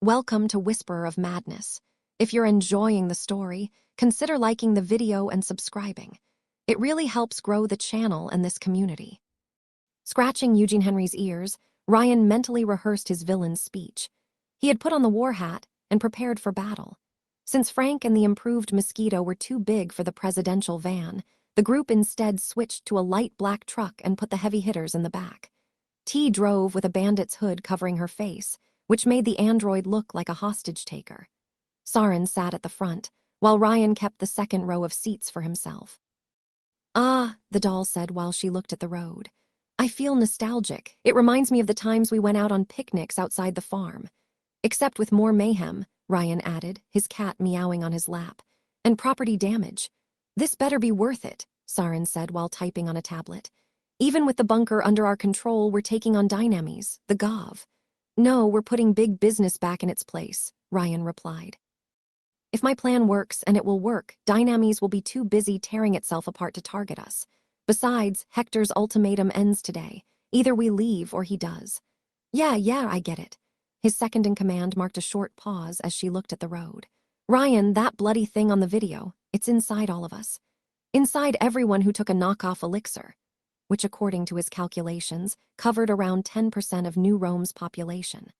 Welcome to Whisperer of Madness. If you're enjoying the story, consider liking the video and subscribing. It really helps grow the channel and this community. Scratching Eugene Henry's ears, Ryan mentally rehearsed his villain's speech. He had put on the war hat and prepared for battle. Since Frank and the improved Mosquito were too big for the presidential van, the group instead switched to a light black truck and put the heavy hitters in the back. T drove with a bandit's hood covering her face, which made the android look like a hostage-taker. Saren sat at the front, while Ryan kept the second row of seats for himself. "Ah," the doll said while she looked at the road. "I feel nostalgic. It reminds me of the times we went out on picnics outside the farm. Except with more mayhem," Ryan added, his cat meowing on his lap. "And property damage. This better be worth it," Saren said while typing on a tablet. "Even with the bunker under our control, we're taking on Dynames, the Gov." "No, we're putting big business back in its place," Ryan replied. "If my plan works, and it will work, Dynames will be too busy tearing itself apart to target us. Besides, Hector's ultimatum ends today. Either we leave or he does." Yeah, I get it." His second-in-command marked a short pause as she looked at the road. "Ryan, that bloody thing on the video, it's inside all of us. Inside everyone who took a knockoff elixir," which according to his calculations, covered around 10% of New Rome's population.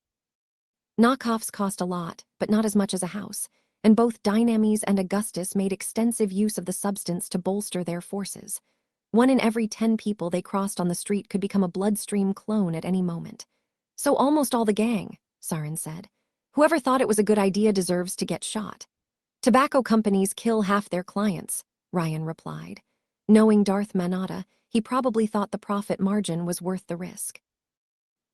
Knockoffs cost a lot, but not as much as a house, and both Dynames and Augustus made extensive use of the substance to bolster their forces. 1 in every 10 people they crossed on the street could become a bloodstream clone at any moment. "So almost all the gang," Saren said. "Whoever thought it was a good idea deserves to get shot." "Tobacco companies kill half their clients," Ryan replied. Knowing Darth Manada, he probably thought the profit margin was worth the risk.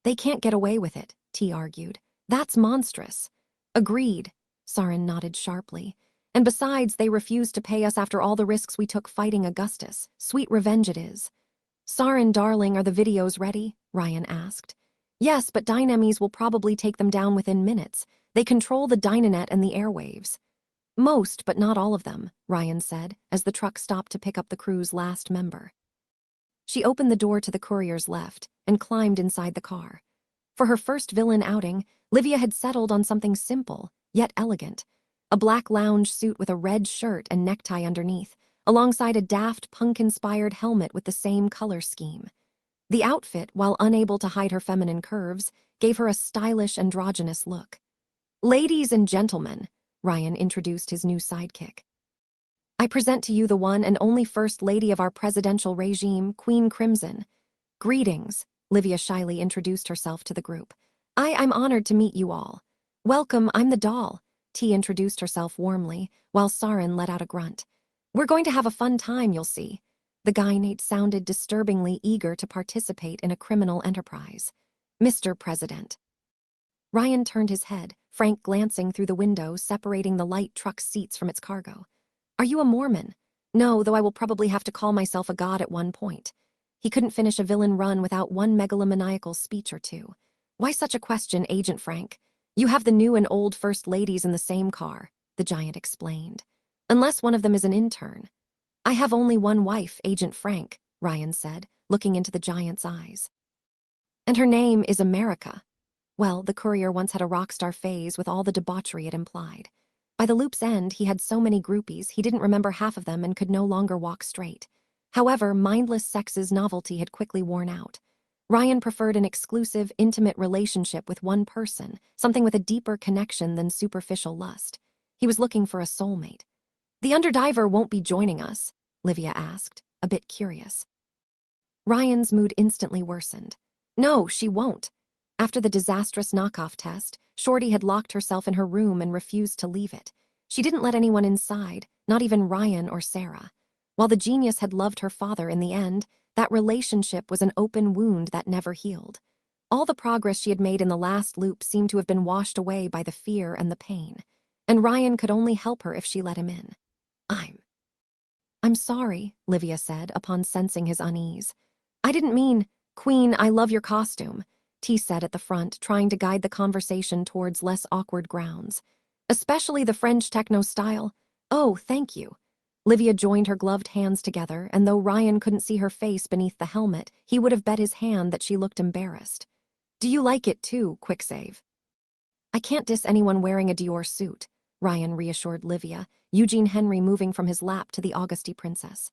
"They can't get away with it," T argued. "That's monstrous." "Agreed," Saren nodded sharply. "And besides, they refused to pay us after all the risks we took fighting Augustus. Sweet revenge it is." "Saren, darling, are the videos ready?" Ryan asked. "Yes, but Dynames will probably take them down within minutes. They control the Dynanet and the airwaves." "Most, but not all of them," Ryan said, as the truck stopped to pick up the crew's last member. She opened the door to the courier's left and climbed inside the car. For her first villain outing, Livia had settled on something simple, yet elegant. A black lounge suit with a red shirt and necktie underneath, alongside a daft punk-inspired helmet with the same color scheme. The outfit, while unable to hide her feminine curves, gave her a stylish, androgynous look. "Ladies and gentlemen," Ryan introduced his new sidekick. "I present to you the one and only First Lady of our presidential regime, Queen Crimson." "Greetings," Livia shyly introduced herself to the group. I'm honored to meet you all." "Welcome, I'm the doll," T introduced herself warmly, while Saren let out a grunt. "We're going to have a fun time, you'll see." The Gynate sounded disturbingly eager to participate in a criminal enterprise. "Mr. President." Ryan turned his head, Frank glancing through the window separating the light truck's seats from its cargo. "Are you a Mormon?" "No, though I will probably have to call myself a god at one point." He couldn't finish a villain run without one megalomaniacal speech or two. "Why such a question, Agent Frank? You have the new and old First Ladies in the same car," the giant explained. "Unless one of them is an intern." "I have only one wife, Agent Frank," Ryan said, looking into the giant's eyes. "And her name is America." Well, the courier once had a rock star phase with all the debauchery it implied. By the loop's end, he had so many groupies he didn't remember half of them and could no longer walk straight. However, mindless sex's novelty had quickly worn out. Ryan preferred an exclusive, intimate relationship with one person, something with a deeper connection than superficial lust. He was looking for a soulmate. "The underdiver won't be joining us?" Livia asked, a bit curious. Ryan's mood instantly worsened. "No, she won't." After the disastrous knockoff test, Shorty had locked herself in her room and refused to leave it. She didn't let anyone inside, not even Ryan or Sarah. While the genius had loved her father in the end, that relationship was an open wound that never healed. All the progress she had made in the last loop seemed to have been washed away by the fear and the pain. And Ryan could only help her if she let him in. I'm sorry," Livia said upon sensing his unease. "I didn't mean, Queen, I love your costume," T said at the front, trying to guide the conversation towards less awkward grounds. "Especially the French techno style." "Oh, thank you." Livia joined her gloved hands together, and though Ryan couldn't see her face beneath the helmet, he would have bet his hand that she looked embarrassed. "Do you like it too, Quicksave?" I can't diss anyone wearing a Dior suit, Ryan reassured Livia, Eugene Henry moving from his lap to the Augusty princess.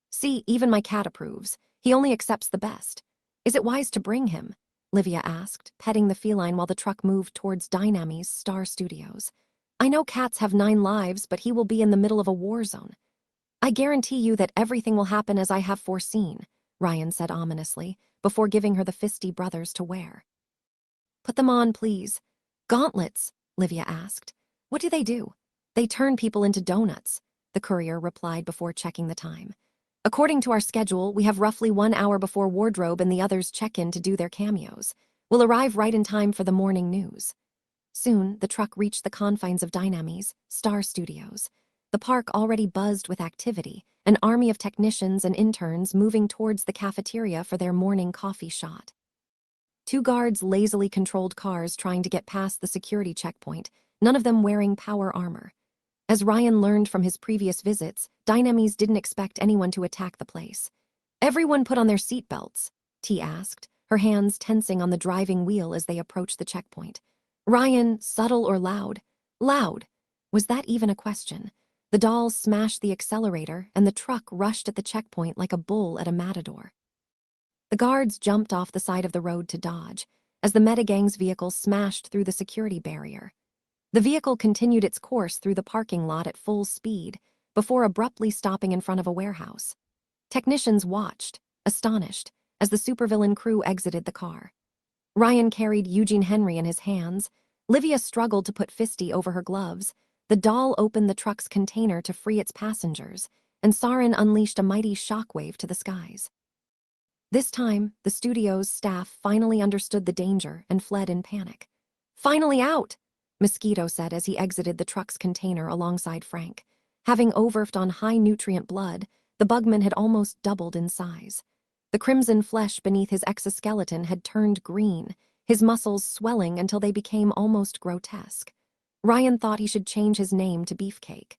See, even my cat approves. He only accepts the best. Is it wise to bring him? Livia asked, petting the feline while the truck moved towards Dynamy's Star Studios. I know cats have 9 lives, but he will be in the middle of a war zone. I guarantee you that everything will happen as I have foreseen, Ryan said ominously, before giving her the fisty brothers to wear. Put them on, please. Gauntlets, Livia asked. What do? They turn people into donuts, the courier replied before checking the time. According to our schedule, we have roughly 1 hour before wardrobe and the others check in to do their cameos. We'll arrive right in time for the morning news. Soon, the truck reached the confines of Dynamy's Star Studios. The park already buzzed with activity, an army of technicians and interns moving towards the cafeteria for their morning coffee shot. 2 guards lazily controlled cars trying to get past the security checkpoint, none of them wearing power armor. As Ryan learned from his previous visits, Dynamy's didn't expect anyone to attack the place. Everyone put on their seatbelts, T asked, her hands tensing on the driving wheel as they approached the checkpoint. Ryan, subtle or loud? Loud. Was that even a question? The dolls smashed the accelerator, and the truck rushed at the checkpoint like a bull at a matador. The guards jumped off the side of the road to dodge, as the Metagang's vehicle smashed through the security barrier. The vehicle continued its course through the parking lot at full speed, before abruptly stopping in front of a warehouse. Technicians watched, astonished, as the supervillain crew exited the car. Ryan carried Eugene Henry in his hands. Livia struggled to put Fisty over her gloves. The doll opened the truck's container to free its passengers, and Sarin unleashed a mighty shockwave to the skies. This time, the studio's staff finally understood the danger and fled in panic. Finally out, Mosquito said as he exited the truck's container alongside Frank. Having overfed on high-nutrient blood, the bugman had almost doubled in size. The crimson flesh beneath his exoskeleton had turned green, his muscles swelling until they became almost grotesque. Ryan thought he should change his name to Beefcake.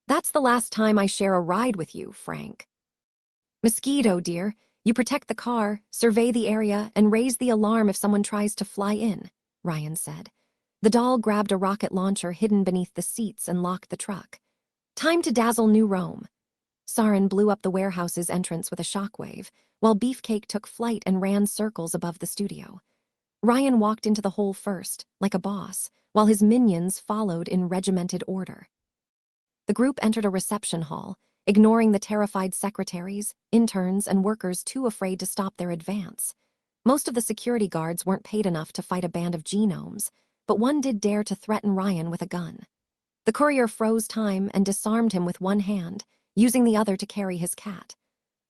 That's the last time I share a ride with you, Frank. Mosquito, dear, you protect the car, survey the area, and raise the alarm if someone tries to fly in, Ryan said. The doll grabbed a rocket launcher hidden beneath the seats and locked the truck. Time to dazzle New Rome. Sarin blew up the warehouse's entrance with a shockwave, while Beefcake took flight and ran circles above the studio. Ryan walked into the hole first, like a boss, while his minions followed in regimented order. The group entered a reception hall, ignoring the terrified secretaries, interns, and workers too afraid to stop their advance. Most of the security guards weren't paid enough to fight a band of genomes, but one did dare to threaten Ryan with a gun. The courier froze time and disarmed him with one hand, using the other to carry his cat.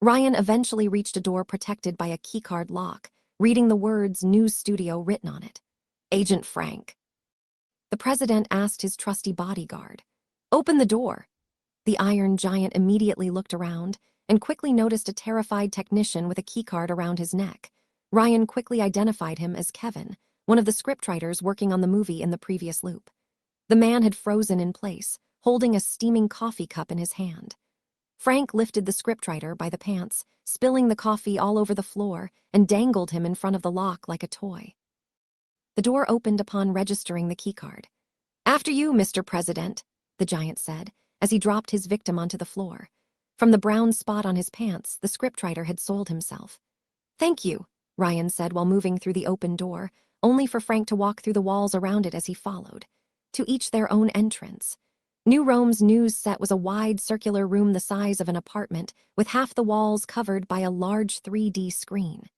Ryan eventually reached a door protected by a keycard lock, reading the words News Studio written on it. Agent Frank. The president asked his trusty bodyguard, "Open the door." The Iron Giant immediately looked around and quickly noticed a terrified technician with a keycard around his neck. Ryan quickly identified him as Kevin, one of the scriptwriters working on the movie in the previous loop. The man had frozen in place, holding a steaming coffee cup in his hand. Frank lifted the scriptwriter by the pants, spilling the coffee all over the floor, and dangled him in front of the lock like a toy. The door opened upon registering the keycard. "After you, Mr. President," the giant said, as he dropped his victim onto the floor. From the brown spot on his pants, the scriptwriter had soiled himself. "Thank you," Ryan said while moving through the open door, only for Frank to walk through the walls around it as he followed. To each their own entrance. New Rome's news set was a wide circular room the size of an apartment, with half the walls covered by a large 3D screen.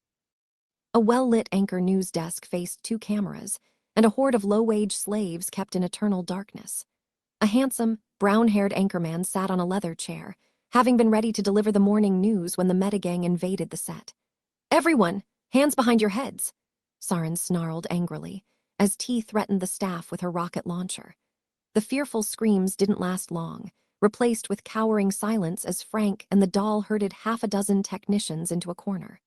A well-lit anchor news desk faced 2 cameras, and a horde of low-wage slaves kept in eternal darkness. A handsome, brown-haired anchorman sat on a leather chair, having been ready to deliver the morning news when the Metagang invaded the set. "Everyone, hands behind your heads," Sarin snarled angrily, as T threatened the staff with her rocket launcher. The fearful screams didn't last long, replaced with cowering silence as Frank and the doll herded half a dozen technicians into a corner.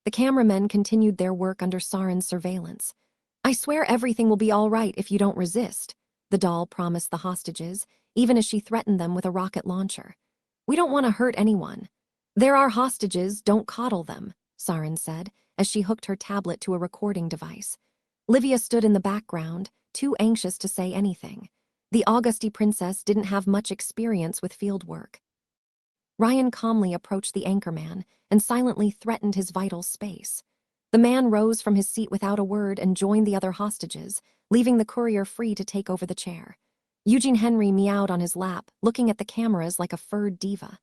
The cameramen continued their work under Sarin's surveillance. "I swear everything will be all right if you don't resist," the doll promised the hostages, even as she threatened them with a rocket launcher. "We don't want to hurt anyone." "They're our hostages, don't coddle them," Sarin said, as she hooked her tablet to a recording device. Livia stood in the background, too anxious to say anything. The Auguste princess didn't have much experience with field work. Ryan calmly approached the anchorman and silently threatened his vital space. The man rose from his seat without a word and joined the other hostages, leaving the courier free to take over the chair. Eugene Henry meowed on his lap, looking at the cameras like a furred diva.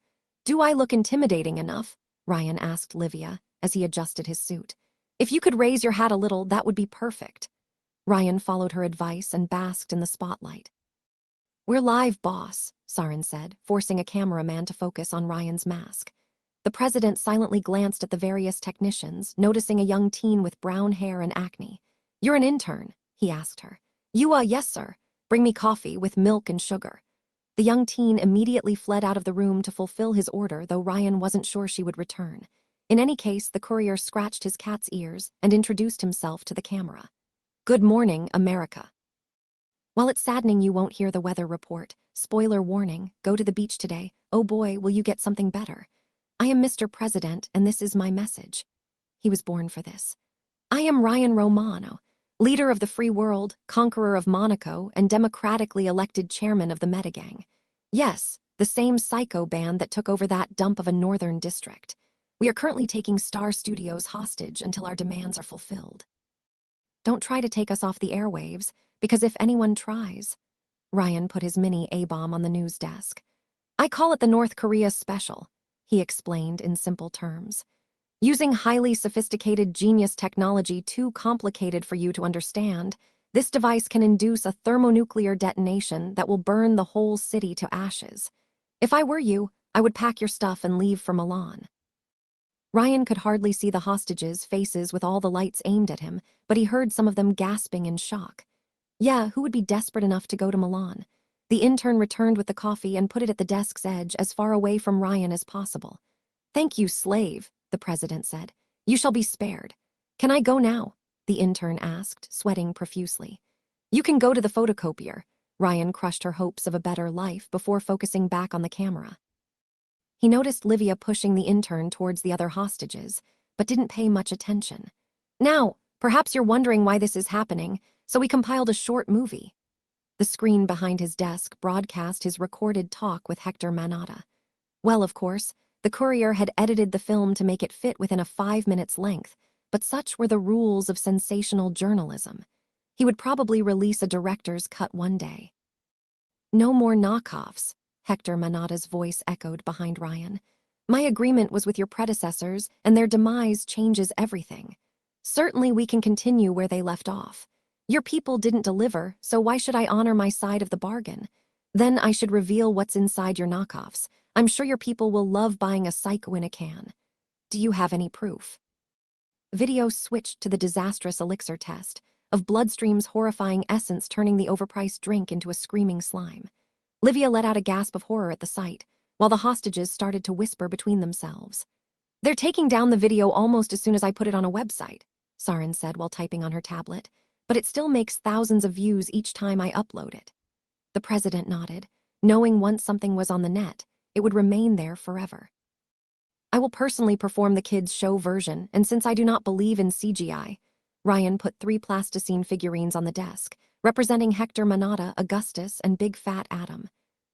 "Do I look intimidating enough?" Ryan asked Livia as he adjusted his suit. "If you could raise your hat a little, that would be perfect." Ryan followed her advice and basked in the spotlight. "We're live, boss," Sarin said, forcing a cameraman to focus on Ryan's mask. The president silently glanced at the various technicians, noticing a young teen with brown hair and acne. "You're an intern?" he asked her. Yes, sir. Bring me coffee with milk and sugar." The young teen immediately fled out of the room to fulfill his order, though Ryan wasn't sure she would return. In any case, the courier scratched his cat's ears and introduced himself to the camera. "Good morning, America. While it's saddening you won't hear the weather report, spoiler warning, go to the beach today. Oh boy, will you get something better. I am Mr. President, and this is my message." He was born for this. "I am Ryan Romano, leader of the free world, conqueror of Monaco, and democratically elected chairman of the Metagang. Yes, the same psycho band that took over that dump of a northern district. We are currently taking Star Studios hostage until our demands are fulfilled. Don't try to take us off the airwaves, because if anyone tries..." Ryan put his mini A-bomb on the news desk. "I call it the North Korea Special," he explained in simple terms. "Using highly sophisticated genius technology too complicated for you to understand, this device can induce a thermonuclear detonation that will burn the whole city to ashes. If I were you, I would pack your stuff and leave for Milan." Ryan could hardly see the hostages' faces with all the lights aimed at him, but he heard some of them gasping in shock. Yeah, who would be desperate enough to go to Milan? The intern returned with the coffee and put it at the desk's edge as far away from Ryan as possible. "Thank you, slave," the president said. "You shall be spared." "Can I go now?" the intern asked, sweating profusely. "You can go to the photocopier." Ryan crushed her hopes of a better life before focusing back on the camera. He noticed Livia pushing the intern towards the other hostages, but didn't pay much attention. "Now, perhaps you're wondering why this is happening, so we compiled a short movie." The screen behind his desk broadcast his recorded talk with Hector Manata. Well, of course, the courier had edited the film to make it fit within a 5 minutes length, but such were the rules of sensational journalism. He would probably release a director's cut one day. "No more knockoffs," Hector Manata's voice echoed behind Ryan. "My agreement was with your predecessors, and their demise changes everything. Certainly we can continue where they left off. Your people didn't deliver, so why should I honor my side of the bargain? Then I should reveal what's inside your knockoffs. I'm sure your people will love buying a psycho in a can. Do you have any proof?" Video switched to the disastrous elixir test, of Bloodstream's horrifying essence turning the overpriced drink into a screaming slime. Livia let out a gasp of horror at the sight, while the hostages started to whisper between themselves. "They're taking down the video almost as soon as I put it on a website," Sarin said while typing on her tablet, "but it still makes thousands of views each time I upload it." The president nodded, knowing once something was on the net, it would remain there forever. "I will personally perform the kids' show version, and since I do not believe in CGI..." Ryan put 3 plasticine figurines on the desk, representing Hector Manata, Augustus, and Big Fat Adam.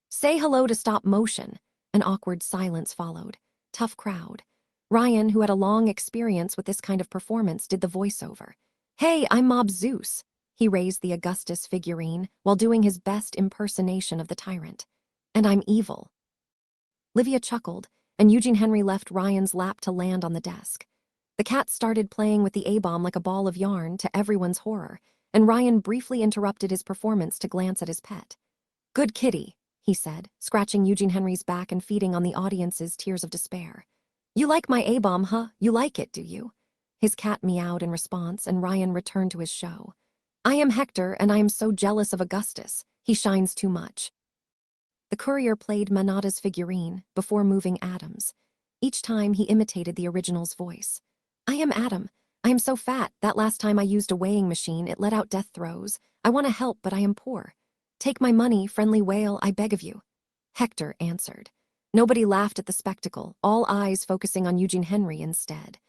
"Say hello to stop motion." An awkward silence followed. Tough crowd. Ryan, who had a long experience with this kind of performance, did the voiceover. "Hey, I'm Mob Zeus." He raised the Augustus figurine while doing his best impersonation of the tyrant. "And I'm evil." Livia chuckled, and Eugene Henry left Ryan's lap to land on the desk. The cat started playing with the A-bomb like a ball of yarn, to everyone's horror, and Ryan briefly interrupted his performance to glance at his pet. "Good kitty," he said, scratching Eugene Henry's back and feeding on the audience's tears of despair. "You like my A-bomb, huh? You like it, do you?" His cat meowed in response, and Ryan returned to his show. "I am Hector, and I am so jealous of Augustus. He shines too much." The courier played Manata's figurine before moving Adam's. Each time he imitated the original's voice. "I am Adam. I am so fat, that last time I used a weighing machine, it let out death throes. I want to help, but I am poor. Take my money, friendly whale, I beg of you." Hector answered. Nobody laughed at the spectacle, all eyes focusing on Eugene Henry instead.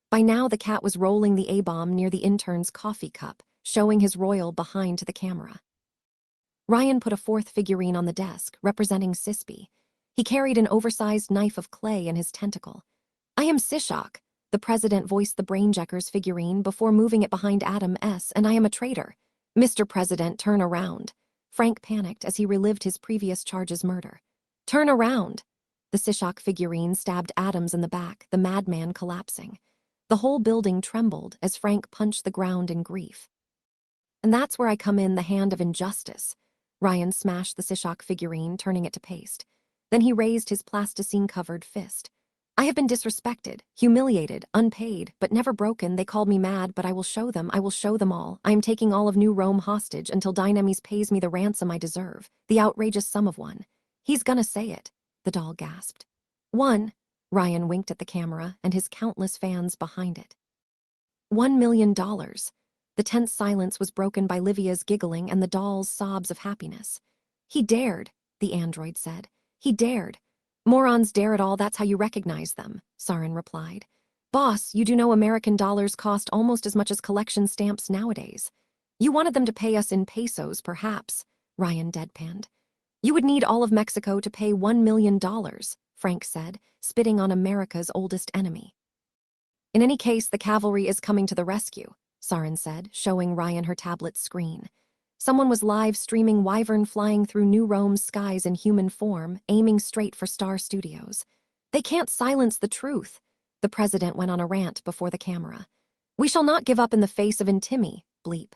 By now the cat was rolling the A-bomb near the intern's coffee cup, showing his royal behind to the camera. Ryan put a fourth figurine on the desk, representing Sispy. He carried an oversized knife of clay in his tentacle. "I am Sishak," the president voiced the Brainjecker's figurine before moving it behind Adam S., "and I am a traitor." "Mr. President, turn around." Frank panicked as he relived his previous charge's murder. "Turn around." The Sishak figurine stabbed Adams in the back, the madman collapsing. The whole building trembled as Frank punched the ground in grief. "And that's where I come in, the hand of injustice." Ryan smashed the Sishak figurine, turning it to paste. Then he raised his plasticine-covered fist. "I have been disrespected, humiliated, unpaid, but never broken. They called me mad, but I will show them all. I am taking all of New Rome hostage until Dynamis pays me the ransom I deserve, the outrageous sum of one." "He's gonna say it," the doll gasped. "One," Ryan winked at the camera and his countless fans behind it. $1 million. The tense silence was broken by Livia's giggling and the doll's sobs of happiness. "He dared," the android said. "He dared." "Morons dare it all, that's how you recognize them," Sarin replied. "Boss, you do know American dollars cost almost as much as collection stamps nowadays." "You wanted them to pay us in pesos, perhaps," Ryan deadpanned. "You would need all of Mexico to pay $1 million, Frank said, spitting on America's oldest enemy. "In any case, the cavalry is coming to the rescue," Sarin said, showing Ryan her tablet's screen. Someone was live streaming Wyvern flying through New Rome's skies in human form, aiming straight for Star Studios. "They can't silence the truth," the president went on a rant before the camera. "We shall not give up in the face of Intimi, bleep."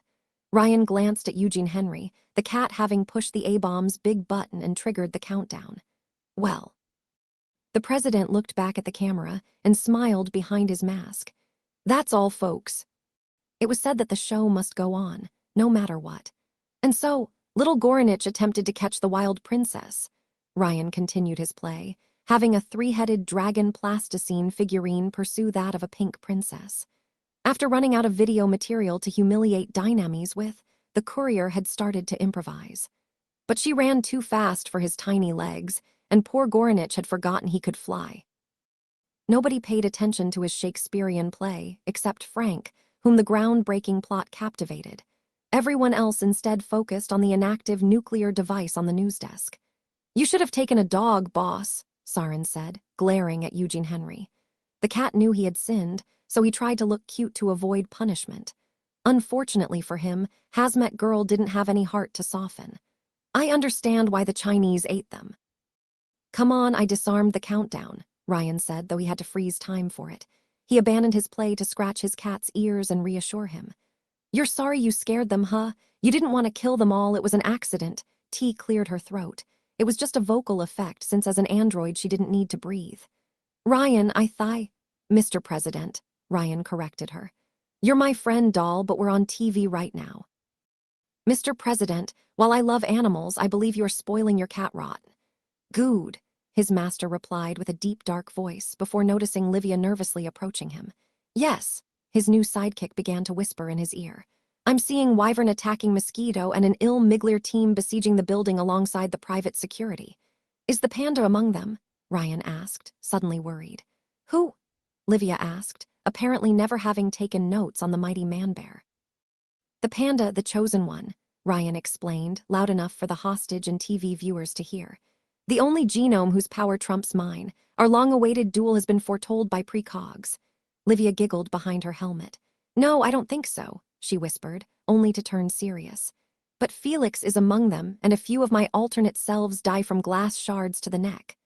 Ryan glanced at Eugene Henry, the cat having pushed the A-bomb's big button and triggered the countdown. "Well." The president looked back at the camera and smiled behind his mask. "That's all, folks." It was said that the show must go on, no matter what. "And so, little Goranich attempted to catch the wild princess." Ryan continued his play, having a three-headed dragon plasticine figurine pursue that of a pink princess. After running out of video material to humiliate Dynamis with, the courier had started to improvise. But she ran too fast for his tiny legs, and poor Goranich had forgotten he could fly. Nobody paid attention to his Shakespearean play, except Frank, whom the groundbreaking plot captivated. Everyone else instead focused on the inactive nuclear device on the news desk. "You should have taken a dog, boss," Sarin said, glaring at Eugene Henry. The cat knew he had sinned, so he tried to look cute to avoid punishment. Unfortunately for him, Hazmat Girl didn't have any heart to soften. "I understand why the Chinese ate them." "Come on, I disarmed the countdown," Ryan said, though he had to freeze time for it. He abandoned his play to scratch his cat's ears and reassure him. "You're sorry you scared them, huh? You didn't want to kill them all, it was an accident." T cleared her throat. It was just a vocal effect, since as an android she didn't need to breathe. "Ryan, Mr. President," Ryan corrected her. "You're my friend, doll, but we're on TV right now." "Mr. President, while I love animals, I believe you're spoiling your cat rot." "Good," his master replied with a deep, dark voice before noticing Livia nervously approaching him. "Yes," his new sidekick began to whisper in his ear. "I'm seeing Wyvern attacking Mosquito and an ill Migler team besieging the building alongside the private security." "Is the panda among them?" Ryan asked, suddenly worried. "Who?" Livia asked, apparently never having taken notes on the mighty man-bear. "The panda, the chosen one," Ryan explained, loud enough for the hostage and TV viewers to hear. "The only genome whose power trumps mine. Our long-awaited duel has been foretold by precogs." Livia giggled behind her helmet. "No, I don't think so," she whispered, only to turn serious. "But Felix is among them, and a few of my alternate selves die from glass shards to the neck."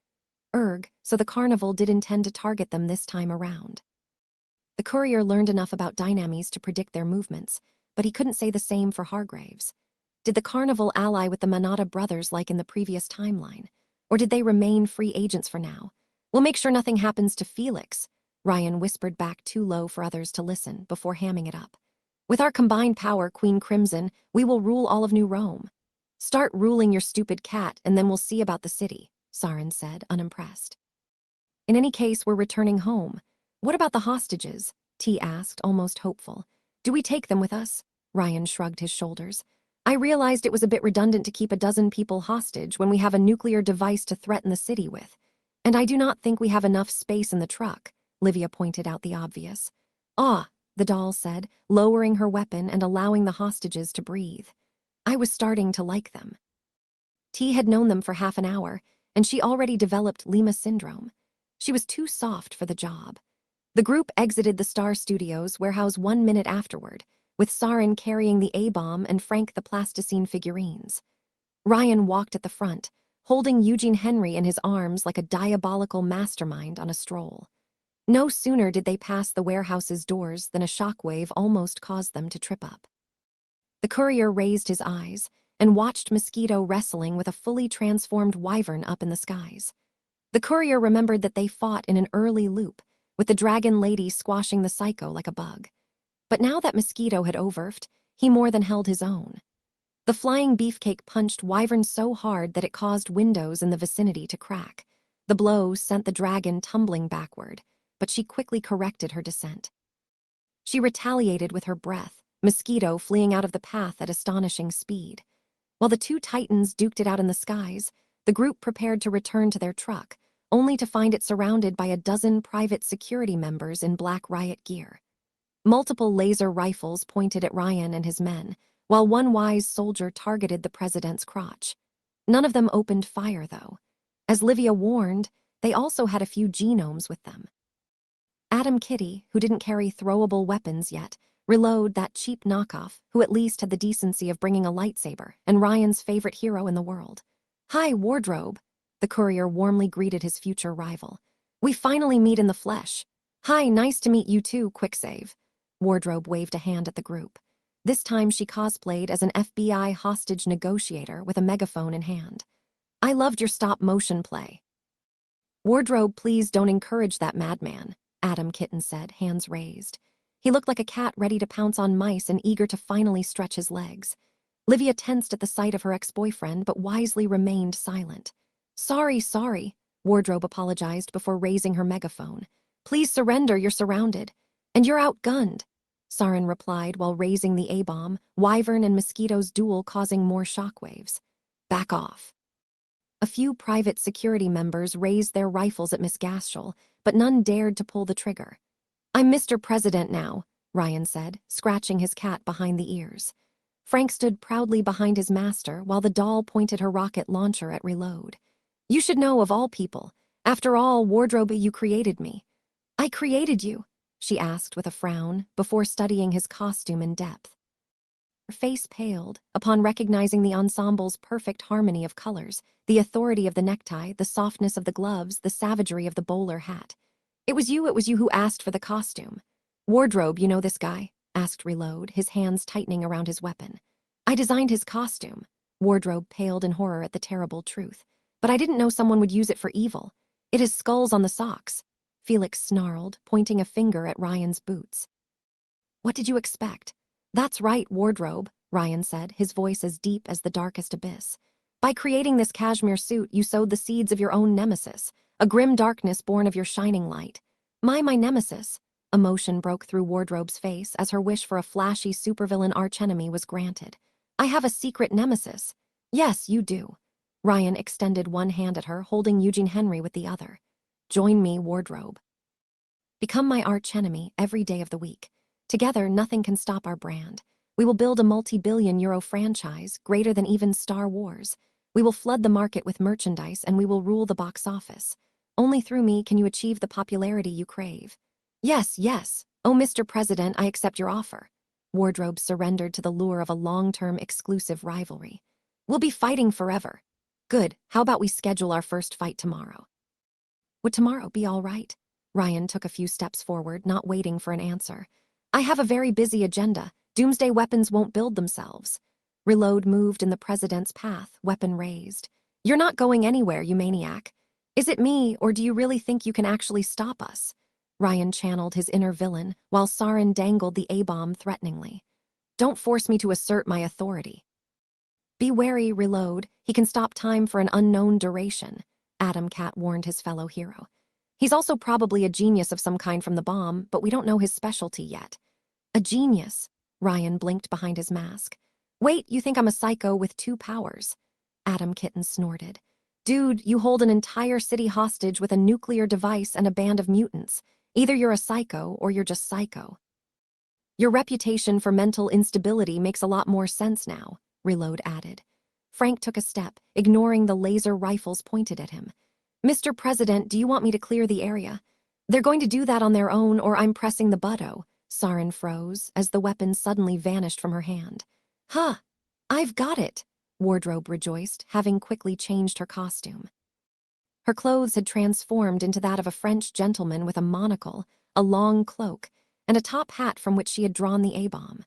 So the carnival did intend to target them this time around. The courier learned enough about Dynamis to predict their movements, but he couldn't say the same for Hargraves. Did the carnival ally with the Manata brothers like in the previous timeline? Or did they remain free agents for now? "We'll make sure nothing happens to Felix," Ryan whispered back too low for others to listen before hamming it up. "With our combined power, Queen Crimson, we will rule all of New Rome." "Start ruling your stupid cat, and then we'll see about the city," Sarin said, unimpressed. "In any case, we're returning home." "What about the hostages?" T asked, almost hopeful. "Do we take them with us?" Ryan shrugged his shoulders. "I realized it was a bit redundant to keep a dozen people hostage when we have a nuclear device to threaten the city with. And I do not think we have enough space in the truck," Livia pointed out the obvious. "Ah," the doll said, lowering her weapon and allowing the hostages to breathe. I was starting to like them. T had known them for half an hour, and she already developed Lima syndrome. She was too soft for the job. The group exited the Star Studios warehouse 1 minute afterward, with Sarin carrying the A-bomb and Frank the plasticine figurines. Ryan walked at the front, holding Eugene Henry in his arms like a diabolical mastermind on a stroll. No sooner did they pass the warehouse's doors than a shockwave almost caused them to trip up. The courier raised his eyes and watched Mosquito wrestling with a fully transformed wyvern up in the skies. The courier remembered that they fought in an early loop, with the dragon lady squashing the psycho like a bug. But now that Mosquito had overfed, he more than held his own. The flying beefcake punched Wyvern so hard that it caused windows in the vicinity to crack. The blow sent the dragon tumbling backward, but she quickly corrected her descent. She retaliated with her breath, Mosquito fleeing out of the path at astonishing speed. While the two titans duked it out in the skies, the group prepared to return to their truck, only to find it surrounded by a dozen private security members in black riot gear. Multiple laser rifles pointed at Ryan and his men, while one wise soldier targeted the president's crotch. None of them opened fire, though. As Livia warned, they also had a few genomes with them. Adam Kitty, who didn't carry throwable weapons yet, reloaded that cheap knockoff, who at least had the decency of bringing a lightsaber, and Ryan's favorite hero in the world. "Hi, Wardrobe," the courier warmly greeted his future rival. "We finally meet in the flesh." "Hi, nice to meet you too, Quicksave." Wardrobe waved a hand at the group. This time she cosplayed as an FBI hostage negotiator with a megaphone in hand. "I loved your stop-motion play." "Wardrobe, please don't encourage that madman," Adam Kitten said, hands raised. He looked like a cat ready to pounce on mice and eager to finally stretch his legs. Livia tensed at the sight of her ex-boyfriend but wisely remained silent. Sorry, Wardrobe apologized before raising her megaphone. "Please surrender, you're surrounded. And you're outgunned," Sarin replied while raising the A-bomb, Wyvern and Mosquito's duel causing more shockwaves. "Back off." A few private security members raised their rifles at Miss Gaskell, but none dared to pull the trigger. "I'm Mr. President now," Ryan said, scratching his cat behind the ears. Frank stood proudly behind his master while the doll pointed her rocket launcher at Reload. "You should know, of all people. After all, Wardrobe, you created me." "I created you?" she asked with a frown, before studying his costume in depth. Her face paled upon recognizing the ensemble's perfect harmony of colors, the authority of the necktie, the softness of the gloves, the savagery of the bowler hat. It was you who asked for the costume." "Wardrobe, you know this guy?" asked Reload, his hands tightening around his weapon. "I designed his costume." Wardrobe paled in horror at the terrible truth. "But I didn't know someone would use it for evil. It has skulls on the socks." Felix snarled, pointing a finger at Ryan's boots. "What did you expect?" "That's right, Wardrobe," Ryan said, his voice as deep as the darkest abyss. "By creating this cashmere suit, you sowed the seeds of your own nemesis, a grim darkness born of your shining light." My nemesis." Emotion broke through Wardrobe's face as her wish for a flashy supervillain archenemy was granted. "I have a secret nemesis." "Yes, you do." Ryan extended one hand at her, holding Eugene Henry with the other. "Join me, Wardrobe. Become my archenemy every day of the week. Together, nothing can stop our brand. We will build a multi-billion-euro franchise, greater than even Star Wars. We will flood the market with merchandise and we will rule the box office. Only through me can you achieve the popularity you crave." Yes. "Oh, Mr. President, I accept your offer." Wardrobe surrendered to the lure of a long-term exclusive rivalry. "We'll be fighting forever." "Good, how about we schedule our first fight tomorrow?" "Would tomorrow be all right?" Ryan took a few steps forward, not waiting for an answer. "I have a very busy agenda. Doomsday weapons won't build themselves." Reload moved in the president's path, weapon raised. "You're not going anywhere, you maniac. Is it me, or do you really think you can actually stop us?" Ryan channeled his inner villain, while Sarin dangled the A-bomb threateningly. "Don't force me to assert my authority." "Be wary, Reload. He can stop time for an unknown duration," Adam Cat warned his fellow hero. "He's also probably a genius of some kind from the bomb, but we don't know his specialty yet." "A genius?" Ryan blinked behind his mask. "Wait, you think I'm a psycho with 2 powers?" Adam Kitten snorted. "Dude, you hold an entire city hostage with a nuclear device and a band of mutants. Either you're a psycho or you're just psycho." Your reputation for mental instability makes a lot more sense now, Reload added. Frank took a step, ignoring the laser rifles pointed at him. Mr. President, do you want me to clear the area? They're going to do that on their own, or I'm pressing the button. Sarin froze as the weapon suddenly vanished from her hand. Huh, I've got it, Wardrobe rejoiced, having quickly changed her costume. Her clothes had transformed into that of a French gentleman with a monocle, a long cloak, and a top hat from which she had drawn the A-bomb.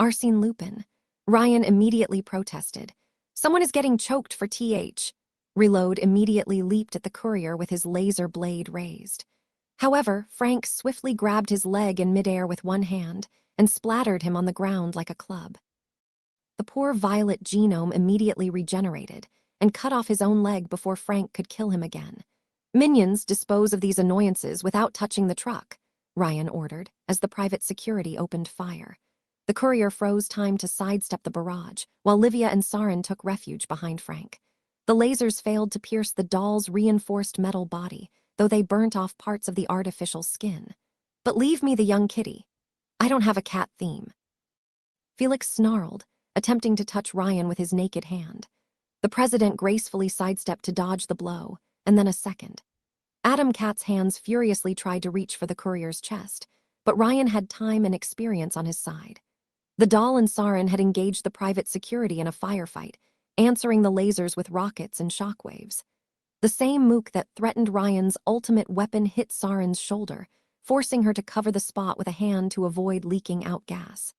Arsène Lupin. Ryan immediately protested. Someone is getting choked for TH. Reload immediately leaped at the courier with his laser blade raised. However, Frank swiftly grabbed his leg in midair with one hand and splattered him on the ground like a club. The poor violet genome immediately regenerated and cut off his own leg before Frank could kill him again. Minions, dispose of these annoyances without touching the truck, Ryan ordered as the private security opened fire. The courier froze time to sidestep the barrage, while Livia and Sarin took refuge behind Frank. The lasers failed to pierce the doll's reinforced metal body, though they burnt off parts of the artificial skin. But leave me the young kitty. I don't have a cat theme. Felix snarled, attempting to touch Ryan with his naked hand. The president gracefully sidestepped to dodge the blow, and then a second. Adam Cat's hands furiously tried to reach for the courier's chest, but Ryan had time and experience on his side. The doll and Sarin had engaged the private security in a firefight, answering the lasers with rockets and shockwaves. The same mook that threatened Ryan's ultimate weapon hit Sarin's shoulder, forcing her to cover the spot with a hand to avoid leaking out gas.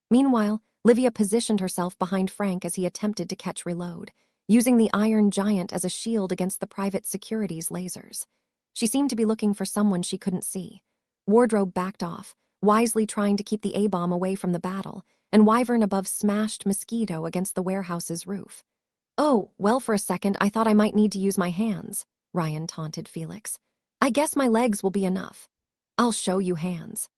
Meanwhile, Livia positioned herself behind Frank as he attempted to catch Reload, using the Iron Giant as a shield against the private security's lasers. She seemed to be looking for someone she couldn't see. Wardrobe backed off, wisely trying to keep the A-bomb away from the battle, and Wyvern above smashed Mosquito against the warehouse's roof. Oh, well, for a second I thought I might need to use my hands, Ryan taunted Felix. I guess my legs will be enough. I'll show you hands.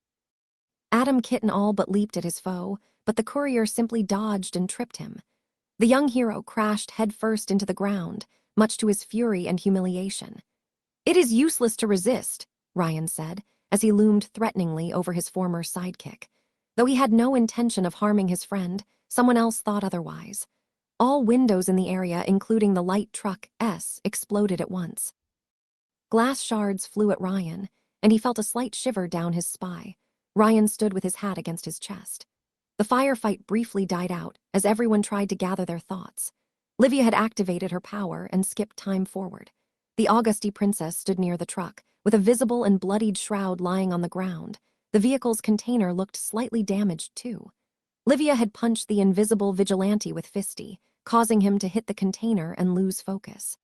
Adam Kitten all but leaped at his foe, but the courier simply dodged and tripped him. The young hero crashed headfirst into the ground, much to his fury and humiliation. It is useless to resist, Ryan said, as he loomed threateningly over his former sidekick. Though he had no intention of harming his friend, someone else thought otherwise. All windows in the area, including the light truck S, exploded at once. Glass shards flew at Ryan, and he felt a slight shiver down his spine. Ryan stood with his hat against his chest. The firefight briefly died out as everyone tried to gather their thoughts. Livia had activated her power and skipped time forward. The Auguste princess stood near the truck, with a visible and bloodied shroud lying on the ground. The vehicle's container looked slightly damaged too. Livia had punched the invisible vigilante with Fisty, causing him to hit the container and lose focus.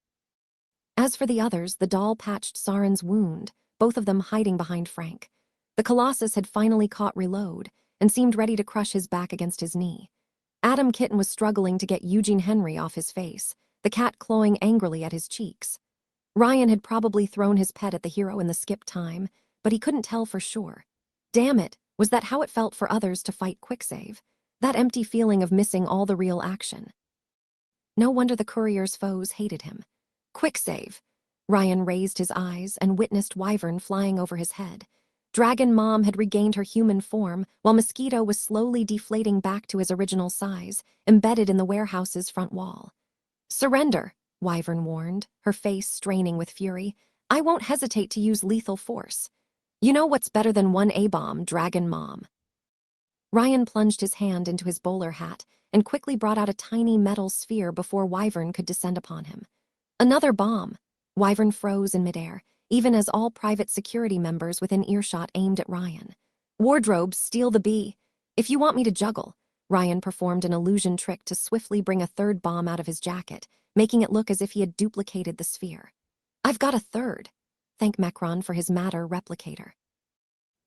As for the others, the doll patched Sarin's wound, both of them hiding behind Frank. The Colossus had finally caught Reload and seemed ready to crush his back against his knee. Adam Kitten was struggling to get Eugene Henry off his face, the cat clawing angrily at his cheeks. Ryan had probably thrown his pet at the hero in the skip time, but he couldn't tell for sure. Damn it, was that how it felt for others to fight Quicksave? That empty feeling of missing all the real action. No wonder the courier's foes hated him. Quicksave! Ryan raised his eyes and witnessed Wyvern flying over his head. Dragon Mom had regained her human form, while Mosquito was slowly deflating back to his original size, embedded in the warehouse's front wall. Surrender, Wyvern warned, her face straining with fury. I won't hesitate to use lethal force. You know what's better than one A-bomb, Dragon Mom. Ryan plunged his hand into his bowler hat and quickly brought out a tiny metal sphere before Wyvern could descend upon him. Another bomb. Wyvern froze in midair, even as all private security members within earshot aimed at Ryan. Wardrobe, steal the bee. If you want me to juggle. Ryan performed an illusion trick to swiftly bring a third bomb out of his jacket, making it look as if he had duplicated the sphere. I've got a third. Thank Mecron for his matter replicator.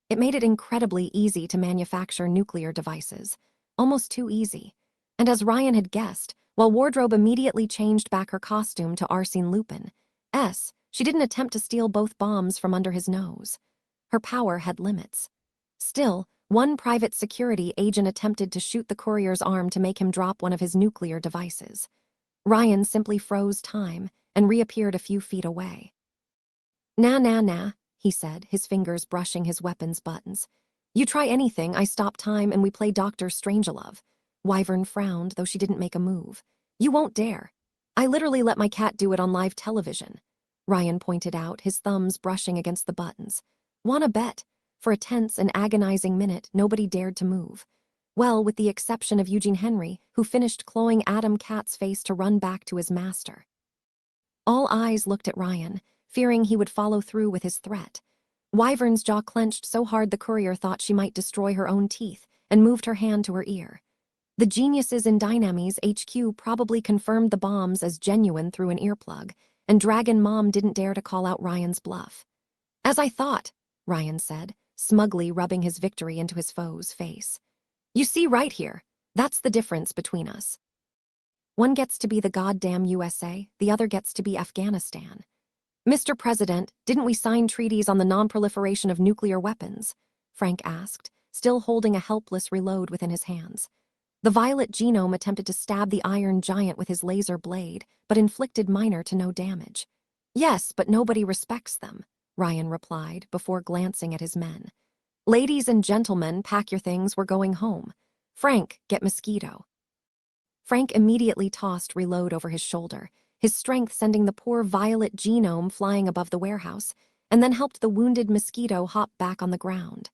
It made it incredibly easy to manufacture nuclear devices. Almost too easy. And as Ryan had guessed, while Wardrobe immediately changed back her costume to Arsène Lupin, she didn't attempt to steal both bombs from under his nose. Her power had limits. Still, one private security agent attempted to shoot the courier's arm to make him drop one of his nuclear devices. Ryan simply froze time and reappeared a few feet away. Nah, he said, his fingers brushing his weapon's buttons. You try anything, I stop time and we play Dr. Strangelove. Wyvern frowned, though she didn't make a move. You won't dare. I literally let my cat do it on live television. Ryan pointed out, his thumbs brushing against the buttons. Wanna bet? For a tense and agonizing minute, nobody dared to move. Well, with the exception of Eugene Henry, who finished clawing Adam Cat's face to run back to his master. All eyes looked at Ryan, fearing he would follow through with his threat. Wyvern's jaw clenched so hard the courier thought she might destroy her own teeth and moved her hand to her ear. The geniuses in Dynamy's HQ probably confirmed the bombs as genuine through an earplug, and Dragon Mom didn't dare to call out Ryan's bluff. As I thought, Ryan said, smugly rubbing his victory into his foe's face. You see right here, that's the difference between us. One gets to be the goddamn USA, the other gets to be Afghanistan. Mr. President, didn't we sign treaties on the non-proliferation of nuclear weapons? Frank asked, still holding a helpless reload within his hands. The violet genome attempted to stab the iron giant with his laser blade, but inflicted minor to no damage. Yes, but nobody respects them, Ryan replied before glancing at his men. Ladies and gentlemen, pack your things, we're going home. Frank, get Mosquito. Frank immediately tossed reload over his shoulder, his strength sending the poor violet genome flying above the warehouse, and then helped the wounded Mosquito hop back on the ground.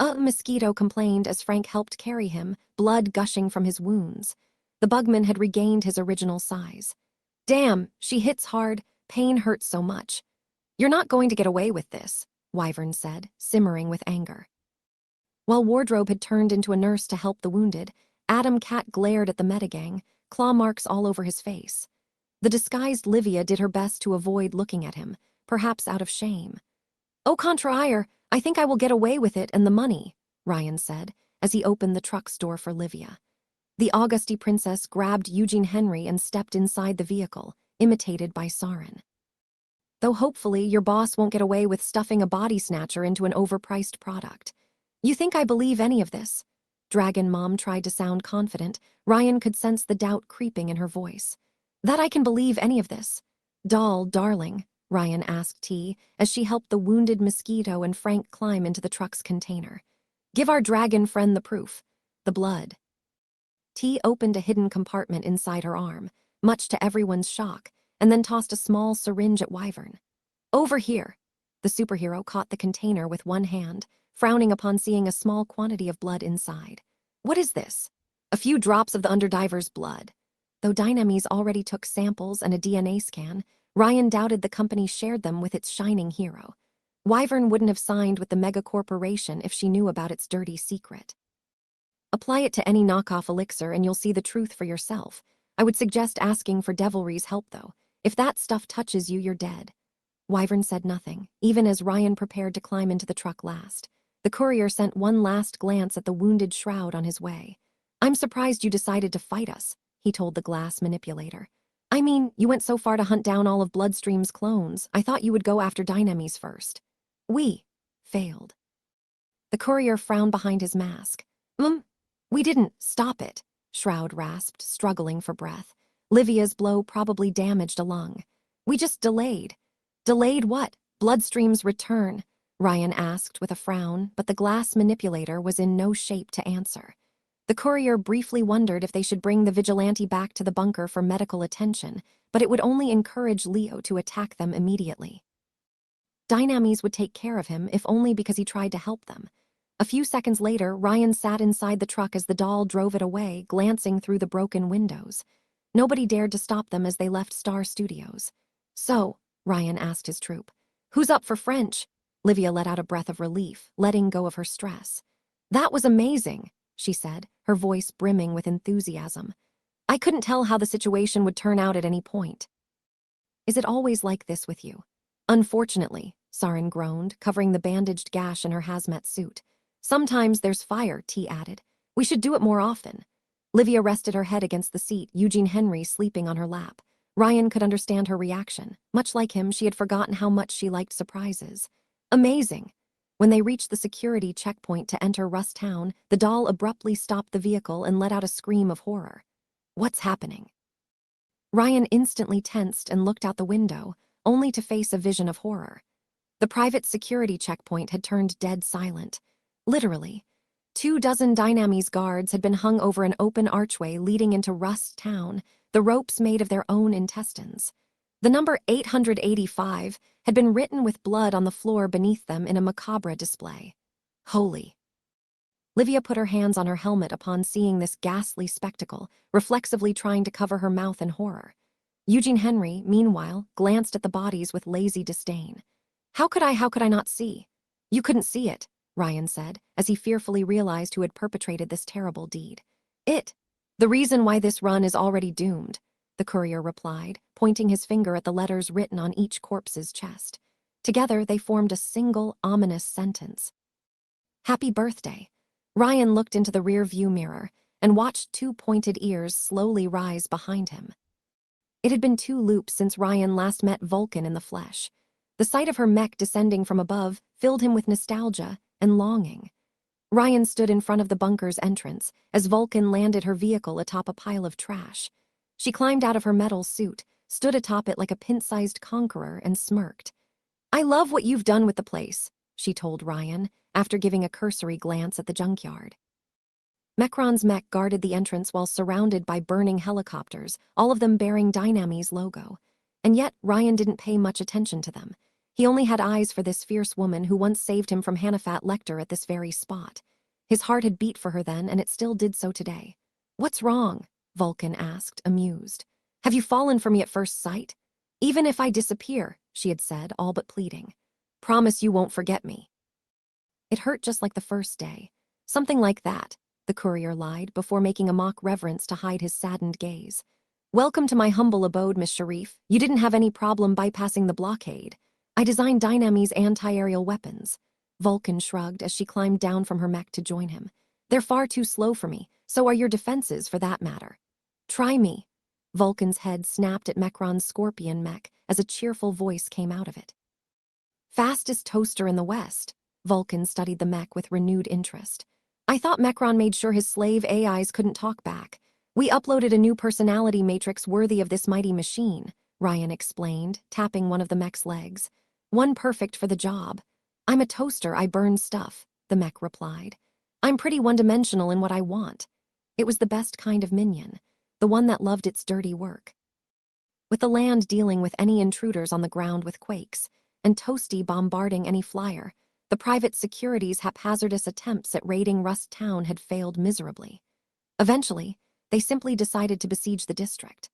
Mosquito complained as Frank helped carry him, blood gushing from his wounds. The bugman had regained his original size. Damn, she hits hard, pain hurts so much. You're not going to get away with this, Wyvern said, simmering with anger. While Wardrobe had turned into a nurse to help the wounded, Adam Cat glared at the metagang, claw marks all over his face. The disguised Livia did her best to avoid looking at him, perhaps out of shame. Au contraire, I think I will get away with it and the money, Ryan said, as he opened the truck's door for Livia. The Auguste princess grabbed Eugene Henry and stepped inside the vehicle, imitated by Sarin. Though hopefully your boss won't get away with stuffing a body snatcher into an overpriced product. You think I believe any of this? Dragon Mom tried to sound confident. Ryan could sense the doubt creeping in her voice. That I can believe any of this? Darling, Ryan asked T as she helped the wounded Mosquito and Frank climb into the truck's container. Give our dragon friend the proof. The blood. T opened a hidden compartment inside her arm, much to everyone's shock, and then tossed a small syringe at Wyvern. Over here. The superhero caught the container with one hand, frowning upon seeing a small quantity of blood inside. What is this? A few drops of the underdiver's blood. Though Dynamy's already took samples and a DNA scan, Ryan doubted the company shared them with its shining hero. Wyvern wouldn't have signed with the mega-corporation if she knew about its dirty secret. Apply it to any knockoff elixir and you'll see the truth for yourself. I would suggest asking for Devilry's help, though. If that stuff touches you, you're dead. Wyvern said nothing, even as Ryan prepared to climb into the truck last. The courier sent one last glance at the wounded Shroud on his way. I'm surprised you decided to fight us, he told the glass manipulator. I mean, you went so far to hunt down all of Bloodstream's clones. I thought you would go after Dynamy's first. We failed. The courier frowned behind his mask. We didn't stop it, Shroud rasped, struggling for breath. Livia's blow probably damaged a lung. We just delayed. Delayed what? Bloodstream's return, Ryan asked with a frown, but the glass manipulator was in no shape to answer. The courier briefly wondered if they should bring the vigilante back to the bunker for medical attention, but it would only encourage Leo to attack them immediately. Dynamys would take care of him, if only because he tried to help them. A few seconds later, Ryan sat inside the truck as the doll drove it away, glancing through the broken windows. Nobody dared to stop them as they left Star Studios. So, Ryan asked his troop, who's up for French? Livia let out a breath of relief, letting go of her stress. That was amazing, she said, her voice brimming with enthusiasm. I couldn't tell how the situation would turn out at any point. Is it always like this with you? Unfortunately, Sarin groaned, covering the bandaged gash in her hazmat suit. Sometimes there's fire, T added. We should do it more often. Livia rested her head against the seat, Eugene Henry sleeping on her lap. Ryan could understand her reaction. Much like him, she had forgotten how much she liked surprises. Amazing. When they reached the security checkpoint to enter Rust Town, the doll abruptly stopped the vehicle and let out a scream of horror. What's happening? Ryan instantly tensed and looked out the window, only to face a vision of horror. The private security checkpoint had turned dead silent. Literally. 24 Dynamis guards had been hung over an open archway leading into Rust Town, the ropes made of their own intestines. The number 885 had been written with blood on the floor beneath them in a macabre display. Holy. Livia put her hands on her helmet upon seeing this ghastly spectacle, reflexively trying to cover her mouth in horror. Eugene Henry, meanwhile, glanced at the bodies with lazy disdain. How could I not see? You couldn't see it, Ryan said, as he fearfully realized who had perpetrated this terrible deed. The reason why this run is already doomed, the courier replied, pointing his finger at the letters written on each corpse's chest. Together, they formed a single, ominous sentence. Happy birthday. Ryan looked into the rear-view mirror and watched two pointed ears slowly rise behind him. It had been 2 loops since Ryan last met Vulcan in the flesh. The sight of her mech descending from above filled him with nostalgia and longing. Ryan stood in front of the bunker's entrance as Vulcan landed her vehicle atop a pile of trash. She climbed out of her metal suit, stood atop it like a pint-sized conqueror, and smirked. I love what you've done with the place, she told Ryan, after giving a cursory glance at the junkyard. Mechron's mech guarded the entrance while surrounded by burning helicopters, all of them bearing Dynami's logo. And yet, Ryan didn't pay much attention to them. He only had eyes for this fierce woman who once saved him from Hannafat Lecter at this very spot. His heart had beat for her then, and it still did so today. What's wrong? Vulcan asked, amused. Have you fallen for me at first sight? Even if I disappear, she had said, all but pleading. Promise you won't forget me. It hurt just like the first day. Something like that, the courier lied, before making a mock reverence to hide his saddened gaze. Welcome to my humble abode, Miss Sharif. You didn't have any problem bypassing the blockade. I designed Dynami's anti-aerial weapons. Vulcan shrugged as she climbed down from her mech to join him. They're far too slow for me, so are your defenses for that matter. Try me. Vulcan's head snapped at Mechron's scorpion mech as a cheerful voice came out of it. Fastest toaster in the West. Vulcan studied the mech with renewed interest. I thought Mechron made sure his slave AIs couldn't talk back. We uploaded a new personality matrix worthy of this mighty machine, Ryan explained, tapping one of the mech's legs. One perfect for the job. I'm a toaster, I burn stuff, the mech replied. I'm pretty one-dimensional in what I want. It was the best kind of minion, the one that loved its dirty work. With the land dealing with any intruders on the ground with quakes, and Toasty bombarding any flyer, the private security's haphazardous attempts at raiding Rust Town had failed miserably. Eventually, they simply decided to besiege the district.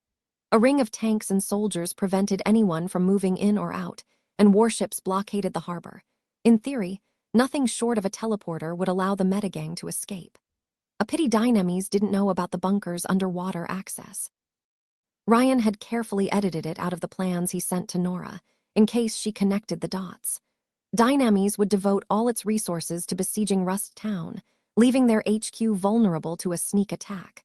A ring of tanks and soldiers prevented anyone from moving in or out, and warships blockaded the harbor. In theory, nothing short of a teleporter would allow the metagang to escape. A pity Dynamis didn't know about the bunker's underwater access. Ryan had carefully edited it out of the plans he sent to Nora, in case she connected the dots. Dynamis would devote all its resources to besieging Rust Town, leaving their HQ vulnerable to a sneak attack.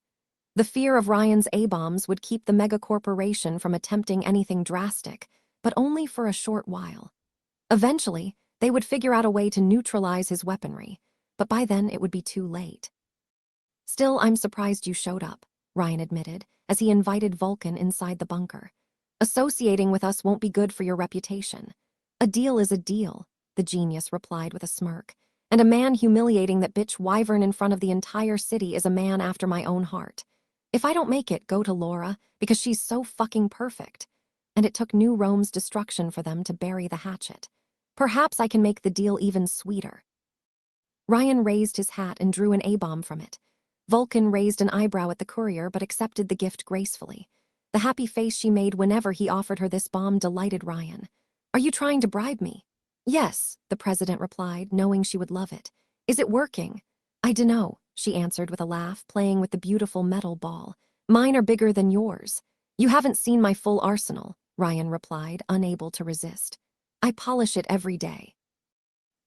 The fear of Ryan's A-bombs would keep the megacorporation from attempting anything drastic, but only for a short while. Eventually, they would figure out a way to neutralize his weaponry, but by then it would be too late. Still, I'm surprised you showed up, Ryan admitted, as he invited Vulcan inside the bunker. Associating with us won't be good for your reputation. A deal is a deal, the genius replied with a smirk, and a man humiliating that bitch wyvern in front of the entire city is a man after my own heart. If I don't make it, go to Laura, because she's so fucking perfect. And it took New Rome's destruction for them to bury the hatchet. Perhaps I can make the deal even sweeter. Ryan raised his hat and drew an A-bomb from it. Vulcan raised an eyebrow at the courier but accepted the gift gracefully. The happy face she made whenever he offered her this bomb delighted Ryan. Are you trying to bribe me? Yes, the president replied, knowing she would love it. Is it working? I dunno, she answered with a laugh, playing with the beautiful metal ball. Mine are bigger than yours. You haven't seen my full arsenal, Ryan replied, unable to resist. I polish it every day.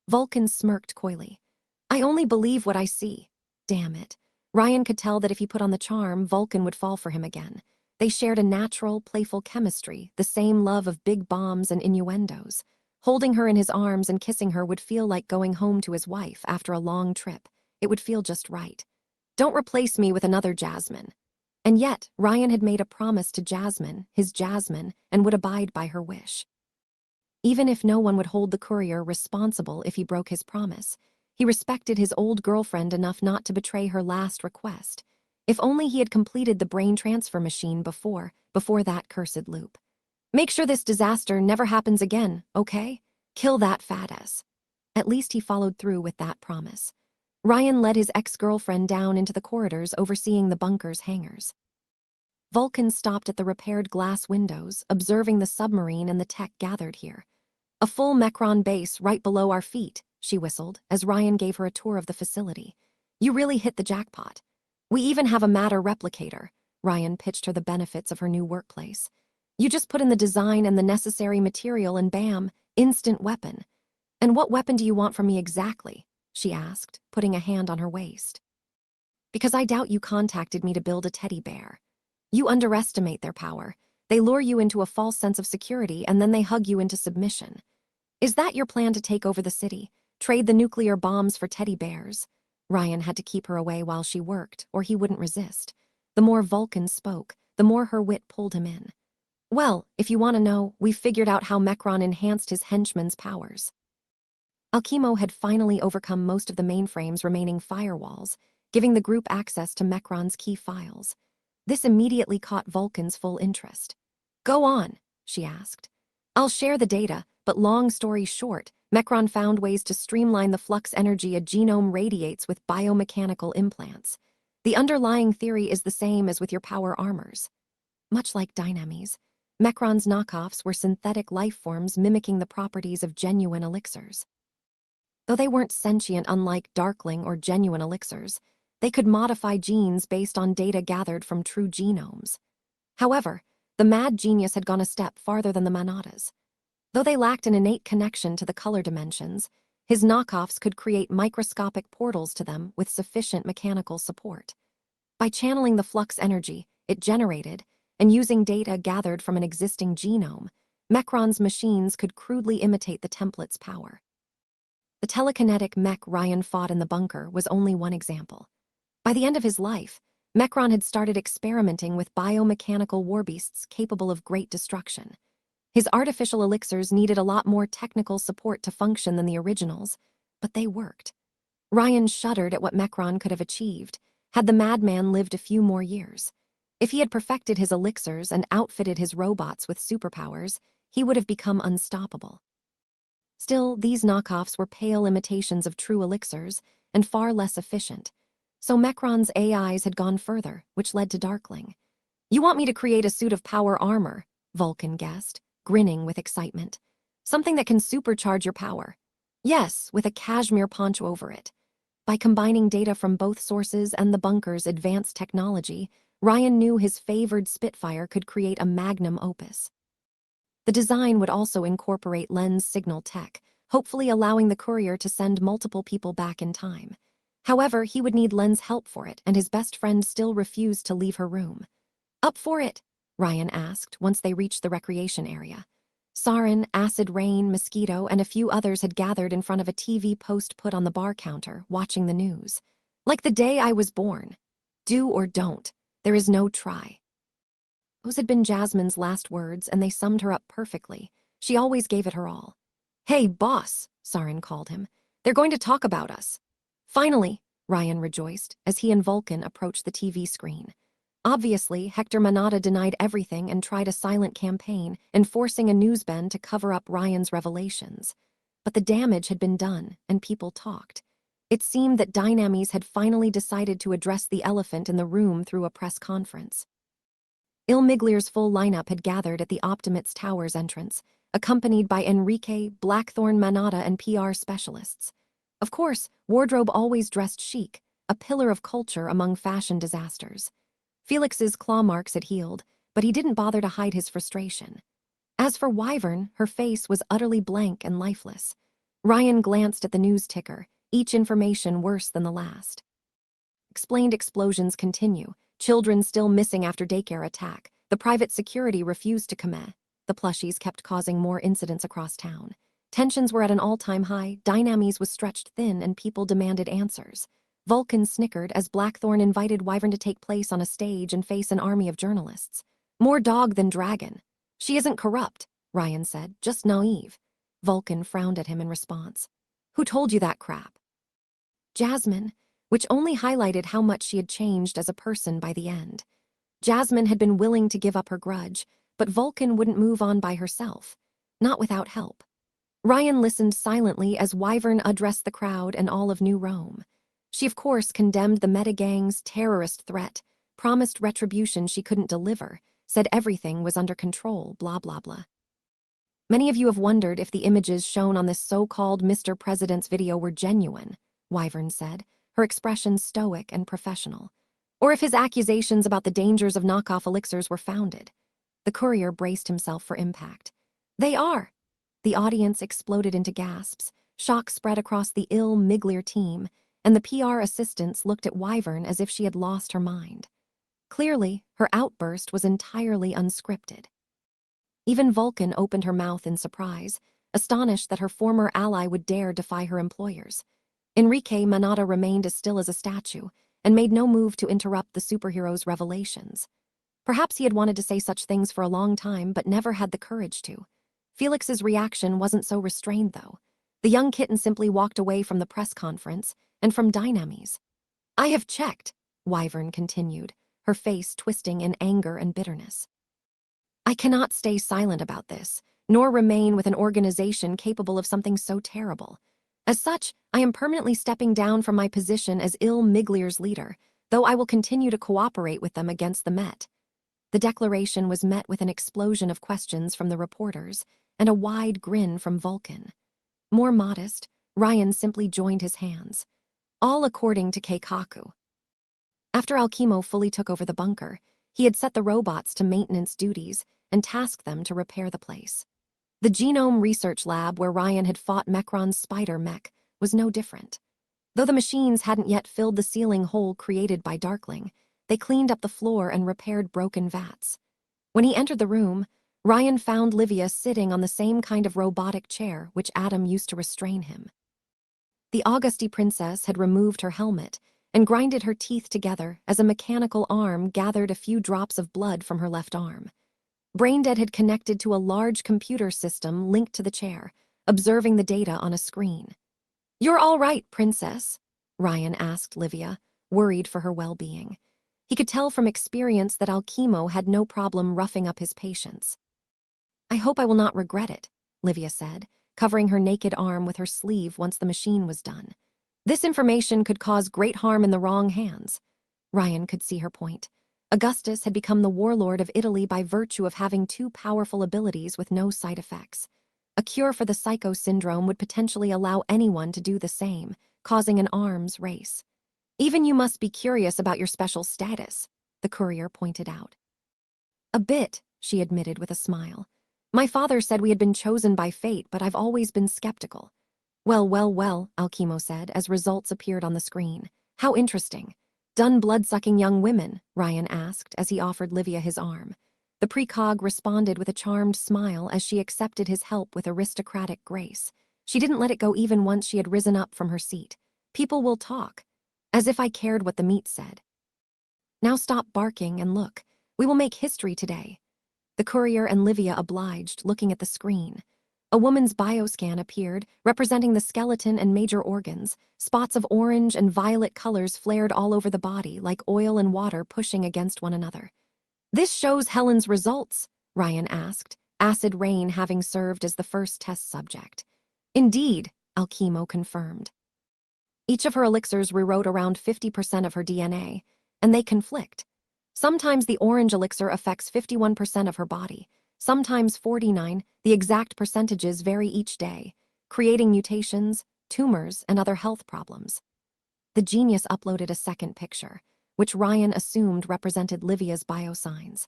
Vulcan smirked coyly. I only believe what I see. Damn it. Ryan could tell that if he put on the charm, Vulcan would fall for him again. They shared a natural, playful chemistry, the same love of big bombs and innuendos. Holding her in his arms and kissing her would feel like going home to his wife after a long trip. It would feel just right. Don't replace me with another Jasmine. And yet, Ryan had made a promise to Jasmine, his Jasmine, and would abide by her wish. Even if no one would hold the courier responsible if he broke his promise, He respected his old girlfriend enough not to betray her last request. If only he had completed the brain transfer machine before that cursed loop. Make sure this disaster never happens again, okay? Kill that fat ass. At least he followed through with that promise. Ryan led his ex-girlfriend down into the corridors overseeing the bunker's hangars. Vulcan stopped at the repaired glass windows, observing the submarine and the tech gathered here. A full Mechron base right below our feet, she whistled, as Ryan gave her a tour of the facility. You really hit the jackpot. We even have a matter replicator. Ryan pitched her the benefits of her new workplace. You just put in the design and the necessary material and bam, instant weapon. And what weapon do you want from me exactly? She asked, putting a hand on her waist. Because I doubt you contacted me to build a teddy bear. You underestimate their power. They lure you into a false sense of security and then they hug you into submission. Is that your plan to take over the city? Trade the nuclear bombs for teddy bears? Ryan had to keep her away while she worked, or he wouldn't resist. The more Vulcan spoke, the more her wit pulled him in. Well, if you want to know, we've figured out how Mechron enhanced his henchman's powers. Alchemo had finally overcome most of the mainframe's remaining firewalls, giving the group access to Mechron's key files. This immediately caught Vulcan's full interest. Go on, she asked. I'll share the data, but long story short, Mechron found ways to streamline the flux energy a genome radiates with biomechanical implants. The underlying theory is the same as with your power armors. Much like Dynamis, Mechron's knockoffs were synthetic life forms mimicking the properties of genuine elixirs. Though they weren't sentient unlike Darkling or genuine elixirs, they could modify genes based on data gathered from true genomes. However, the mad genius had gone a step farther than the Manatas. Though they lacked an innate connection to the color dimensions, his knockoffs could create microscopic portals to them with sufficient mechanical support. By channeling the flux energy it generated and using data gathered from an existing genome, Mechron's machines could crudely imitate the template's power. The telekinetic mech Ryan fought in the bunker was only one example. By the end of his life, Mechron had started experimenting with biomechanical warbeasts capable of great destruction. His artificial elixirs needed a lot more technical support to function than the originals, but they worked. Ryan shuddered at what Mechron could have achieved, had the madman lived a few more years. If he had perfected his elixirs and outfitted his robots with superpowers, he would have become unstoppable. Still, these knockoffs were pale imitations of true elixirs and far less efficient. So Mechron's AIs had gone further, which led to Darkling. You want me to create a suit of power armor, Vulcan guessed, grinning with excitement. Something that can supercharge your power. Yes, with a cashmere poncho over it. By combining data from both sources and the bunker's advanced technology, Ryan knew his favored Spitfire could create a magnum opus. The design would also incorporate lens signal tech, hopefully allowing the courier to send multiple people back in time. However, he would need Len's help for it, and his best friend still refused to leave her room. Up for it? Ryan asked once they reached the recreation area. Sarin, Acid Rain, Mosquito, and a few others had gathered in front of a TV post put on the bar counter, watching the news. Like the day I was born. Do or don't. There is no try. Those had been Jasmine's last words, and they summed her up perfectly. She always gave it her all. Hey, boss, Sarin called him. They're going to talk about us. Finally, Ryan rejoiced as he and Vulcan approached the TV screen. Obviously, Hector Manata denied everything and tried a silent campaign, enforcing a newsbend to cover up Ryan's revelations. But the damage had been done, and people talked. It seemed that Dynamis had finally decided to address the elephant in the room through a press conference. Ilmiglier's full lineup had gathered at the Optimates Towers entrance, accompanied by Enrique, Blackthorn Manata, and PR specialists. Of course, Wardrobe always dressed chic, a pillar of culture among fashion disasters. Felix's claw marks had healed, but he didn't bother to hide his frustration. As for Wyvern, her face was utterly blank and lifeless. Ryan glanced at the news ticker, each information worse than the last. Explained explosions continue, children still missing after daycare attack, the private security refused to commit. The plushies kept causing more incidents across town. Tensions were at an all-time high, Dynamis was stretched thin, and people demanded answers. Vulcan snickered as Blackthorn invited Wyvern to take place on a stage and face an army of journalists. More dog than dragon. She isn't corrupt, Ryan said, just naive. Vulcan frowned at him in response. Who told you that crap? Jasmine, which only highlighted how much she had changed as a person by the end. Jasmine had been willing to give up her grudge, but Vulcan wouldn't move on by herself, not without help. Ryan listened silently as Wyvern addressed the crowd and all of New Rome. She of course condemned the Metagang's terrorist threat, promised retribution she couldn't deliver, said everything was under control, blah blah blah. Many of you have wondered if the images shown on this so-called Mr. President's video were genuine, Wyvern said, her expression stoic and professional, or if his accusations about the dangers of knockoff elixirs were founded. The courier braced himself for impact. They are! The audience exploded into gasps, shock spread across the Miglier team, and the PR assistants looked at Wyvern as if she had lost her mind. Clearly, her outburst was entirely unscripted. Even Vulcan opened her mouth in surprise, astonished that her former ally would dare defy her employers. Enrique Manata remained as still as a statue and made no move to interrupt the superhero's revelations. Perhaps he had wanted to say such things for a long time but never had the courage to. Felix's reaction wasn't so restrained, though. The young kitten simply walked away from the press conference and from Dynamis. I have checked, Wyvern continued, her face twisting in anger and bitterness. I cannot stay silent about this, nor remain with an organization capable of something so terrible. As such, I am permanently stepping down from my position as Miglier's leader, though I will continue to cooperate with them against the Met. The declaration was met with an explosion of questions from the reporters and a wide grin from Vulcan. More modest, Ryan simply joined his hands. All according to Keikaku. After Alkimo fully took over the bunker, he had set the robots to maintenance duties and tasked them to repair the place. The genome research lab where Ryan had fought Mechron's spider mech was no different. Though the machines hadn't yet filled the ceiling hole created by Darkling, they cleaned up the floor and repaired broken vats. When he entered the room, Ryan found Livia sitting on the same kind of robotic chair which Adam used to restrain him. The Augusti princess had removed her helmet and grinded her teeth together as a mechanical arm gathered a few drops of blood from her left arm. Braindead had connected to a large computer system linked to the chair, observing the data on a screen. You're all right, princess? Ryan asked Livia, worried for her well-being. He could tell from experience that Alkimo had no problem roughing up his patients. I hope I will not regret it, Livia said, covering her naked arm with her sleeve once the machine was done. This information could cause great harm in the wrong hands. Ryan could see her point. Augustus had become the warlord of Italy by virtue of having two powerful abilities with no side effects. A cure for the psycho syndrome would potentially allow anyone to do the same, causing an arms race. Even you must be curious about your special status, the courier pointed out. A bit, she admitted with a smile. My father said we had been chosen by fate, but I've always been skeptical. Well, Alkimo said as results appeared on the screen. How interesting. Done blood-sucking young women, Ryan asked as he offered Livia his arm. The precog responded with a charmed smile as she accepted his help with aristocratic grace. She didn't let it go even once she had risen up from her seat. People will talk. As if I cared what the meat said. Now stop barking and look. We will make history today. The courier and Livia obliged, looking at the screen. A woman's bioscan appeared, representing the skeleton and major organs. Spots of orange and violet colors flared all over the body, like oil and water pushing against one another. This shows Helen's results, Ryan asked, Acid Rain having served as the first test subject. Indeed, Alkimo confirmed. Each of her elixirs rewrote around 50% of her DNA, and they conflict. Sometimes the orange elixir affects 51% of her body, sometimes 49%, the exact percentages vary each day, creating mutations, tumors, and other health problems. The genius uploaded a second picture, which Ryan assumed represented Livia's biosigns.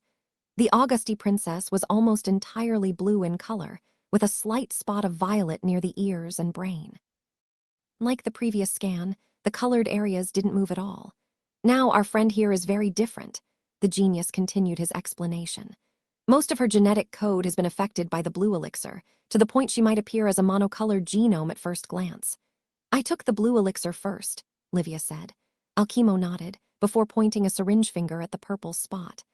The Augusti princess was almost entirely blue in color, with a slight spot of violet near the ears and brain. Like the previous scan, the colored areas didn't move at all. Now our friend here is very different, the genius continued his explanation. Most of her genetic code has been affected by the blue elixir, to the point she might appear as a monocolored genome at first glance. I took the blue elixir first, Livia said. Alkimo nodded, before pointing a syringe finger at the purple spot.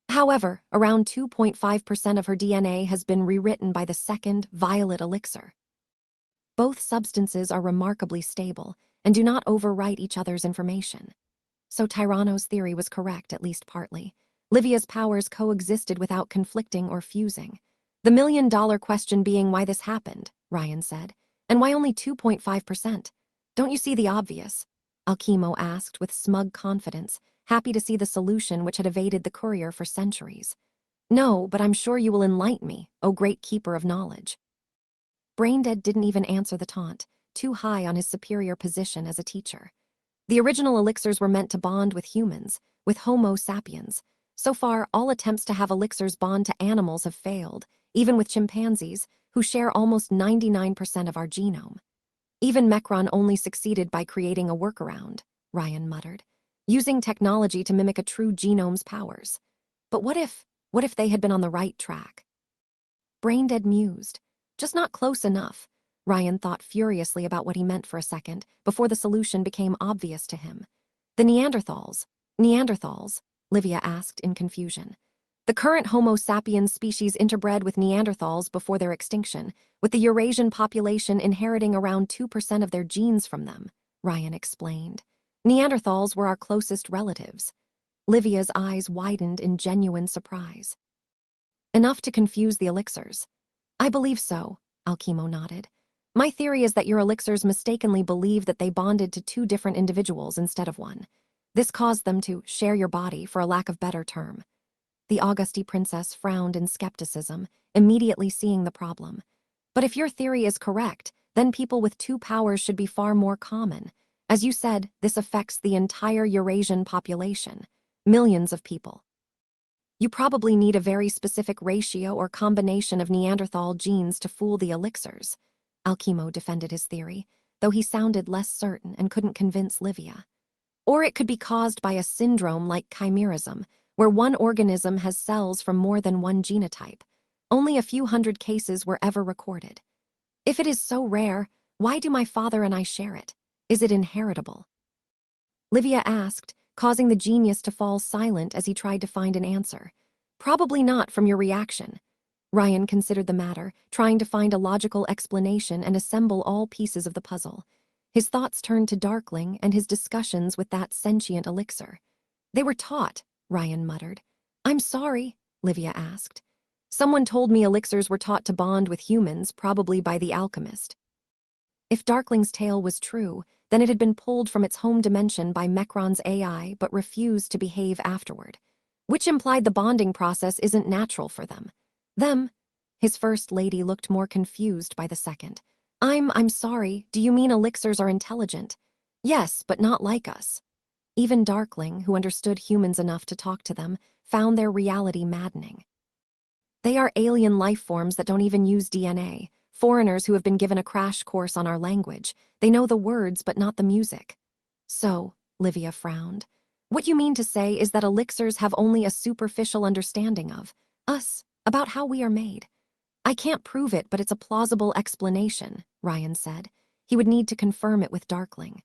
However, around 2.5% of her DNA has been rewritten by the second, violet elixir. Both substances are remarkably stable, and do not overwrite each other's information. So Tyranno's theory was correct, at least partly. Livia's powers coexisted without conflicting or fusing. The million-dollar question being why this happened, Ryan said, and why only 2.5%? Don't you see the obvious? Alchemo asked with smug confidence, happy to see the solution which had evaded the courier for centuries. No, but I'm sure you will enlighten me, O great keeper of knowledge. Braindead didn't even answer the taunt, too high on his superior position as a teacher. The original elixirs were meant to bond with humans, with Homo sapiens. So far, all attempts to have elixirs bond to animals have failed, even with chimpanzees, who share almost 99% of our genome. Even Mecron only succeeded by creating a workaround, Ryan muttered, using technology to mimic a true genome's powers. But what if they had been on the right track? Braindead mused. Just not close enough. Ryan thought furiously about what he meant for a second, before the solution became obvious to him. The Neanderthals, Livia asked in confusion. The current Homo sapiens species interbred with Neanderthals before their extinction, with the Eurasian population inheriting around 2% of their genes from them, Ryan explained. Neanderthals were our closest relatives. Livia's eyes widened in genuine surprise. Enough to confuse the elixirs. I believe so, Alchemo nodded. My theory is that your elixirs mistakenly believed that they bonded to two different individuals instead of one. This caused them to share your body, for a lack of better term. The Auguste princess frowned in skepticism, immediately seeing the problem. But if your theory is correct, then people with two powers should be far more common. As you said, this affects the entire Eurasian population. Millions of people. You probably need a very specific ratio or combination of Neanderthal genes to fool the elixirs. Alchemo defended his theory, though he sounded less certain and couldn't convince Livia. Or it could be caused by a syndrome like chimerism, where one organism has cells from more than one genotype. Only a few hundred cases were ever recorded. If it is so rare, why do my father and I share it? Is it inheritable? Livia asked, causing the genius to fall silent as he tried to find an answer. Probably not from your reaction. Ryan considered the matter, trying to find a logical explanation and assemble all pieces of the puzzle. His thoughts turned to Darkling and his discussions with that sentient elixir. They were taught, Ryan muttered. I'm sorry, Livia asked. Someone told me elixirs were taught to bond with humans, probably by the alchemist. If Darkling's tale was true, then it had been pulled from its home dimension by Mecron's AI but refused to behave afterward, which implied the bonding process isn't natural for them. His first lady looked more confused by the second. I'm sorry, do you mean elixirs are intelligent? Yes, but not like us. Even Darkling, who understood humans enough to talk to them, found their reality maddening. They are alien life forms that don't even use DNA, foreigners who have been given a crash course on our language. They know the words but not the music. So, Livia frowned, what you mean to say is that elixirs have only a superficial understanding of us, about how we are made. I can't prove it, but it's a plausible explanation, Ryan said. He would need to confirm it with Darkling.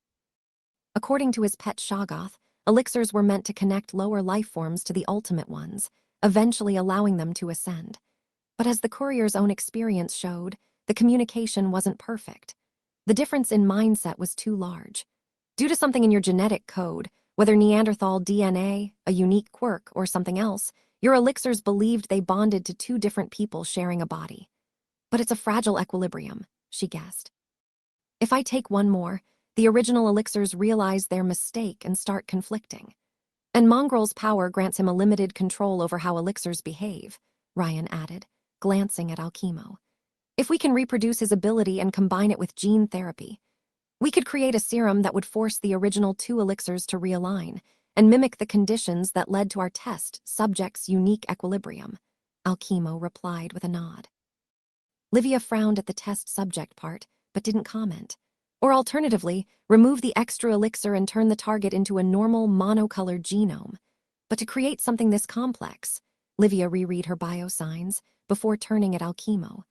According to his pet Shoggoth, elixirs were meant to connect lower life forms to the ultimate ones, eventually allowing them to ascend. But as the courier's own experience showed, the communication wasn't perfect. The difference in mindset was too large. Due to something in your genetic code, whether Neanderthal DNA, a unique quirk, or something else, your elixirs believed they bonded to two different people sharing a body. But it's a fragile equilibrium, she guessed. If I take one more, the original elixirs realize their mistake and start conflicting. And Mongrel's power grants him a limited control over how elixirs behave, Ryan added, glancing at Alchemo. If we can reproduce his ability and combine it with gene therapy, we could create a serum that would force the original two elixirs to realign and mimic the conditions that led to our test subject's unique equilibrium, Alchemo replied with a nod. Livia frowned at the test subject part, but didn't comment. Or alternatively, remove the extra elixir and turn the target into a normal monocolored genome. But to create something this complex, Livia reread her biosigns before turning at Alchemo.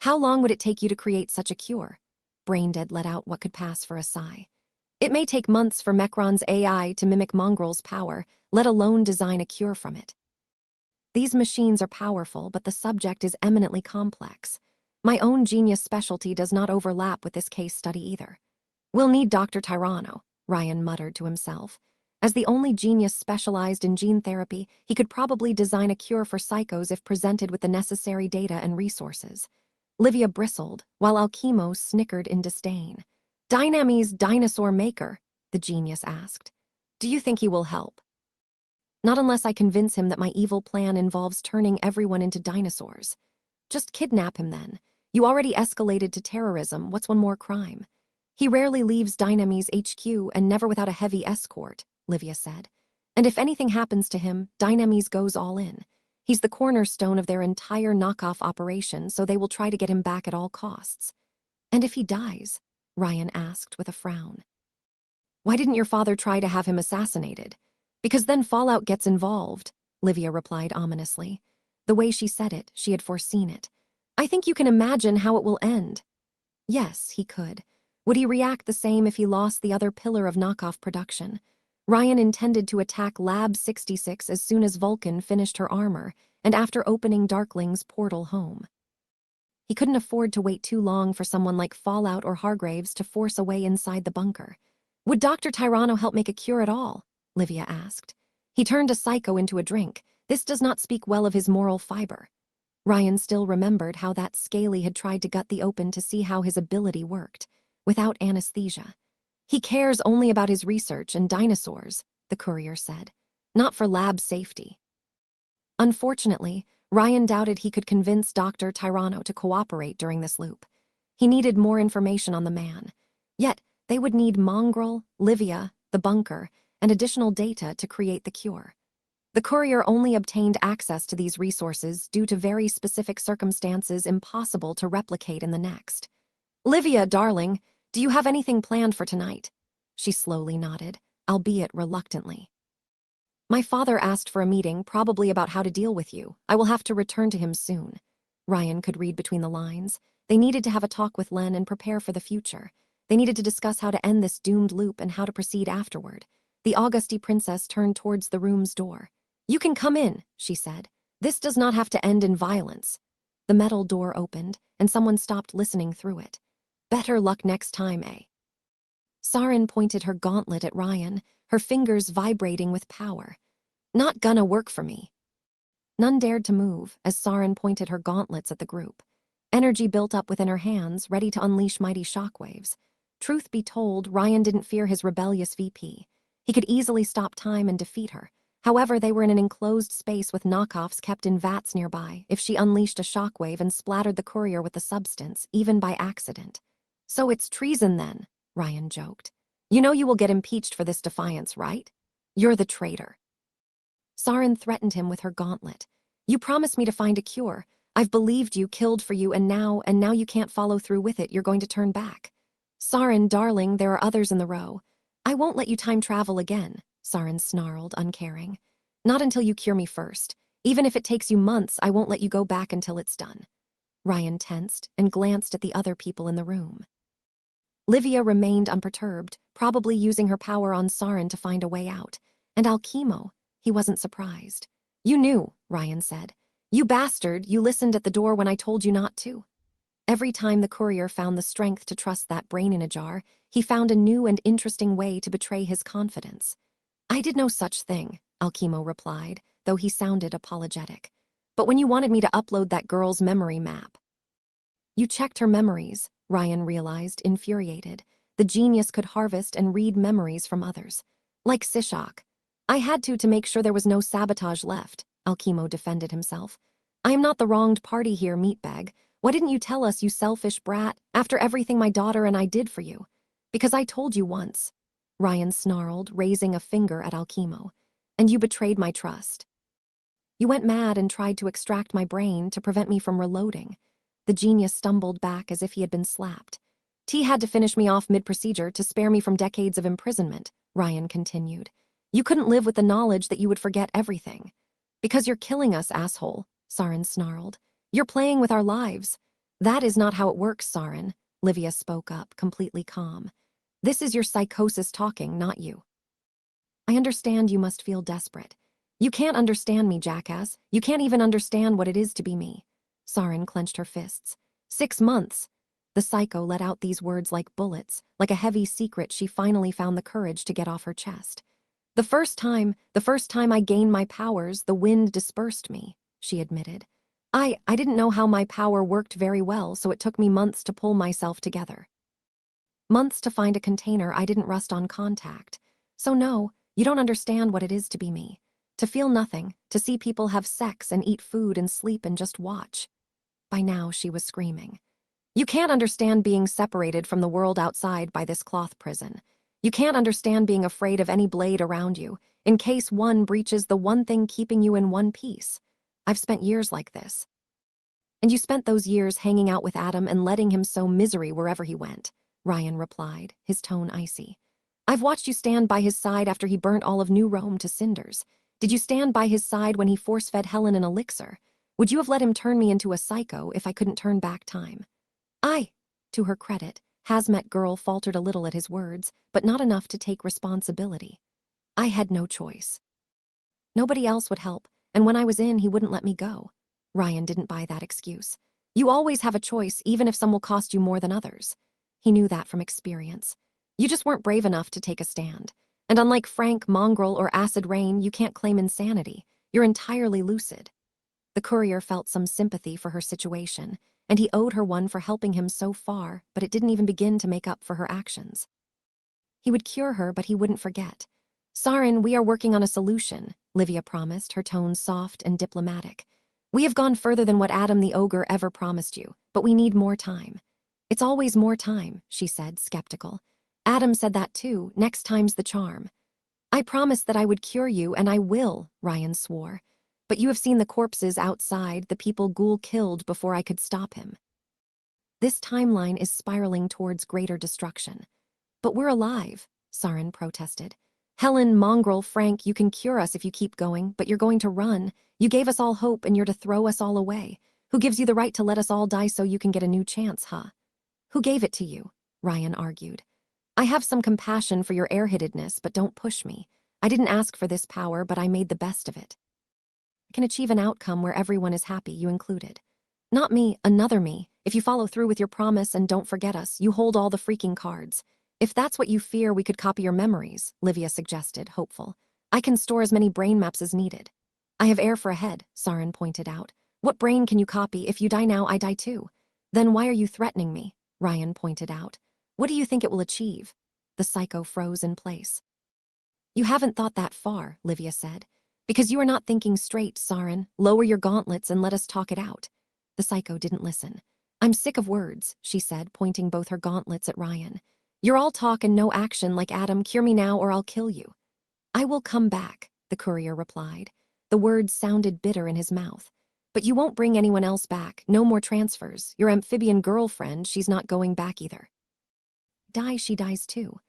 How long would it take you to create such a cure? Braindead let out what could pass for a sigh. It may take months for Mecron's AI to mimic Mongrel's power, let alone design a cure from it. These machines are powerful, but the subject is eminently complex. My own genius specialty does not overlap with this case study either. We'll need Dr. Tyranno, Ryan muttered to himself. As the only genius specialized in gene therapy, he could probably design a cure for psychos if presented with the necessary data and resources. Livia bristled, while Alchemo snickered in disdain. Dynamy's dinosaur maker, the genius asked. Do you think he will help? Not unless I convince him that my evil plan involves turning everyone into dinosaurs. Just kidnap him then. You already escalated to terrorism, what's one more crime? He rarely leaves Dynamy's HQ and never without a heavy escort, Livia said. And if anything happens to him, Dynamy's goes all in. He's the cornerstone of their entire knockoff operation, so they will try to get him back at all costs. And if he dies? Ryan asked with a frown. Why didn't your father try to have him assassinated? Because then Fallout gets involved, Livia replied ominously. The way she said it, she had foreseen it. I think you can imagine how it will end. Yes, he could. Would he react the same if he lost the other pillar of knockoff production? Ryan intended to attack Lab 66 as soon as Vulcan finished her armor and after opening Darkling's portal home. He couldn't afford to wait too long for someone like Fallout or Hargraves to force a way inside the bunker. Would Dr. Tyranno help make a cure at all? Livia asked. He turned a psycho into a drink. This does not speak well of his moral fiber. Ryan still remembered how that Scaly had tried to gut the open to see how his ability worked, without anesthesia. He cares only about his research and dinosaurs, the courier said, not for lab safety. Unfortunately, Ryan doubted he could convince Dr. Tyranno to cooperate during this loop. He needed more information on the man. Yet, they would need Mongrel, Livia, the bunker, and additional data to create the cure. The courier only obtained access to these resources due to very specific circumstances impossible to replicate in the next. Livia, darling, do you have anything planned for tonight? She slowly nodded, albeit reluctantly. My father asked for a meeting, probably about how to deal with you. I will have to return to him soon. Ryan could read between the lines. They needed to have a talk with Len and prepare for the future. They needed to discuss how to end this doomed loop and how to proceed afterward. The Auguste princess turned towards the room's door. You can come in, she said. This does not have to end in violence. The metal door opened, and someone stopped listening through it. Better luck next time, eh? Sarin pointed her gauntlet at Ryan, her fingers vibrating with power. Not gonna work for me. None dared to move as Sarin pointed her gauntlets at the group. Energy built up within her hands, ready to unleash mighty shockwaves. Truth be told, Ryan didn't fear his rebellious VP. He could easily stop time and defeat her. However, they were in an enclosed space with knockoffs kept in vats nearby if she unleashed a shockwave and splattered the courier with the substance, even by accident. So it's treason then, Ryan joked. You know you will get impeached for this defiance, right? You're the traitor. Sarin threatened him with her gauntlet. You promised me to find a cure. I've believed you, killed for you, and now you can't follow through with it. You're going to turn back. Sarin, darling, there are others in the row. I won't let you time travel again, Sarin snarled, uncaring. Not until you cure me first. Even if it takes you months, I won't let you go back until it's done. Ryan tensed and glanced at the other people in the room. Livia remained unperturbed, probably using her power on Sarin to find a way out. And Alchemo, he wasn't surprised. You knew, Ryan said. You bastard, you listened at the door when I told you not to. Every time the courier found the strength to trust that brain in a jar, he found a new and interesting way to betray his confidence. I did no such thing, Alchemo replied, though he sounded apologetic. But when you wanted me to upload that girl's memory map. You checked her memories, Ryan realized, infuriated. The genius could harvest and read memories from others. Like Sishak. I had to make sure there was no sabotage left, Alchemo defended himself. I am not the wronged party here, meatbag. Why didn't you tell us, you selfish brat, after everything my daughter and I did for you? Because I told you once. Ryan snarled, raising a finger at Alchemo. And you betrayed my trust. You went mad and tried to extract my brain to prevent me from reloading. The genius stumbled back as if he had been slapped. T had to finish me off mid-procedure to spare me from decades of imprisonment, Ryan continued. You couldn't live with the knowledge that you would forget everything. Because you're killing us, asshole, Sarin snarled. You're playing with our lives. That is not how it works, Sarin, Livia spoke up, completely calm. This is your psychosis talking, not you. I understand you must feel desperate. You can't understand me, jackass. You can't even understand what it is to be me. Sarin clenched her fists. 6 months. The psycho let out these words like bullets, like a heavy secret she finally found the courage to get off her chest. The first time I gained my powers, the wind dispersed me, she admitted. I didn't know how my power worked very well, so it took me months to pull myself together. Months to find a container I didn't rust on contact. So no, you don't understand what it is to be me. To feel nothing, to see people have sex and eat food and sleep and just watch. By now she was screaming. You can't understand being separated from the world outside by this cloth prison. You can't understand being afraid of any blade around you, in case one breaches the one thing keeping you in one piece. I've spent years like this. And you spent those years hanging out with Adam and letting him sow misery wherever he went, Ryan replied, his tone icy. I've watched you stand by his side after he burnt all of New Rome to cinders. Did you stand by his side when he force-fed Helen an elixir? Would you have let him turn me into a psycho if I couldn't turn back time? To her credit, Hazmat Girl faltered a little at his words, but not enough to take responsibility. I had no choice. Nobody else would help, and when I was in, he wouldn't let me go. Ryan didn't buy that excuse. You always have a choice, even if some will cost you more than others. He knew that from experience. You just weren't brave enough to take a stand. And unlike Frank, Mongrel, or Acid Rain, you can't claim insanity. You're entirely lucid. The courier felt some sympathy for her situation, and he owed her one for helping him so far, but it didn't even begin to make up for her actions. He would cure her, but he wouldn't forget. Sarin, we are working on a solution, Livia promised, her tone soft and diplomatic. We have gone further than what Adam the Ogre ever promised you, but we need more time. It's always more time, she said, skeptical. Adam said that too, next time's the charm. I promised that I would cure you, and I will, Ryan swore. But you have seen the corpses outside, the people Ghoul killed before I could stop him. This timeline is spiraling towards greater destruction. But we're alive, Sarin protested. Helen, Mongrel, Frank, you can cure us if you keep going, but you're going to run. You gave us all hope and you're to throw us all away. Who gives you the right to let us all die so you can get a new chance, huh? Who gave it to you? Ryan argued. I have some compassion for your airheadedness, but don't push me. I didn't ask for this power, but I made the best of it. I can achieve an outcome where everyone is happy, you included. Not me, another me. If you follow through with your promise and don't forget us, you hold all the freaking cards. If that's what you fear, we could copy your memories, Livia suggested, hopeful. I can store as many brain maps as needed. I have air for a head, Sarin pointed out. What brain can you copy? If you die now, I die too. Then why are you threatening me? Ryan pointed out. What do you think it will achieve? The psycho froze in place. You haven't thought that far, Livia said. Because you are not thinking straight, Sarin. Lower your gauntlets and let us talk it out. The psycho didn't listen. I'm sick of words, she said, pointing both her gauntlets at Ryan. You're all talk and no action like Adam. Cure me now or I'll kill you. I will come back, the courier replied. The words sounded bitter in his mouth. But you won't bring anyone else back. No more transfers. Your amphibian girlfriend, she's not going back either. Die, she dies too.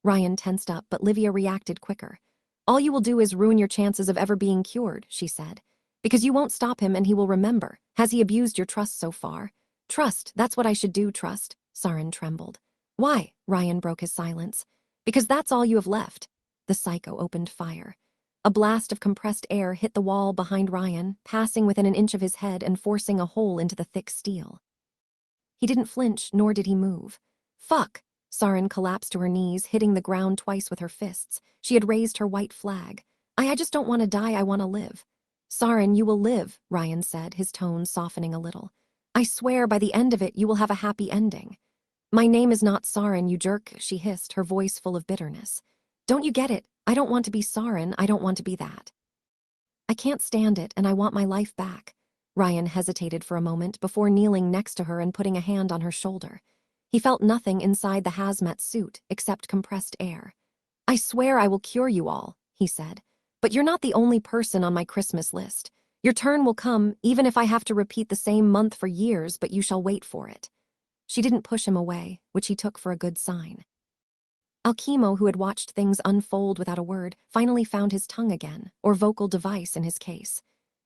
Ryan tensed up, but Livia reacted quicker. All you will do is ruin your chances of ever being cured, she said. Because you won't stop him and he will remember. Has he abused your trust so far? Trust, that's what I should do, trust. Sarin trembled. Why? Ryan broke his silence. Because that's all you have left. The psycho opened fire. A blast of compressed air hit the wall behind Ryan, passing within an inch of his head and forcing a hole into the thick steel. He didn't flinch, nor did he move. Fuck! Sarin collapsed to her knees, hitting the ground twice with her fists. She had raised her white flag. I just don't want to die, I want to live. Sarin, you will live, Ryan said, his tone softening a little. I swear by the end of it you will have a happy ending. My name is not Sarin, you jerk, she hissed, her voice full of bitterness. Don't you get it? I don't want to be Sarin, I don't want to be that. I can't stand it, and I want my life back. Ryan hesitated for a moment before kneeling next to her and putting a hand on her shoulder. He felt nothing inside the hazmat suit except compressed air. I swear I will cure you all, he said. But you're not the only person on my Christmas list. Your turn will come, even if I have to repeat the same month for years, but you shall wait for it. She didn't push him away, which he took for a good sign. Alchemo, who had watched things unfold without a word, finally found his tongue again, or vocal device in his case.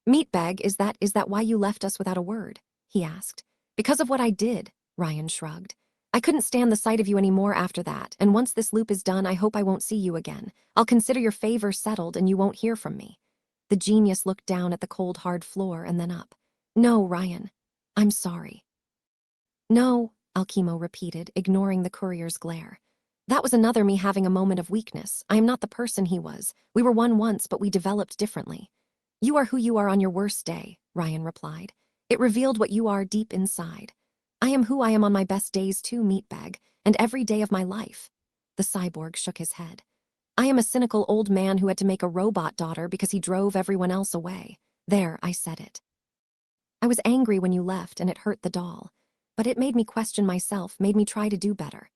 Meatbag, is that why you left us without a word? He asked. Because of what I did, Ryan shrugged. I couldn't stand the sight of you anymore after that, and once this loop is done, I hope I won't see you again. I'll consider your favor settled and you won't hear from me. The genius looked down at the cold, hard floor and then up. No, Ryan. I'm sorry. No, Alchemo repeated, ignoring the courier's glare. That was another me having a moment of weakness. I am not the person he was. We were one once, but we developed differently. You are who you are on your worst day, Ryan replied. It revealed what you are deep inside. I am who I am on my best days too, meatbag, and every day of my life. The cyborg shook his head. I am a cynical old man who had to make a robot daughter because he drove everyone else away. There, I said it. I was angry when you left and it hurt the doll. But it made me question myself, made me try to do better.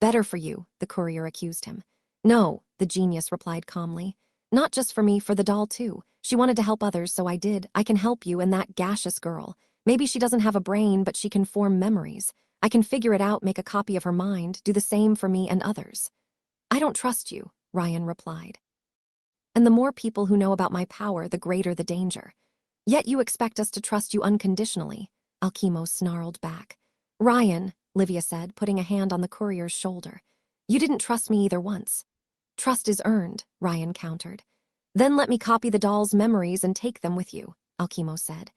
Better for you, the courier accused him. No, the genius replied calmly. Not just for me, for the doll too. She wanted to help others, so I did. I can help you and that gaseous girl. Maybe she doesn't have a brain, but she can form memories. I can figure it out, make a copy of her mind, do the same for me and others. I don't trust you, Ryan replied. And the more people who know about my power, the greater the danger. Yet you expect us to trust you unconditionally, Alchemo snarled back. Ryan, Livia said, putting a hand on the courier's shoulder. You didn't trust me either once. Trust is earned, Ryan countered. Then let me copy the doll's memories and take them with you, Alchemo said.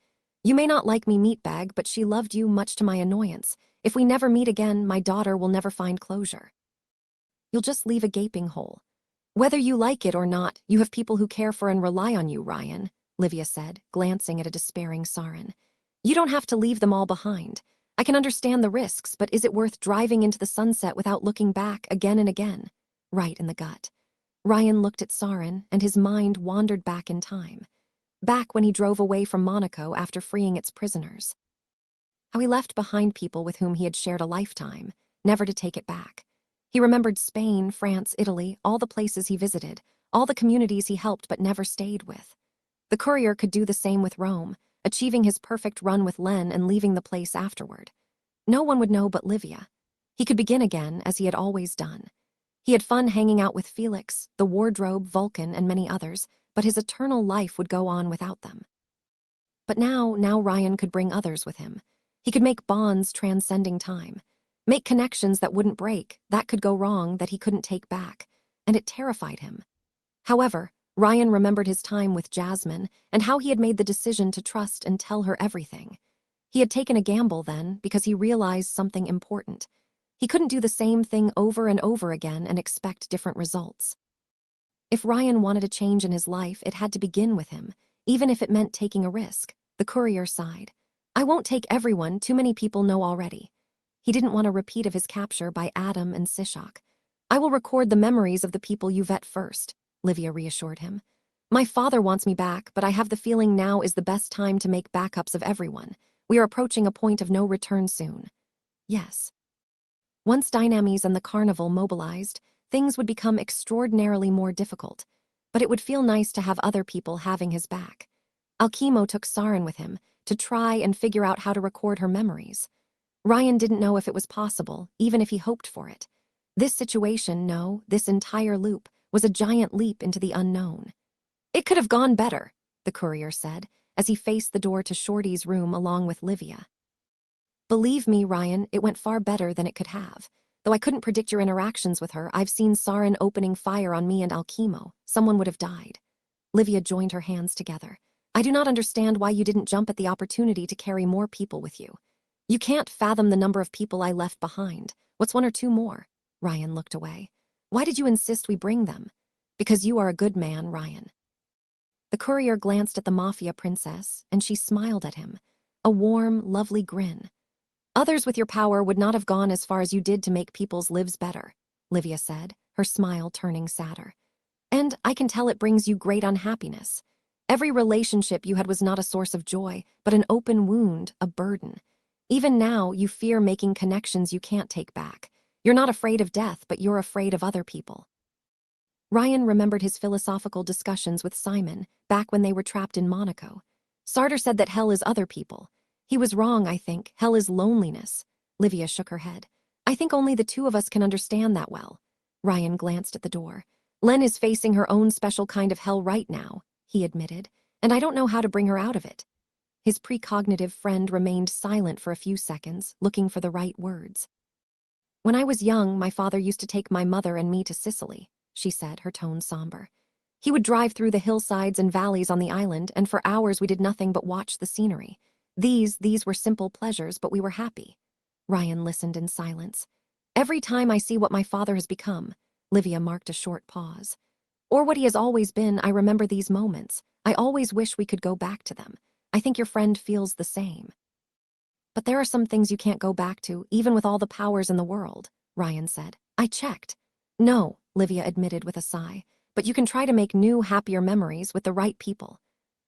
You may not like me, meatbag, but she loved you much to my annoyance. If we never meet again, my daughter will never find closure. You'll just leave a gaping hole. Whether you like it or not, you have people who care for and rely on you, Ryan, Livia said, glancing at a despairing Saren. You don't have to leave them all behind. I can understand the risks, but is it worth driving into the sunset without looking back again and again? Right in the gut. Ryan looked at Saren, and his mind wandered back in time. Back when he drove away from Monaco after freeing its prisoners. How he left behind people with whom he had shared a lifetime, never to take it back. He remembered Spain, France, Italy, all the places he visited, all the communities he helped but never stayed with. The courier could do the same with Rome, achieving his perfect run with Len and leaving the place afterward. No one would know but Livia. He could begin again, as he had always done. He had fun hanging out with Felix, the wardrobe, Vulcan, and many others, but his eternal life would go on without them. But now Ryan could bring others with him. He could make bonds transcending time. Make connections that wouldn't break, that could go wrong, that he couldn't take back. And it terrified him. However, Ryan remembered his time with Jasmine and how he had made the decision to trust and tell her everything. He had taken a gamble then because he realized something important. He couldn't do the same thing over and over again and expect different results. If Ryan wanted a change in his life, it had to begin with him, even if it meant taking a risk. The courier sighed. I won't take everyone, too many people know already. He didn't want a repeat of his capture by Adam and Sishak. I will record the memories of the people you vet first, Livia reassured him. My father wants me back, but I have the feeling now is the best time to make backups of everyone. We are approaching a point of no return soon. Yes. Once Dynamis and the carnival mobilized, things would become extraordinarily more difficult, but it would feel nice to have other people having his back. Alchemo took Saren with him to try and figure out how to record her memories. Ryan didn't know if it was possible, even if he hoped for it. This situation, no, this entire loop, was a giant leap into the unknown. It could have gone better, the courier said, as he faced the door to Shorty's room along with Livia. Believe me, Ryan, it went far better than it could have. Though I couldn't predict your interactions with her, I've seen Saren opening fire on me and Alchemo. Someone would have died. Livia joined her hands together. I do not understand why you didn't jump at the opportunity to carry more people with you. You can't fathom the number of people I left behind. What's one or two more? Ryan looked away. Why did you insist we bring them? Because you are a good man, Ryan. The courier glanced at the mafia princess, and she smiled at him. A warm, lovely grin. Others with your power would not have gone as far as you did to make people's lives better, Livia said, her smile turning sadder. And I can tell it brings you great unhappiness. Every relationship you had was not a source of joy, but an open wound, a burden. Even now, you fear making connections you can't take back. You're not afraid of death, but you're afraid of other people. Ryan remembered his philosophical discussions with Simon back when they were trapped in Monaco. Sartre said that hell is other people. He was wrong, I think. Hell is loneliness. Livia shook her head. I think only the two of us can understand that well. Ryan glanced at the door. Len is facing her own special kind of hell right now, he admitted, and I don't know how to bring her out of it. His precognitive friend remained silent for a few seconds, looking for the right words. When I was young, my father used to take my mother and me to Sicily, she said, her tone somber. He would drive through the hillsides and valleys on the island, and for hours we did nothing but watch the scenery. These were simple pleasures, but we were happy. Ryan listened in silence. Every time I see what my father has become, Livia marked a short pause. Or what he has always been, I remember these moments. I always wish we could go back to them. I think your friend feels the same. But there are some things you can't go back to, even with all the powers in the world, Ryan said. I checked. No, Livia admitted with a sigh, but you can try to make new, happier memories with the right people.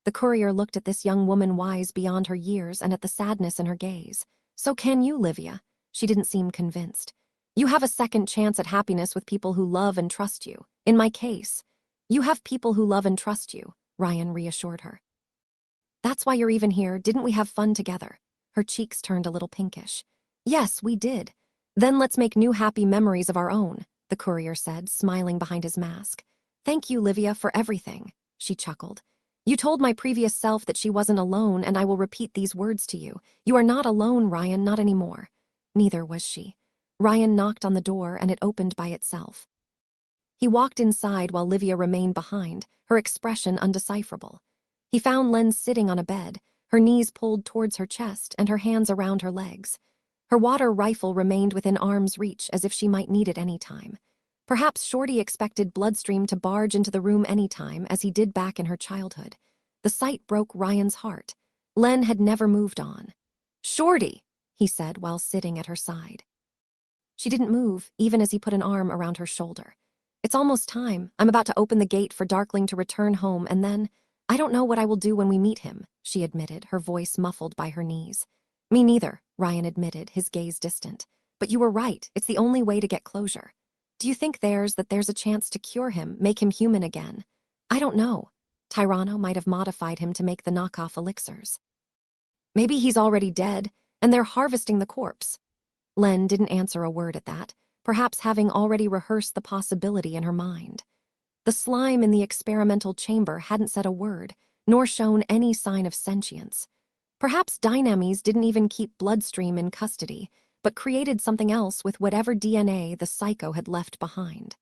The courier looked at this young woman wise beyond her years and at the sadness in her gaze. So can you, Livia? She didn't seem convinced. You have a second chance at happiness with people who love and trust you. In my case, you have people who love and trust you, Ryan reassured her. That's why you're even here. Didn't we have fun together? Her cheeks turned a little pinkish. Yes, we did. Then let's make new happy memories of our own, the courier said, smiling behind his mask. Thank you, Livia, for everything, she chuckled. You told my previous self that she wasn't alone, and I will repeat these words to you. You are not alone, Ryan, not anymore. Neither was she. Ryan knocked on the door, and it opened by itself. He walked inside while Livia remained behind, her expression undecipherable. He found Len sitting on a bed, her knees pulled towards her chest and her hands around her legs. Her water rifle remained within arm's reach as if she might need it any time. Perhaps Shorty expected Bloodstream to barge into the room any time, as he did back in her childhood. The sight broke Ryan's heart. Len had never moved on. Shorty, he said while sitting at her side. She didn't move, even as he put an arm around her shoulder. It's almost time. I'm about to open the gate for Darkling to return home, and then, I don't know what I will do when we meet him, she admitted, her voice muffled by her knees. Me neither, Ryan admitted, his gaze distant. But you were right, it's the only way to get closure. Do you think there's a chance to cure him, make him human again? I don't know. Tyranno might have modified him to make the knockoff elixirs. Maybe he's already dead, and they're harvesting the corpse. Len didn't answer a word at that, perhaps having already rehearsed the possibility in her mind. The slime in the experimental chamber hadn't said a word, nor shown any sign of sentience. Perhaps Dynames didn't even keep Bloodstream in custody, but created something else with whatever DNA the psycho had left behind.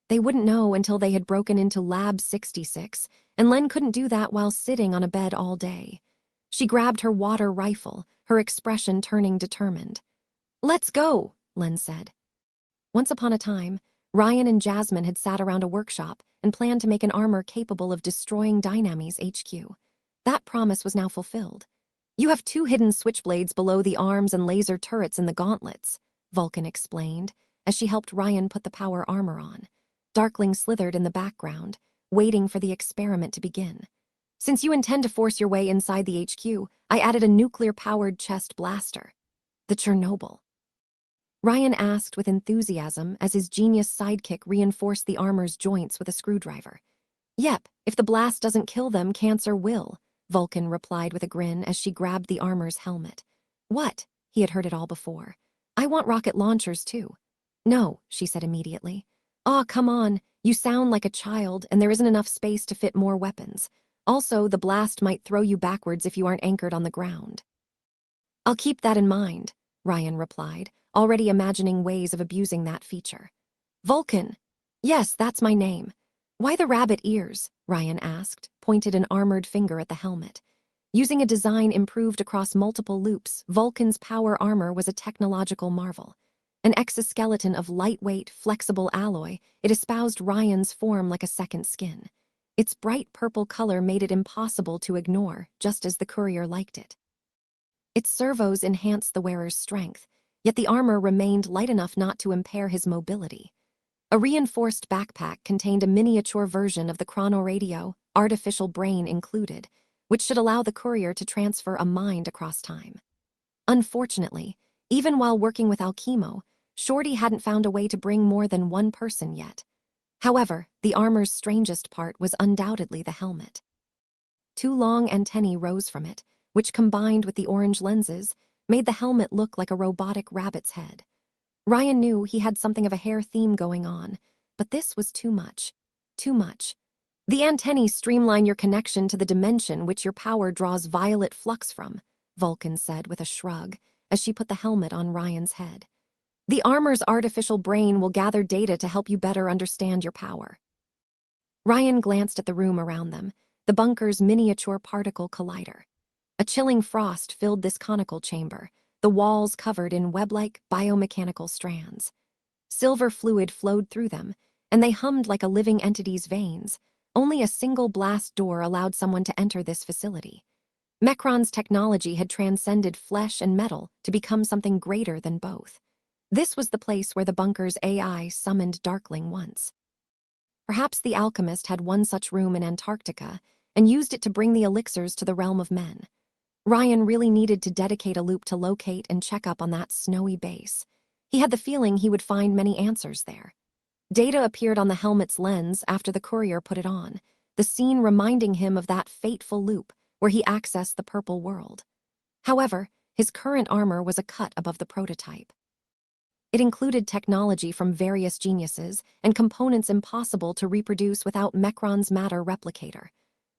They wouldn't know until they had broken into Lab 66, and Len couldn't do that while sitting on a bed all day. She grabbed her water rifle, her expression turning determined. Let's go, Len said. Once upon a time, Ryan and Jasmine had sat around a workshop and planned to make an armor capable of destroying Dynames HQ. That promise was now fulfilled. You have 2 hidden switchblades below the arms and laser turrets in the gauntlets, Vulcan explained, as she helped Ryan put the power armor on. Darkling slithered in the background, waiting for the experiment to begin. Since you intend to force your way inside the HQ, I added a nuclear-powered chest blaster. The Chernobyl. Ryan asked with enthusiasm as his genius sidekick reinforced the armor's joints with a screwdriver. Yep, if the blast doesn't kill them, cancer will, Vulcan replied with a grin as she grabbed the armor's helmet. What? He had heard it all before. I want rocket launchers too. No, she said immediately. Aw, come on, you sound like a child and there isn't enough space to fit more weapons. Also, the blast might throw you backwards if you aren't anchored on the ground. I'll keep that in mind, Ryan replied, already imagining ways of abusing that feature. Vulcan. Yes, that's my name. Why the rabbit ears? Ryan asked, pointed an armored finger at the helmet. Using a design improved across multiple loops, Vulcan's power armor was a technological marvel. An exoskeleton of lightweight, flexible alloy, it espoused Ryan's form like a second skin. Its bright purple color made it impossible to ignore, just as the courier liked it. Its servos enhanced the wearer's strength, yet the armor remained light enough not to impair his mobility. A reinforced backpack contained a miniature version of the chronoradio, artificial brain included, which should allow the courier to transfer a mind across time. Unfortunately, even while working with Alchemo, Shorty hadn't found a way to bring more than one person yet. However, the armor's strangest part was undoubtedly the helmet. 2 long antennae rose from it, which combined with the orange lenses, made the helmet look like a robotic rabbit's head. Ryan knew he had something of a hair theme going on, but this was too much. Too much. The antennae streamline your connection to the dimension which your power draws violet flux from, Vulcan said with a shrug, as she put the helmet on Ryan's head. The armor's artificial brain will gather data to help you better understand your power. Ryan glanced at the room around them, the bunker's miniature particle collider. A chilling frost filled this conical chamber, the walls covered in web-like biomechanical strands. Silver fluid flowed through them, and they hummed like a living entity's veins. Only a single blast door allowed someone to enter this facility. Mecron's technology had transcended flesh and metal to become something greater than both. This was the place where the bunker's AI summoned Darkling once. Perhaps the alchemist had one such room in Antarctica and used it to bring the elixirs to the realm of men. Ryan really needed to dedicate a loop to locate and check up on that snowy base. He had the feeling he would find many answers there. Data appeared on the helmet's lens after the courier put it on, the scene reminding him of that fateful loop where he accessed the purple world. However, his current armor was a cut above the prototype. It included technology from various geniuses and components impossible to reproduce without Mecron's matter replicator.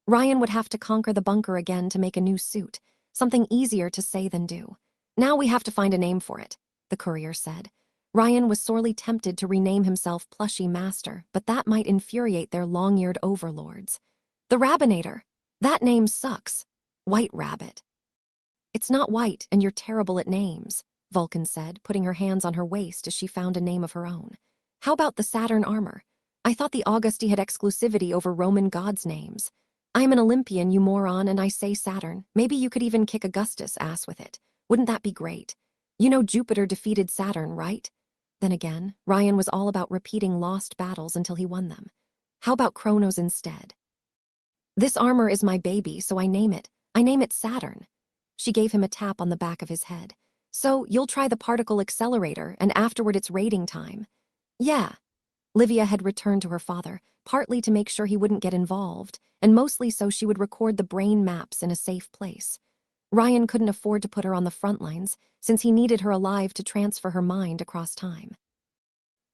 Ryan would have to conquer the bunker again to make a new suit, something easier to say than do. Now we have to find a name for it, the courier said. Ryan was sorely tempted to rename himself Plushy Master, but that might infuriate their long-eared overlords. The Rabinator. That name sucks. White Rabbit. It's not white, and you're terrible at names, Vulcan said, putting her hands on her waist as she found a name of her own. How about the Saturn armor? I thought the Augusti had exclusivity over Roman gods' names. I'm an Olympian, you moron, and I say Saturn. Maybe you could even kick Augustus' ass with it. Wouldn't that be great? You know Jupiter defeated Saturn, right? Then again, Ryan was all about repeating lost battles until he won them. How about Kronos instead? This armor is my baby, so I name it. I name it Saturn. She gave him a tap on the back of his head. So, you'll try the particle accelerator, and afterward it's rating time. Yeah. Livia had returned to her father, partly to make sure he wouldn't get involved, and mostly so she would record the brain maps in a safe place. Ryan couldn't afford to put her on the front lines, since he needed her alive to transfer her mind across time.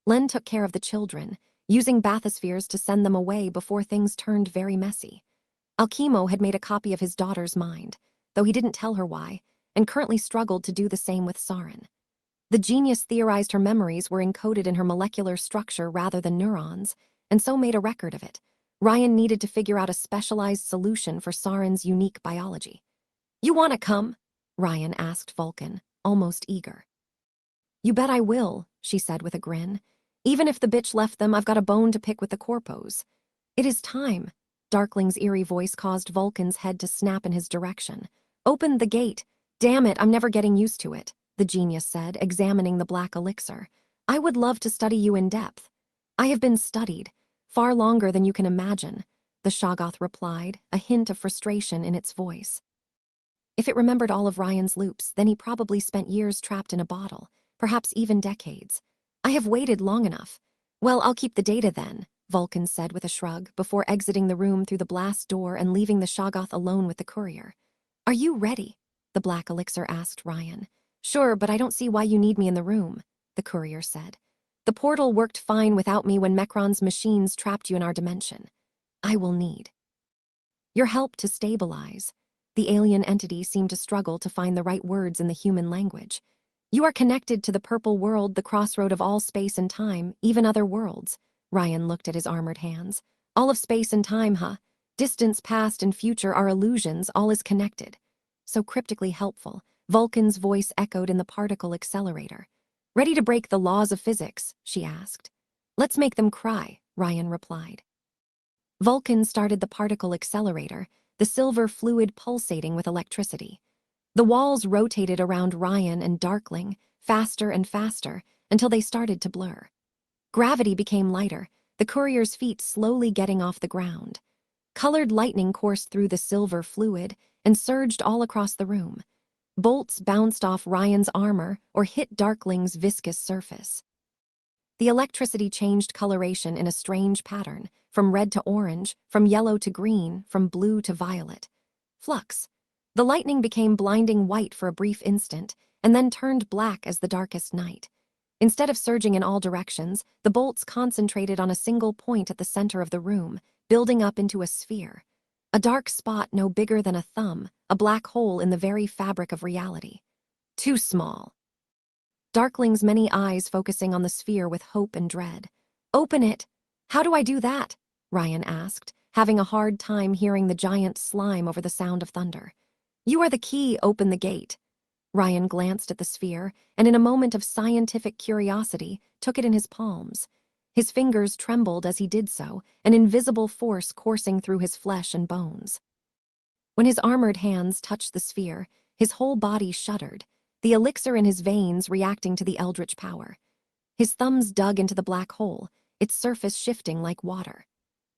Len took care of the children, using bathyspheres to send them away before things turned very messy. Alchemo had made a copy of his daughter's mind, though he didn't tell her why, and currently struggled to do the same with Saren. The genius theorized her memories were encoded in her molecular structure rather than neurons, and so made a record of it. Ryan needed to figure out a specialized solution for Saren's unique biology. You want to come? Ryan asked Vulcan, almost eager. You bet I will, she said with a grin. Even if the bitch left them, I've got a bone to pick with the corpos. It is time. Darkling's eerie voice caused Vulcan's head to snap in his direction. Open the gate. Damn it, I'm never getting used to it, the genius said, examining the black elixir. I would love to study you in depth. I have been studied, far longer than you can imagine, the Shoggoth replied, a hint of frustration in its voice. If it remembered all of Ryan's loops, then he probably spent years trapped in a bottle, perhaps even decades. I have waited long enough. Well, I'll keep the data then, Vulcan said with a shrug, before exiting the room through the blast door and leaving the Shoggoth alone with the courier. Are you ready? The black elixir asked Ryan. Sure, but I don't see why you need me in the room, the courier said. The portal worked fine without me when Mecron's machines trapped you in our dimension. I will need your help to stabilize. The alien entity seemed to struggle to find the right words in the human language. You are connected to the purple world, the crossroad of all space and time, even other worlds. Ryan looked at his armored hands. All of space and time, huh? Distance, past, and future are illusions, all is connected. So cryptically helpful, Vulcan's voice echoed in the particle accelerator. Ready to break the laws of physics? She asked. Let's make them cry, Ryan replied. Vulcan started the particle accelerator, the silver fluid pulsating with electricity. The walls rotated around Ryan and Darkling, faster and faster, until they started to blur. Gravity became lighter, the courier's feet slowly getting off the ground. Colored lightning coursed through the silver fluid and surged all across the room. Bolts bounced off Ryan's armor or hit Darkling's viscous surface. The electricity changed coloration in a strange pattern, from red to orange, from yellow to green, from blue to violet. Flux. The lightning became blinding white for a brief instant, and then turned black as the darkest night. Instead of surging in all directions, the bolts concentrated on a single point at the center of the room, building up into a sphere. A dark spot no bigger than a thumb, a black hole in the very fabric of reality. Too small. Darkling's many eyes focusing on the sphere with hope and dread. Open it! How do I do that? Ryan asked, having a hard time hearing the giant slime over the sound of thunder. You are the key, open the gate. Ryan glanced at the sphere and in a moment of scientific curiosity took it in his palms. His fingers trembled as he did so, an invisible force coursing through his flesh and bones. When his armored hands touched the sphere, his whole body shuddered, the elixir in his veins reacting to the eldritch power. His thumbs dug into the black hole, its surface shifting like water.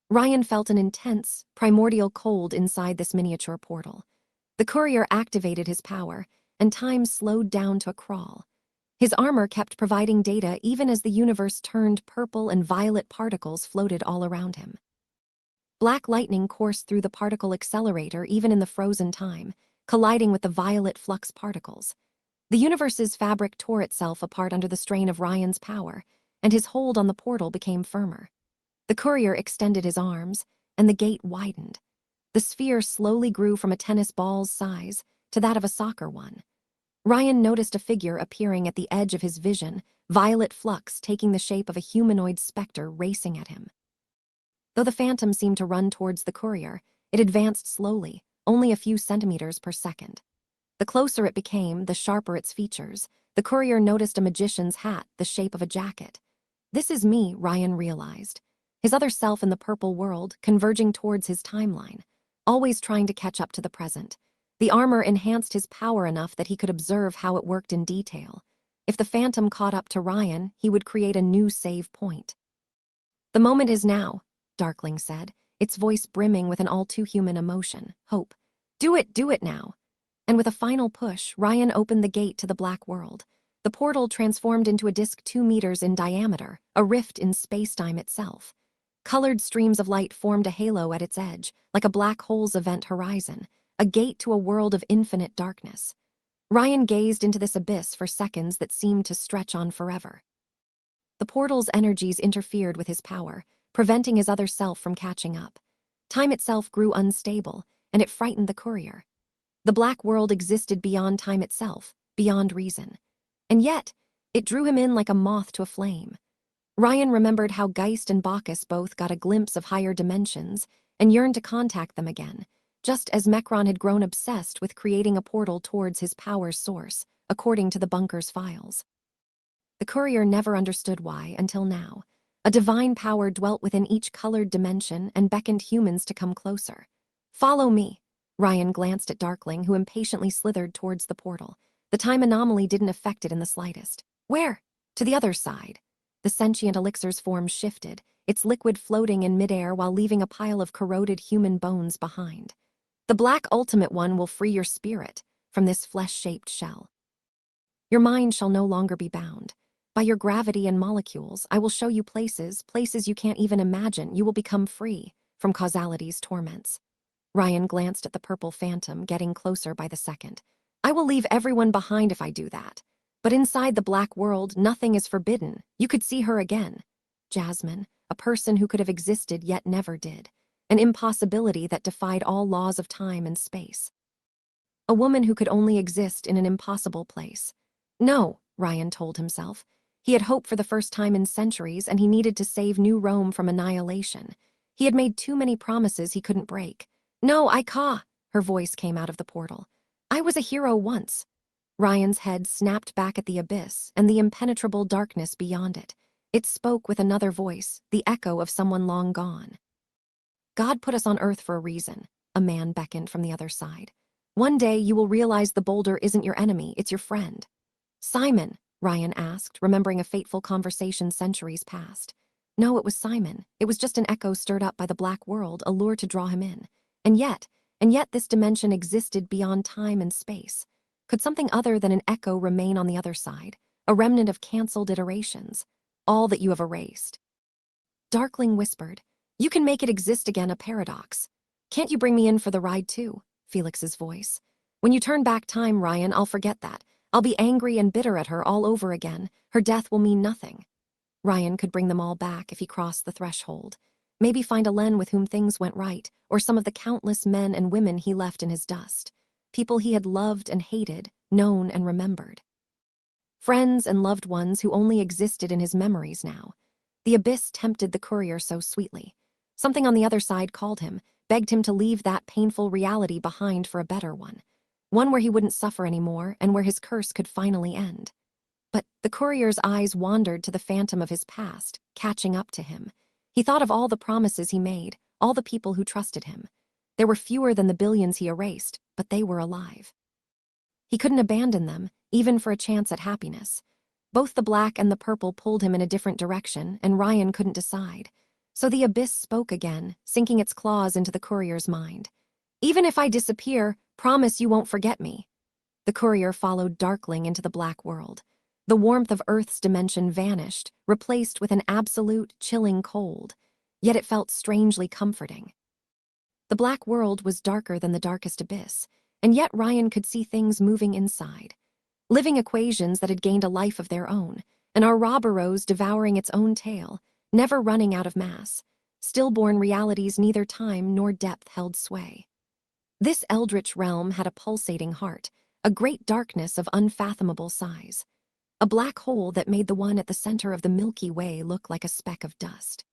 Ryan felt an intense, primordial cold inside this miniature portal. The courier activated his power, and time slowed down to a crawl. His armor kept providing data even as the universe turned purple and violet particles floated all around him. Black lightning coursed through the particle accelerator even in the frozen time, colliding with the violet flux particles. The universe's fabric tore itself apart under the strain of Ryan's power, and his hold on the portal became firmer. The courier extended his arms, and the gate widened. The sphere slowly grew from a tennis ball's size to that of a soccer one. Ryan noticed a figure appearing at the edge of his vision, violet flux taking the shape of a humanoid specter racing at him. Though the phantom seemed to run towards the courier, it advanced slowly, only a few centimeters per second. The closer it became, the sharper its features. The courier noticed a magician's hat, the shape of a jacket. This is me, Ryan realized. His other self in the purple world, converging towards his timeline, always trying to catch up to the present. The armor enhanced his power enough that he could observe how it worked in detail. If the phantom caught up to Ryan, he would create a new save point. The moment is now, Darkling said, its voice brimming with an all-too-human emotion, hope. Do it now. And with a final push, Ryan opened the gate to the black world. The portal transformed into a disk 2 meters in diameter, a rift in space-time itself. Colored streams of light formed a halo at its edge, like a black hole's event horizon, a gate to a world of infinite darkness. Ryan gazed into this abyss for seconds that seemed to stretch on forever. The portal's energies interfered with his power, preventing his other self from catching up. Time itself grew unstable, and it frightened the courier. The black world existed beyond time itself, beyond reason. And yet, it drew him in like a moth to a flame. Ryan remembered how Geist and Bacchus both got a glimpse of higher dimensions and yearned to contact them again, just as Mecron had grown obsessed with creating a portal towards his power's source, according to the bunker's files. The courier never understood why until now. A divine power dwelt within each colored dimension and beckoned humans to come closer. Follow me. Ryan glanced at Darkling, who impatiently slithered towards the portal. The time anomaly didn't affect it in the slightest. Where? To the other side. The sentient elixir's form shifted, its liquid floating in midair while leaving a pile of corroded human bones behind. The Black Ultimate One will free your spirit from this flesh-shaped shell. Your mind shall no longer be bound. By your gravity and molecules, I will show you places you can't even imagine. You will become free from causality's torments. Ryan glanced at the purple phantom, getting closer by the second. I will leave everyone behind if I do that. But inside the black world, nothing is forbidden. You could see her again. Jasmine, a person who could have existed yet never did. An impossibility that defied all laws of time and space. A woman who could only exist in an impossible place. No, Ryan told himself. He had hope for the first time in centuries, and he needed to save New Rome from annihilation. He had made too many promises he couldn't break. No, her voice came out of the portal. I was a hero once. Ryan's head snapped back at the abyss and the impenetrable darkness beyond it. It spoke with another voice, the echo of someone long gone. God put us on Earth for a reason, a man beckoned from the other side. One day you will realize the boulder isn't your enemy, it's your friend. Simon, Ryan asked, remembering a fateful conversation centuries past. No, it was Simon. It was just an echo stirred up by the black world, a lure to draw him in. And yet this dimension existed beyond time and space. Could something other than an echo remain on the other side? A remnant of cancelled iterations? All that you have erased? Darkling whispered, You can make it exist again, a paradox. Can't you bring me in for the ride too? Felix's voice. When you turn back time, Ryan, I'll forget that. I'll be angry and bitter at her all over again. Her death will mean nothing. Ryan could bring them all back if he crossed the threshold. Maybe find a Len with whom things went right, or some of the countless men and women he left in his dust. People he had loved and hated, known and remembered. Friends and loved ones who only existed in his memories now. The abyss tempted the courier so sweetly. Something on the other side called him, begged him to leave that painful reality behind for a better one. one where he wouldn't suffer anymore and where his curse could finally end. But the courier's eyes wandered to the phantom of his past, catching up to him. He thought of all the promises he made, all the people who trusted him. There were fewer than the billions he erased, but they were alive. He couldn't abandon them, even for a chance at happiness. Both the black and the purple pulled him in a different direction, and Ryan couldn't decide. So the abyss spoke again, sinking its claws into the courier's mind. "Even if I disappear, promise you won't forget me." The courier followed darkling into the black world. The warmth of Earth's dimension vanished, replaced with an absolute, chilling cold. Yet it felt strangely comforting. The black world was darker than the darkest abyss, and yet Ryan could see things moving inside. Living equations that had gained a life of their own, an Ouroboros devouring its own tail, never running out of mass. Stillborn realities neither time nor depth held sway. This eldritch realm had a pulsating heart, a great darkness of unfathomable size. A black hole that made the one at the center of the Milky Way look like a speck of dust.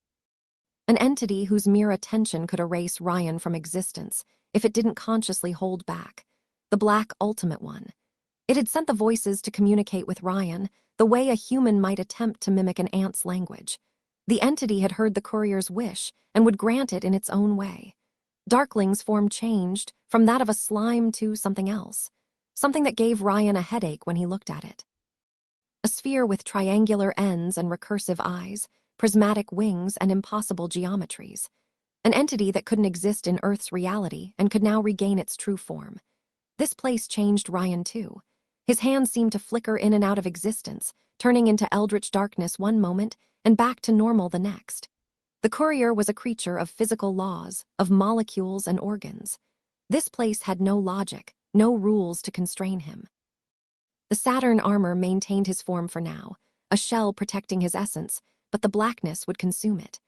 An entity whose mere attention could erase Ryan from existence, if it didn't consciously hold back. The Black Ultimate One. It had sent the voices to communicate with Ryan, the way a human might attempt to mimic an ant's language. The entity had heard the courier's wish and would grant it in its own way. Darkling's form changed from that of a slime to something else, something that gave Ryan a headache when he looked at it. A sphere with triangular ends and recursive eyes, prismatic wings and impossible geometries. An entity that couldn't exist in Earth's reality and could now regain its true form. This place changed Ryan too. His hands seemed to flicker in and out of existence, turning into eldritch darkness one moment and back to normal the next. The courier was a creature of physical laws, of molecules and organs. This place had no logic, no rules to constrain him. The Saturn armor maintained his form for now, a shell protecting his essence, but the blackness would consume it.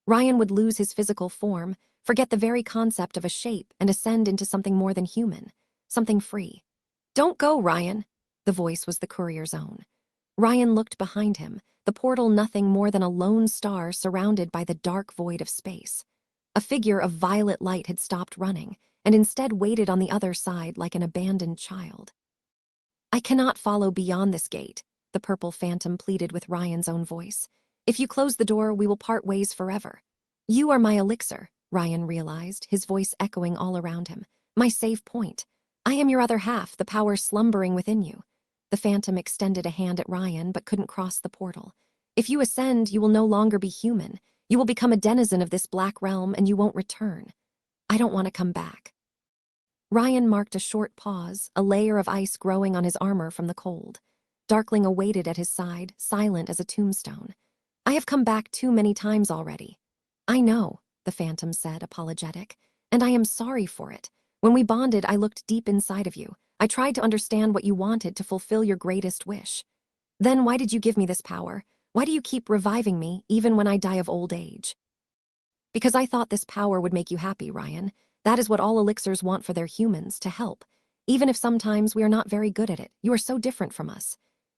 Ryan would lose his physical form, forget the very concept of a shape, and ascend into something more than human, something free. "Don't go, Ryan," the voice was the courier's own. Ryan looked behind him, the portal nothing more than a lone star surrounded by the dark void of space. A figure of violet light had stopped running, and instead waited on the other side like an abandoned child. "I cannot follow beyond this gate," the purple phantom pleaded with Ryan's own voice. "If you close the door, we will part ways forever." "You are my elixir," Ryan realized, his voice echoing all around him. "My save point. I am your other half, the power slumbering within you." The phantom extended a hand at Ryan but couldn't cross the portal. "If you ascend, you will no longer be human. You will become a denizen of this black realm and you won't return." "I don't want to come back." Ryan marked a short pause, a layer of ice growing on his armor from the cold. Darkling awaited at his side, silent as a tombstone. "I have come back too many times already." "I know," the phantom said, apologetic, "and I am sorry for it. When we bonded, I looked deep inside of you. I tried to understand what you wanted to fulfill your greatest wish. Then why did you give me this power? Why do you keep reviving me, even when I die of old age?" "Because I thought this power would make you happy, Ryan. That is what all elixirs want for their humans, to help. Even if sometimes we are not very good at it, you are so different from us.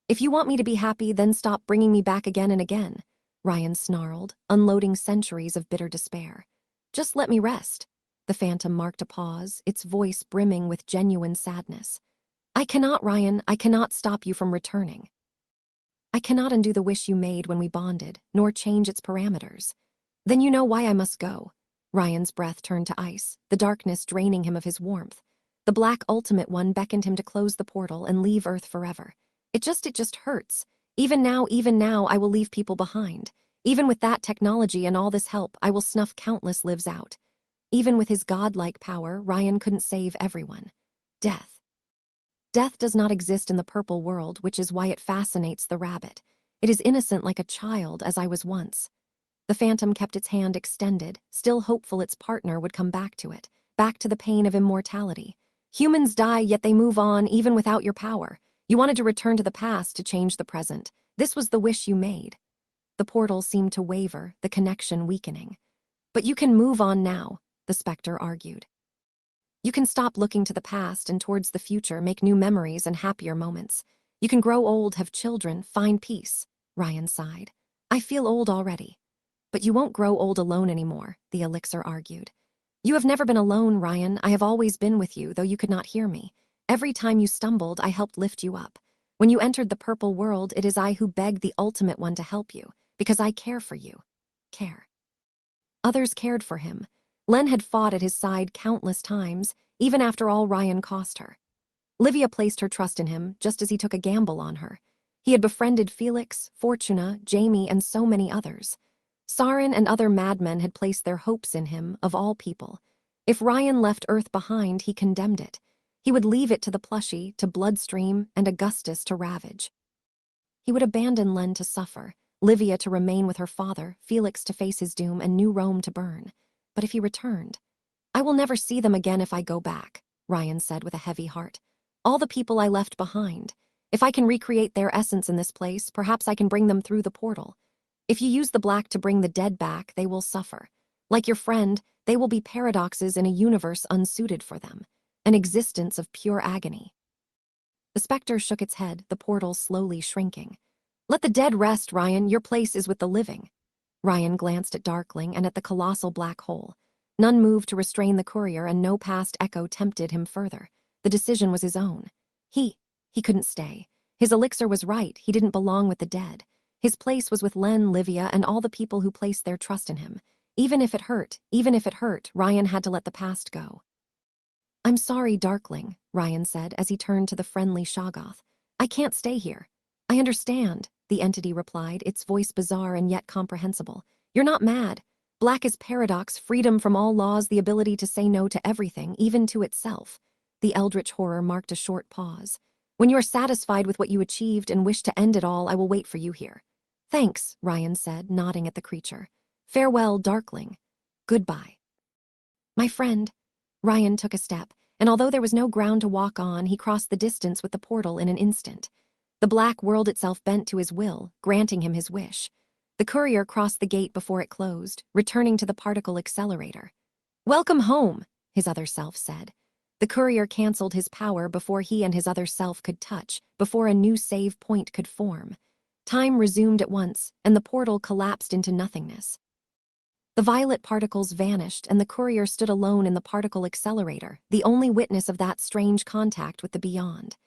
If you want me to be happy, then stop bringing me back again and again," Ryan snarled, unloading centuries of bitter despair. "Just let me rest." The phantom marked a pause, its voice brimming with genuine sadness. "I cannot, Ryan, I cannot stop you from returning. I cannot undo the wish you made when we bonded, nor change its parameters." "Then you know why I must go." Ryan's breath turned to ice, the darkness draining him of his warmth. The Black Ultimate One beckoned him to close the portal and leave Earth forever. It just hurts. Even now, I will leave people behind. Even with that technology and all this help, I will snuff countless lives out." Even with his godlike power, Ryan couldn't save everyone. Death. Death does not exist in the purple world, which is why it fascinates the rabbit. It is innocent like a child, as I was once. The phantom kept its hand extended, still hopeful its partner would come back to it, back to the pain of immortality. "Humans die, yet they move on, even without your power. You wanted to return to the past to change the present. This was the wish you made." The portal seemed to waver, the connection weakening. "But you can move on now," the specter argued. "You can stop looking to the past and towards the future, make new memories and happier moments. You can grow old, have children, find peace." Ryan sighed. "I feel old already." "But you won't grow old alone anymore," the elixir argued. "You have never been alone, Ryan. I have always been with you, though you could not hear me. Every time you stumbled, I helped lift you up. When you entered the purple world, it is I who begged the ultimate one to help you, because I care for you. Care. Others cared for him. Len had fought at his side countless times, even after all Ryan cost her. Livia placed her trust in him, just as he took a gamble on her. He had befriended Felix, Fortuna, Jamie, and so many others. Sarin and other madmen had placed their hopes in him, of all people. If Ryan left Earth behind, he condemned it. He would leave it to the plushie, to Bloodstream, and Augustus to ravage. He would abandon Len to suffer, Livia to remain with her father, Felix to face his doom, and New Rome to burn. But if he returned, "I will never see them again if I go back," Ryan said with a heavy heart. "All the people I left behind. If I can recreate their essence in this place, perhaps I can bring them through the portal. If you use the black to bring the dead back, they will suffer. Like your friend, they will be paradoxes in a universe unsuited for them, an existence of pure agony." The specter shook its head, the portal slowly shrinking. "Let the dead rest, Ryan. Your place is with the living." Ryan glanced at Darkling and at the colossal black hole. None moved to restrain the courier, and no past echo tempted him further. The decision was his own. He couldn't stay. His elixir was right. He didn't belong with the dead. His place was with Len, Livia, and all the people who placed their trust in him. Even if it hurt, Ryan had to let the past go. "I'm sorry, Darkling," Ryan said as he turned to the friendly Shoggoth. "I can't stay here." "I understand," the entity replied, its voice bizarre and yet comprehensible. "You're not mad. Black is paradox, freedom from all laws, the ability to say no to everything, even to itself." The eldritch horror marked a short pause. "When you are satisfied with what you achieved and wish to end it all, I will wait for you here." "Thanks," Ryan said, nodding at the creature. "Farewell, Darkling. Goodbye." "My friend." Ryan took a step, and although there was no ground to walk on, he crossed the distance with the portal in an instant. The black world itself bent to his will, granting him his wish. The courier crossed the gate before it closed, returning to the particle accelerator. "Welcome home," his other self said. The courier canceled his power before he and his other self could touch, before a new save point could form. Time resumed at once, and the portal collapsed into nothingness. The violet particles vanished, and the courier stood alone in the particle accelerator, the only witness of that strange contact with the beyond.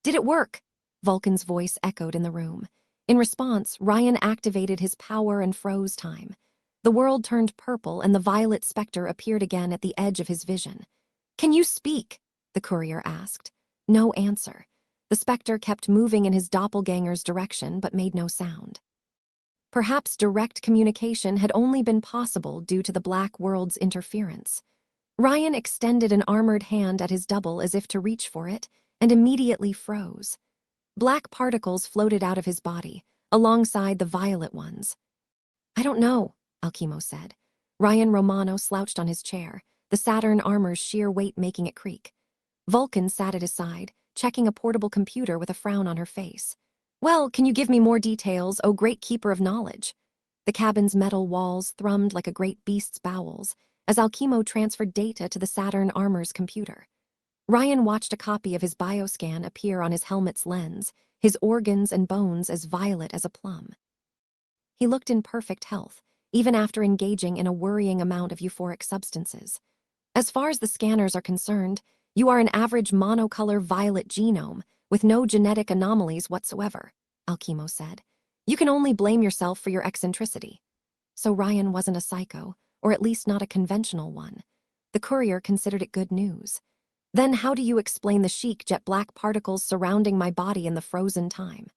"Did it work?" Vulcan's voice echoed in the room. In response, Ryan activated his power and froze time. The world turned purple, and the violet specter appeared again at the edge of his vision. "Can you speak?" the courier asked. No answer. The specter kept moving in his doppelganger's direction, but made no sound. Perhaps direct communication had only been possible due to the black world's interference. Ryan extended an armored hand at his double as if to reach for it, and immediately froze. Black particles floated out of his body, alongside the violet ones. "I don't know," Alchemo said. Ryan Romano slouched on his chair, the Saturn armor's sheer weight making it creak. Vulcan sat at his side, checking a portable computer with a frown on her face. "Well, can you give me more details, O great keeper of knowledge?" The cabin's metal walls thrummed like a great beast's bowels as Alchemo transferred data to the Saturn armor's computer. Ryan watched a copy of his bioscan appear on his helmet's lens, his organs and bones as violet as a plum. He looked in perfect health, even after engaging in a worrying amount of euphoric substances. "As far as the scanners are concerned, you are an average monocolor violet genome, with no genetic anomalies whatsoever," Alchemo said. "You can only blame yourself for your eccentricity." So Ryan wasn't a psycho, or at least not a conventional one. The courier considered it good news. "Then how do you explain the chic jet black particles surrounding my body in the frozen time?"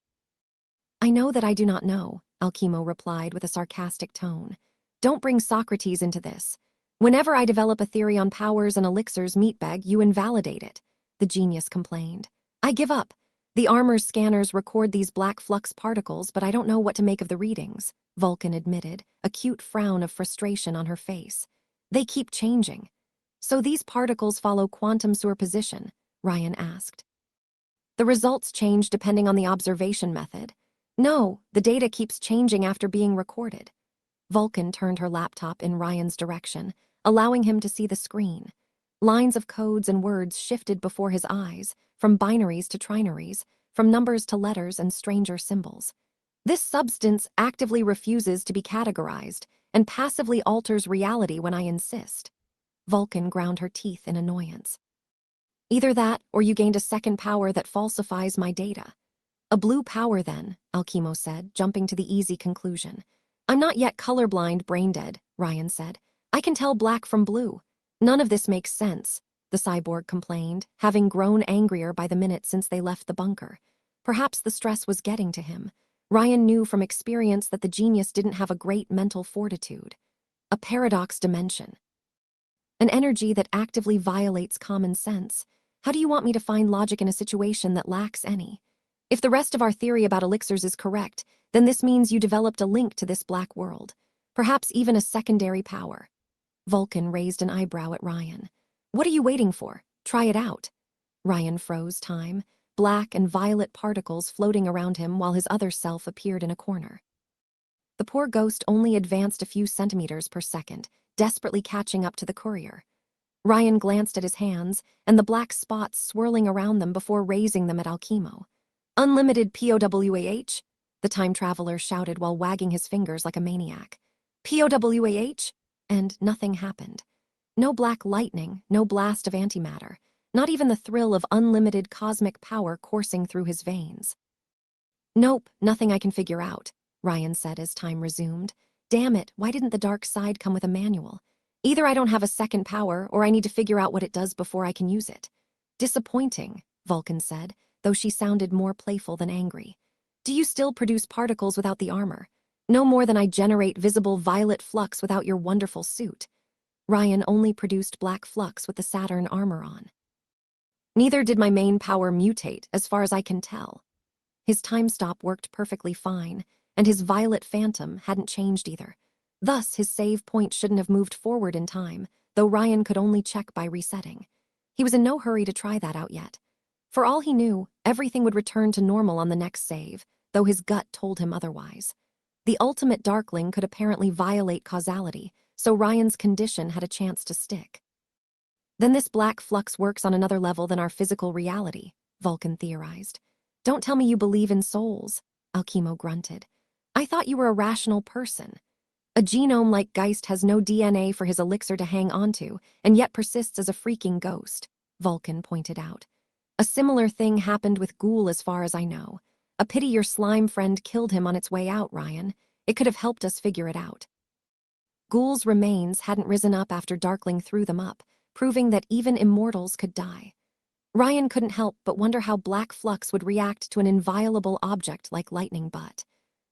"I know that I do not know," Alchemo replied with a sarcastic tone. "Don't bring Socrates into this. Whenever I develop a theory on powers and elixirs, meatbag, you invalidate it," the genius complained. "I give up. The armor's scanners record these black flux particles, but I don't know what to make of the readings," Vulcan admitted, a cute frown of frustration on her face. "They keep changing." "So these particles follow quantum superposition?" Ryan asked. "The results change depending on the observation method." "No, the data keeps changing after being recorded." Vulcan turned her laptop in Ryan's direction, allowing him to see the screen. Lines of codes and words shifted before his eyes, from binaries to trinaries, from numbers to letters and stranger symbols. "This substance actively refuses to be categorized and passively alters reality when I insist." Vulcan ground her teeth in annoyance. Either that, or you gained a second power that falsifies my data. A blue power then, Alchemo said, jumping to the easy conclusion. I'm not yet colorblind brain-dead, Ryan said. I can tell black from blue. None of this makes sense, the cyborg complained, having grown angrier by the minute since they left the bunker. Perhaps the stress was getting to him. Ryan knew from experience that the genius didn't have a great mental fortitude. A paradox dimension. An energy that actively violates common sense. How do you want me to find logic in a situation that lacks any? If the rest of our theory about elixirs is correct, then this means you developed a link to this black world. Perhaps even a secondary power. Vulcan raised an eyebrow at Ryan. What are you waiting for? Try it out. Ryan froze time, black and violet particles floating around him while his other self appeared in a corner. The poor ghost only advanced a few centimeters per second, desperately catching up to the courier. Ryan glanced at his hands and the black spots swirling around them before raising them at Alchemo. Unlimited POWAH? The time traveler shouted while wagging his fingers like a maniac. POWAH? And nothing happened. No black lightning, no blast of antimatter, not even the thrill of unlimited cosmic power coursing through his veins. Nope, nothing I can figure out, Ryan said as time resumed. Damn it, why didn't the dark side come with a manual? Either I don't have a second power, or I need to figure out what it does before I can use it. Disappointing, Vulcan said, though she sounded more playful than angry. Do you still produce particles without the armor? No more than I generate visible violet flux without your wonderful suit. Ryan only produced black flux with the Saturn armor on. Neither did my main power mutate, as far as I can tell. His time stop worked perfectly fine, and his violet phantom hadn't changed either. Thus, his save point shouldn't have moved forward in time, though Ryan could only check by resetting. He was in no hurry to try that out yet. For all he knew, everything would return to normal on the next save, though his gut told him otherwise. The ultimate Darkling could apparently violate causality, so Ryan's condition had a chance to stick. Then this black flux works on another level than our physical reality, Vulcan theorized. Don't tell me you believe in souls, Alchemo grunted. I thought you were a rational person. A genome like Geist has no DNA for his elixir to hang onto, and yet persists as a freaking ghost, Vulcan pointed out. A similar thing happened with Ghoul as far as I know. A pity your slime friend killed him on its way out, Ryan. It could have helped us figure it out. Ghoul's remains hadn't risen up after Darkling threw them up, proving that even immortals could die. Ryan couldn't help but wonder how black flux would react to an inviolable object like lightning butt.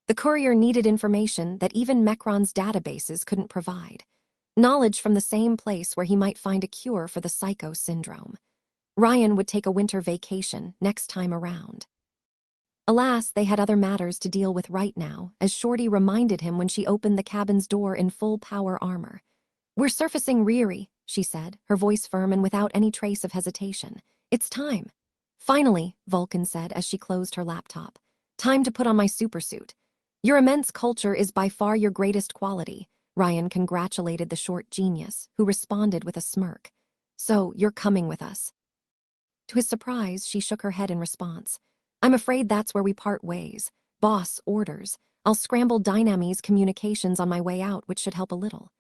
The courier needed information that even Mecron's databases couldn't provide. Knowledge from the same place where he might find a cure for the psycho syndrome. Ryan would take a winter vacation next time around. Alas, they had other matters to deal with right now, as Shorty reminded him when she opened the cabin's door in full power armor. We're surfacing Riri, she said, her voice firm and without any trace of hesitation. It's time. Finally, Vulcan said as she closed her laptop. Time to put on my supersuit. Your immense culture is by far your greatest quality, Ryan congratulated the short genius, who responded with a smirk. So, you're coming with us. To his surprise, she shook her head in response. I'm afraid that's where we part ways. Boss orders. I'll scramble Dyname's communications on my way out, which should help a little.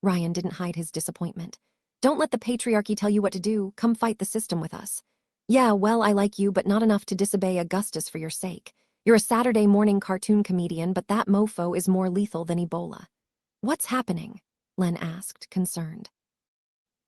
Ryan didn't hide his disappointment. Don't let the patriarchy tell you what to do. Come fight the system with us. Yeah, well, I like you, but not enough to disobey Augustus for your sake. You're a Saturday morning cartoon comedian, but that mofo is more lethal than Ebola. What's happening? Len asked, concerned.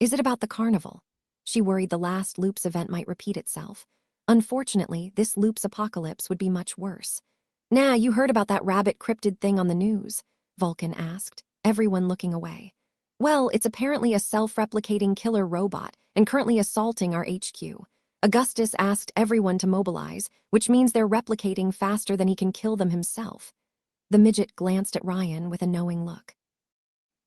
Is it about the carnival? She worried the last Loops event might repeat itself. Unfortunately, this Loops apocalypse would be much worse. Nah, you heard about that rabbit cryptid thing on the news, Vulcan asked, everyone looking away. Well, it's apparently a self-replicating killer robot and currently assaulting our HQ. Augustus asked everyone to mobilize, which means they're replicating faster than he can kill them himself. The midget glanced at Ryan with a knowing look.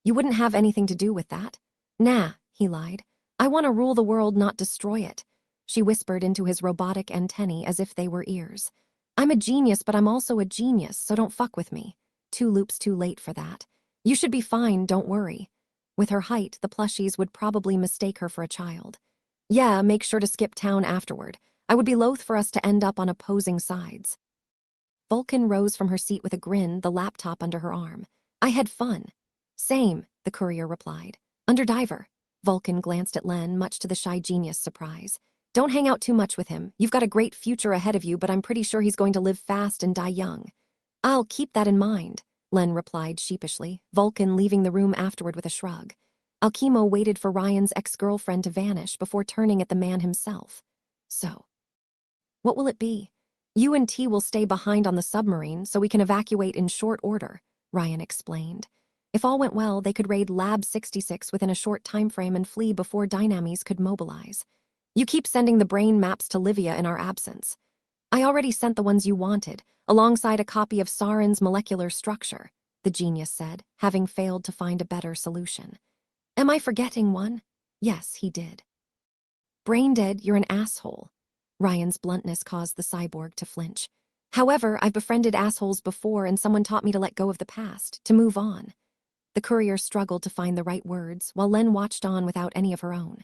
You wouldn't have anything to do with that? Nah, he lied. I want to rule the world, not destroy it. She whispered into his robotic antennae as if they were ears. I'm a genius, but I'm also a genius, so don't fuck with me. 2 loops too late for that. You should be fine, don't worry. With her height, the plushies would probably mistake her for a child. Yeah, make sure to skip town afterward. I would be loath for us to end up on opposing sides. Vulcan rose from her seat with a grin, the laptop under her arm. I had fun. Same, the courier replied. Under Diver. Vulcan glanced at Len, much to the shy genius' surprise. Don't hang out too much with him. You've got a great future ahead of you, but I'm pretty sure he's going to live fast and die young. I'll keep that in mind, Len replied sheepishly, Vulcan leaving the room afterward with a shrug. Alkimo waited for Ryan's ex-girlfriend to vanish before turning at the man himself. So, what will it be? You and T will stay behind on the submarine so we can evacuate in short order, Ryan explained. If all went well, they could raid Lab 66 within a short time frame and flee before Dynames could mobilize. You keep sending the brain maps to Livia in our absence. I already sent the ones you wanted, alongside a copy of Sarin's molecular structure, the genius said, having failed to find a better solution. Am I forgetting one? Yes, he did. Braindead, you're an asshole. Ryan's bluntness caused the cyborg to flinch. However, I've befriended assholes before and someone taught me to let go of the past, to move on. The courier struggled to find the right words, while Len watched on without any of her own.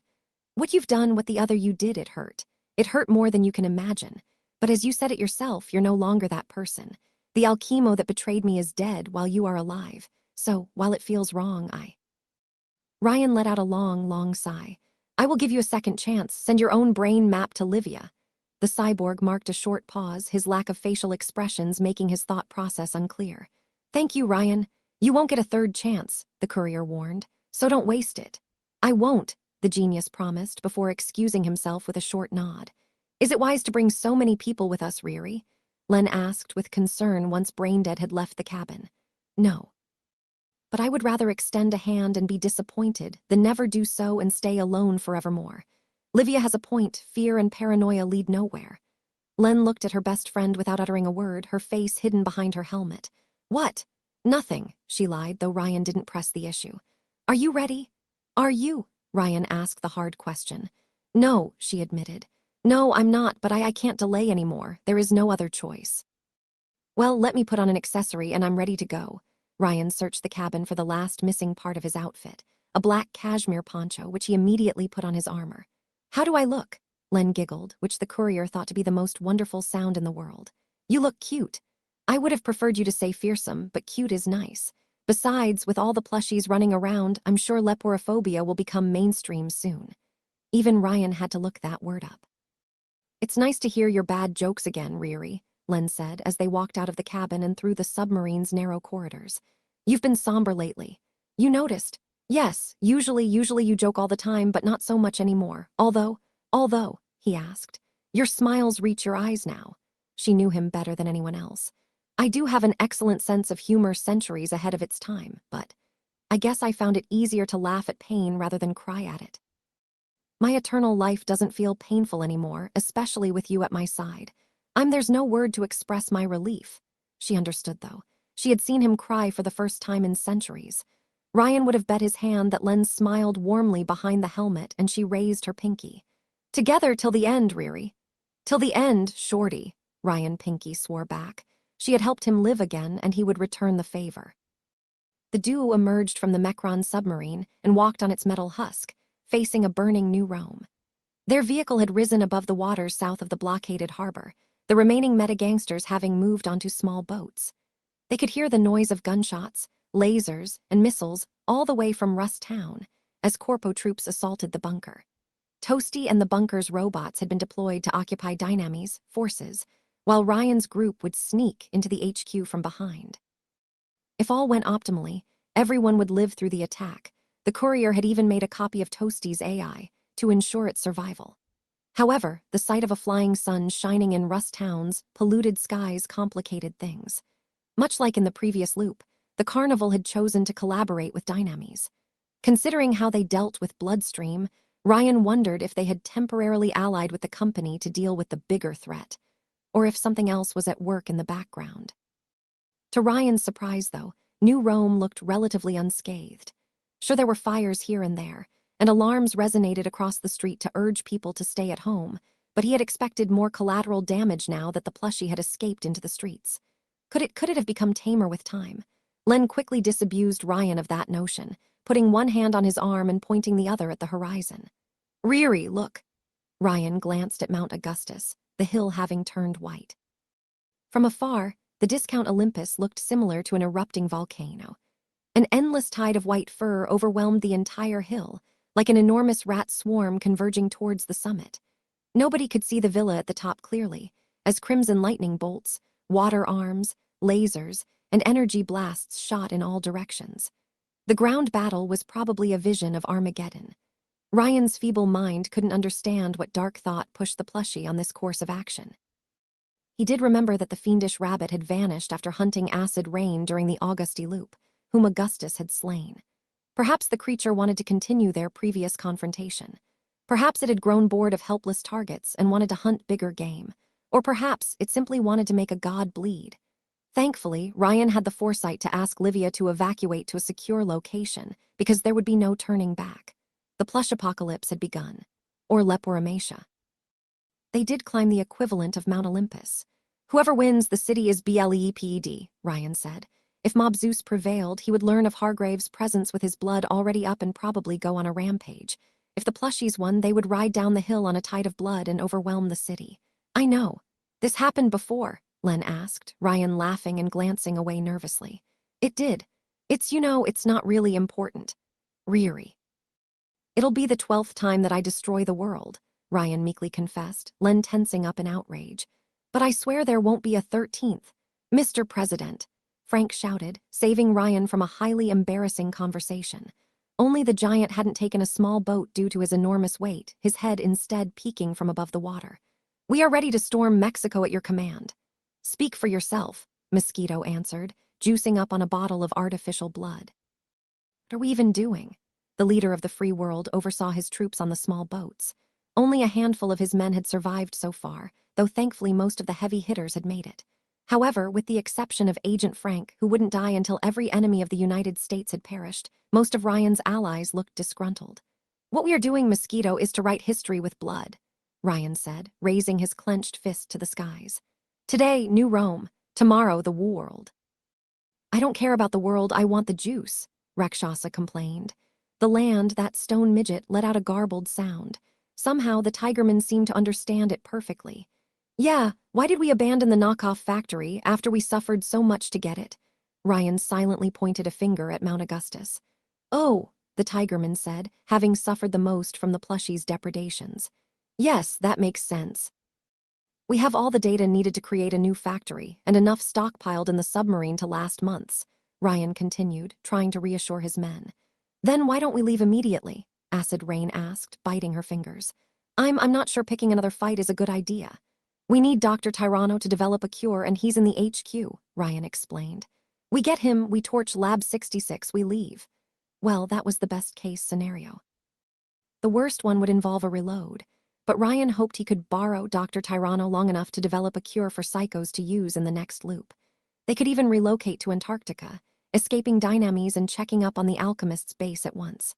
What you've done, what the other you did, it hurt. It hurt more than you can imagine. But as you said it yourself, you're no longer that person. The Alkimo that betrayed me is dead while you are alive. So, while it feels wrong, Ryan let out a long, long sigh. I will give you a second chance. Send your own brain map to Livia. The cyborg marked a short pause, his lack of facial expressions making his thought process unclear. Thank you, Ryan. You won't get a third chance, the courier warned. So don't waste it. I won't, the genius promised before excusing himself with a short nod. Is it wise to bring so many people with us, Riri? Len asked with concern once Braindead had left the cabin. No. But I would rather extend a hand and be disappointed than never do so and stay alone forevermore. Livia has a point. Fear and paranoia lead nowhere. Len looked at her best friend without uttering a word, her face hidden behind her helmet. What? Nothing, she lied, though Ryan didn't press the issue. Are you ready? Are you? Ryan asked the hard question. No, she admitted. No, I'm not, but I can't delay anymore. There is no other choice. Well, let me put on an accessory and I'm ready to go. Ryan searched the cabin for the last missing part of his outfit, a black cashmere poncho, which he immediately put on his armor. How do I look? Len giggled, which the courier thought to be the most wonderful sound in the world. You look cute. I would have preferred you to say fearsome, but cute is nice. Besides, with all the plushies running around, I'm sure leporophobia will become mainstream soon. Even Ryan had to look that word up. It's nice to hear your bad jokes again, Riri, Len said as they walked out of the cabin and through the submarine's narrow corridors. You've been somber lately. You noticed? Yes, usually you joke all the time, but not so much anymore. Although, he asked, your smiles reach your eyes now. She knew him better than anyone else. I do have an excellent sense of humor centuries ahead of its time, but I guess I found it easier to laugh at pain rather than cry at it. My eternal life doesn't feel painful anymore, especially with you at my side. There's no word to express my relief. She understood, though. She had seen him cry for the first time in centuries. Ryan would have bet his hand that Len smiled warmly behind the helmet and she raised her pinky. Together till the end, Riri. Till the end, Shorty, Ryan Pinky swore back. She had helped him live again and he would return the favor. The duo emerged from the Mecron submarine and walked on its metal husk, facing a burning New Rome. Their vehicle had risen above the waters south of the blockaded harbor, the remaining meta-gangsters having moved onto small boats. They could hear the noise of gunshots, lasers, and missiles all the way from Rust Town as Corpo troops assaulted the bunker. Toasty and the bunker's robots had been deployed to occupy Dynames' forces, while Ryan's group would sneak into the HQ from behind. If all went optimally, everyone would live through the attack. The courier had even made a copy of Toasty's AI to ensure its survival. However, the sight of a flying sun shining in Rust Town's polluted skies complicated things. Much like in the previous loop, the Carnival had chosen to collaborate with Dynames. Considering how they dealt with Bloodstream, Ryan wondered if they had temporarily allied with the company to deal with the bigger threat, or if something else was at work in the background. To Ryan's surprise, though, New Rome looked relatively unscathed. Sure, there were fires here and there, and alarms resonated across the street to urge people to stay at home, but he had expected more collateral damage now that the plushie had escaped into the streets. Could it have become tamer with time? Len quickly disabused Ryan of that notion, putting one hand on his arm and pointing the other at the horizon. Riri, look. Ryan glanced at Mount Augustus, the hill having turned white. From afar, the Discount Olympus looked similar to an erupting volcano. An endless tide of white fur overwhelmed the entire hill, like an enormous rat swarm converging towards the summit. Nobody could see the villa at the top clearly, as crimson lightning bolts, water arms, lasers, and energy blasts shot in all directions. The ground battle was probably a vision of Armageddon. Ryan's feeble mind couldn't understand what dark thought pushed the plushie on this course of action. He did remember that the fiendish rabbit had vanished after hunting acid rain during the Augusti loop, whom Augustus had slain. Perhaps the creature wanted to continue their previous confrontation. Perhaps it had grown bored of helpless targets and wanted to hunt bigger game. Or perhaps it simply wanted to make a god bleed. Thankfully, Ryan had the foresight to ask Livia to evacuate to a secure location because there would be no turning back. The plush apocalypse had begun. Or Leporamatia. They did climb the equivalent of Mount Olympus. Whoever wins, the city is BLEPED, Ryan said. If Mob Zeus prevailed, he would learn of Hargrave's presence with his blood already up and probably go on a rampage. If the plushies won, they would ride down the hill on a tide of blood and overwhelm the city. I know. This happened before, Len asked, Ryan laughing and glancing away nervously. It did. It's not really important. Riri. It'll be the 12th time that I destroy the world, Ryan meekly confessed, Len tensing up in outrage. But I swear there won't be a 13th. Mr. President, Frank shouted, saving Ryan from a highly embarrassing conversation. Only the giant hadn't taken a small boat due to his enormous weight, his head instead peeking from above the water. We are ready to storm Mexico at your command. Speak for yourself, Mosquito answered, juicing up on a bottle of artificial blood. What are we even doing? The leader of the free world oversaw his troops on the small boats. Only a handful of his men had survived so far, though thankfully most of the heavy hitters had made it. However, with the exception of Agent Frank, who wouldn't die until every enemy of the United States had perished, most of Ryan's allies looked disgruntled. What we are doing, Mosquito, is to write history with blood, Ryan said, raising his clenched fist to the skies. Today, New Rome. Tomorrow, the world. I don't care about the world, I want the juice, Rakshasa complained. The land, that stone midget, let out a garbled sound. Somehow, the Tigerman seemed to understand it perfectly. Yeah, why did we abandon the knockoff factory after we suffered so much to get it? Ryan silently pointed a finger at Mount Augustus. Oh, the Tigerman said, having suffered the most from the plushie's depredations. Yes, that makes sense. We have all the data needed to create a new factory, and enough stockpiled in the submarine to last months, Ryan continued, trying to reassure his men. Then why don't we leave immediately? Acid Rain asked, biting her fingers. I'm not sure picking another fight is a good idea. We need Dr. Tyranno to develop a cure and he's in the HQ, Ryan explained. We get him, we torch Lab 66, we leave. Well, that was the best case scenario. The worst one would involve a reload, but Ryan hoped he could borrow Dr. Tyranno long enough to develop a cure for psychos to use in the next loop. They could even relocate to Antarctica, escaping Dynames and checking up on the alchemist's base at once.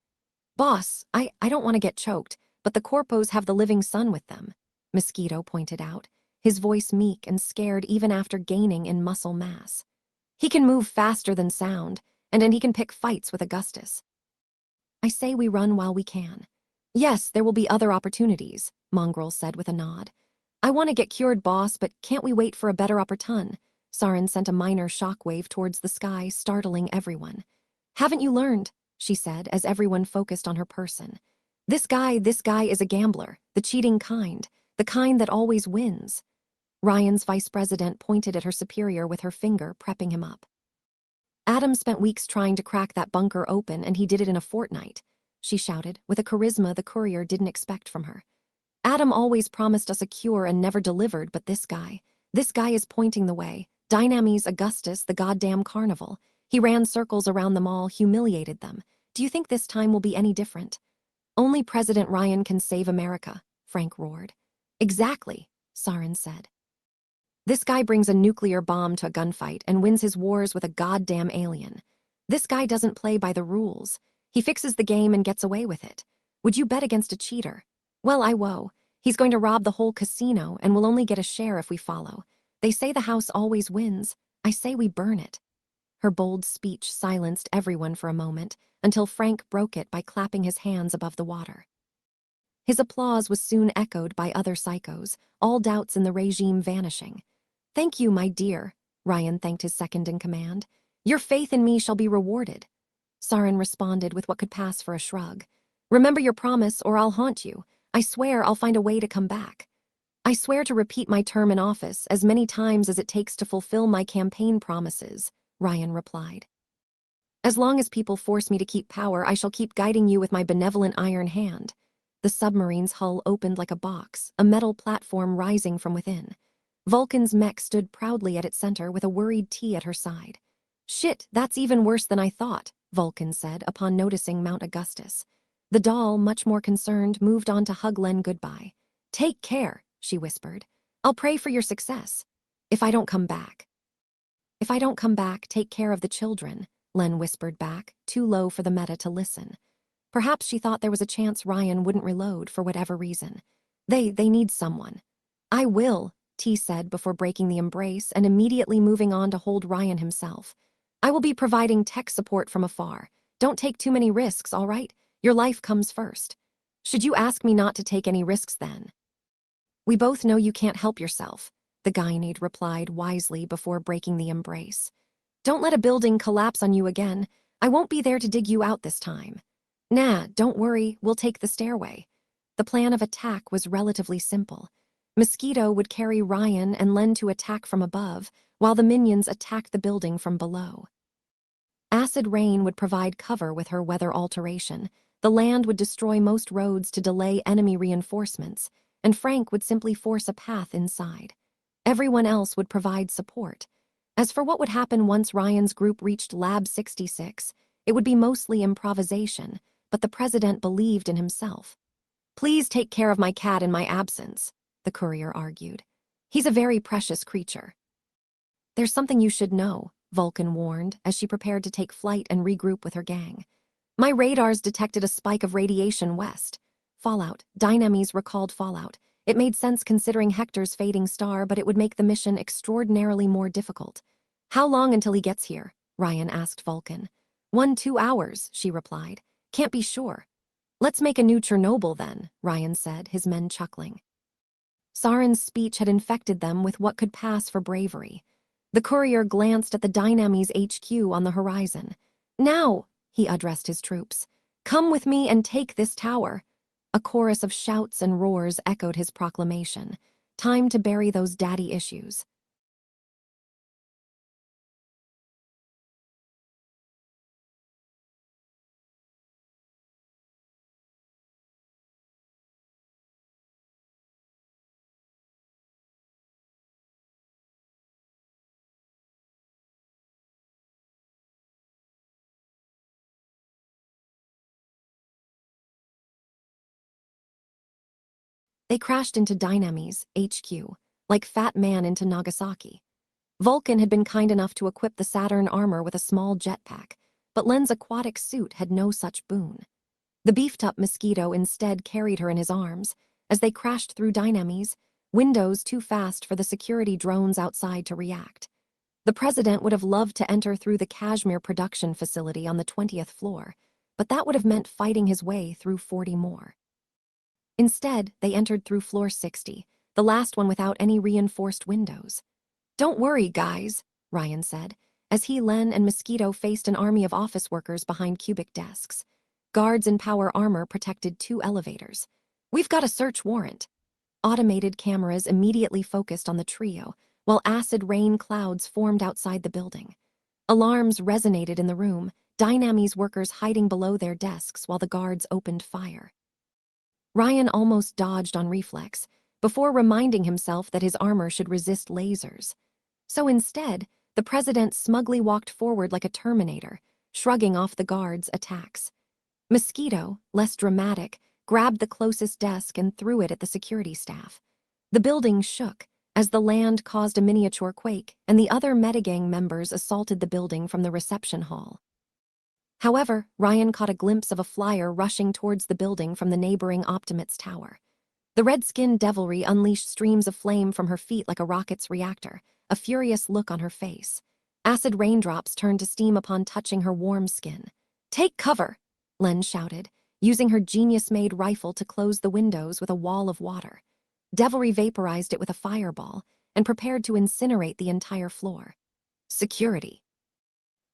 Boss, I don't want to get choked, but the corpos have the living sun with them, Mosquito pointed out, his voice meek and scared even after gaining in muscle mass. He can move faster than sound, and he can pick fights with Augustus. I say we run while we can. Yes, there will be other opportunities, Mongrel said with a nod. I want to get cured, boss, but can't we wait for a better opportun? Sarin sent a minor shockwave towards the sky, startling everyone. Haven't you learned? She said as everyone focused on her person. This guy is a gambler, the cheating kind, the kind that always wins. Ryan's vice president pointed at her superior with her finger, prepping him up. Adam spent weeks trying to crack that bunker open and he did it in a fortnight, she shouted, with a charisma the courier didn't expect from her. Adam always promised us a cure and never delivered, but this guy is pointing the way. Dynames Augustus, the goddamn carnival. He ran circles around them all, humiliated them. Do you think this time will be any different? Only President Ryan can save America, Frank roared. Exactly, Sarin said. This guy brings a nuclear bomb to a gunfight and wins his wars with a goddamn alien. This guy doesn't play by the rules. He fixes the game and gets away with it. Would you bet against a cheater? Well, I woe. He's going to rob the whole casino and we'll only get a share if we follow. They say the house always wins. I say we burn it. Her bold speech silenced everyone for a moment until Frank broke it by clapping his hands above the water. His applause was soon echoed by other psychos, all doubts in the regime vanishing. Thank you, my dear, Ryan thanked his second-in-command. Your faith in me shall be rewarded. Sarin responded with what could pass for a shrug. Remember your promise or I'll haunt you. I swear I'll find a way to come back. I swear to repeat my term in office as many times as it takes to fulfill my campaign promises, Ryan replied. As long as people force me to keep power, I shall keep guiding you with my benevolent iron hand. The submarine's hull opened like a box, a metal platform rising from within. Vulcan's mech stood proudly at its center with a worried T at her side. Shit, that's even worse than I thought, Vulcan said upon noticing Mount Augustus. The doll, much more concerned, moved on to hug Len goodbye. Take care, she whispered. I'll pray for your success. If I don't come back. If I don't come back, take care of the children, Len whispered back, too low for the meta to listen. Perhaps she thought there was a chance Ryan wouldn't reload for whatever reason. They need someone. I will, T said before breaking the embrace and immediately moving on to hold Ryan himself. I will be providing tech support from afar. Don't take too many risks, all right? Your life comes first. Should you ask me not to take any risks then? We both know you can't help yourself, the Gynade replied wisely before breaking the embrace. Don't let a building collapse on you again. I won't be there to dig you out this time. Nah, don't worry, we'll take the stairway. The plan of attack was relatively simple. Mosquito would carry Ryan and Len to attack from above, while the minions attacked the building from below. Acid rain would provide cover with her weather alteration. The land would destroy most roads to delay enemy reinforcements, and Frank would simply force a path inside. Everyone else would provide support. As for what would happen once Ryan's group reached Lab 66, it would be mostly improvisation, but the president believed in himself. Please take care of my cat in my absence, the courier argued. He's a very precious creature. There's something you should know, Vulcan warned as she prepared to take flight and regroup with her gang. My radars detected a spike of radiation west. Fallout. Dynames recalled fallout. It made sense considering Hector's fading star, but it would make the mission extraordinarily more difficult. How long until he gets here? Ryan asked Vulcan. 1-2 hours, she replied. Can't be sure. Let's make a new Chernobyl then, Ryan said, his men chuckling. Saren's speech had infected them with what could pass for bravery. The courier glanced at the Dynames HQ on the horizon. Now, he addressed his troops. Come with me and take this tower. A chorus of shouts and roars echoed his proclamation. Time to bury those daddy issues. They crashed into Dynames HQ, like Fat Man into Nagasaki. Vulcan had been kind enough to equip the Saturn armor with a small jetpack, but Len's aquatic suit had no such boon. The beefed-up Mosquito instead carried her in his arms. As they crashed through Dynames, windows too fast for the security drones outside to react. The president would have loved to enter through the Kashmir production facility on the 20th floor, but that would have meant fighting his way through 40 more. Instead, they entered through floor 60, the last one without any reinforced windows. Don't worry, guys, Ryan said, as he, Len, and Mosquito faced an army of office workers behind cubic desks. Guards in power armor protected 2 elevators. We've got a search warrant. Automated cameras immediately focused on the trio, while acid rain clouds formed outside the building. Alarms resonated in the room, Dynames workers hiding below their desks while the guards opened fire. Ryan almost dodged on reflex, before reminding himself that his armor should resist lasers. So instead, the president smugly walked forward like a Terminator, shrugging off the guards' attacks. Mosquito, less dramatic, grabbed the closest desk and threw it at the security staff. The building shook, as the land caused a miniature quake, and the other metagang members assaulted the building from the reception hall. However, Ryan caught a glimpse of a flyer rushing towards the building from the neighboring Optimates tower. The red-skinned devilry unleashed streams of flame from her feet like a rocket's reactor, a furious look on her face. Acid raindrops turned to steam upon touching her warm skin. Take cover, Len shouted, using her genius-made rifle to close the windows with a wall of water. Devilry vaporized it with a fireball and prepared to incinerate the entire floor. Security,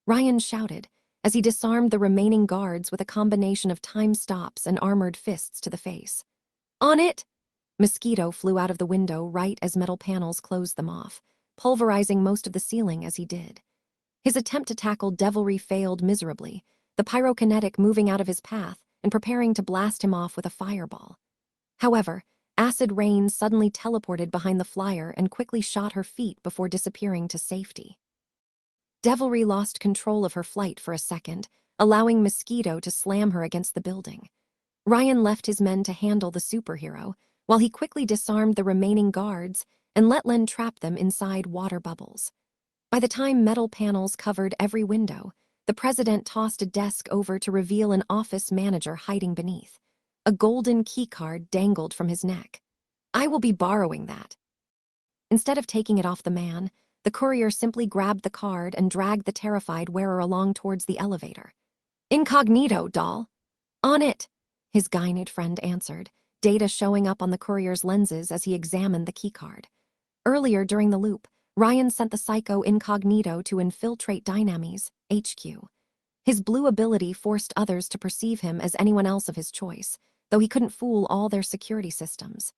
Ryan shouted, as he disarmed the remaining guards with a combination of time stops and armored fists to the face. On it! Mosquito flew out of the window right as metal panels closed them off, pulverizing most of the ceiling as he did. His attempt to tackle Devilry failed miserably, the pyrokinetic moving out of his path and preparing to blast him off with a fireball. However, Acid Rain suddenly teleported behind the flyer and quickly shot her feet before disappearing to safety. Devilry lost control of her flight for a second, allowing Mosquito to slam her against the building. Ryan left his men to handle the superhero, while he quickly disarmed the remaining guards and let Len trap them inside water bubbles. By the time metal panels covered every window, the president tossed a desk over to reveal an office manager hiding beneath. A golden keycard dangled from his neck. I will be borrowing that. Instead of taking it off the man, the courier simply grabbed the card and dragged the terrified wearer along towards the elevator. Incognito, doll. On it, his Gynid friend answered, data showing up on the courier's lenses as he examined the keycard. Earlier during the loop, Ryan sent the psycho Incognito to infiltrate Dynami's HQ. His blue ability forced others to perceive him as anyone else of his choice, though he couldn't fool all their security systems.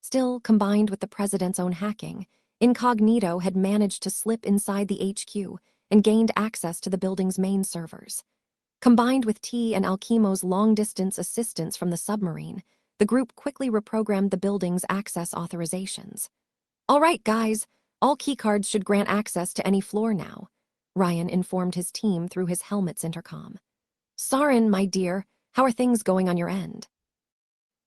Still, combined with the president's own hacking, Incognito had managed to slip inside the HQ and gained access to the building's main servers. Combined with T and Alchemo's long-distance assistance from the submarine, the group quickly reprogrammed the building's access authorizations. All right, guys, all keycards should grant access to any floor now, Ryan informed his team through his helmet's intercom. Sarin, my dear, how are things going on your end?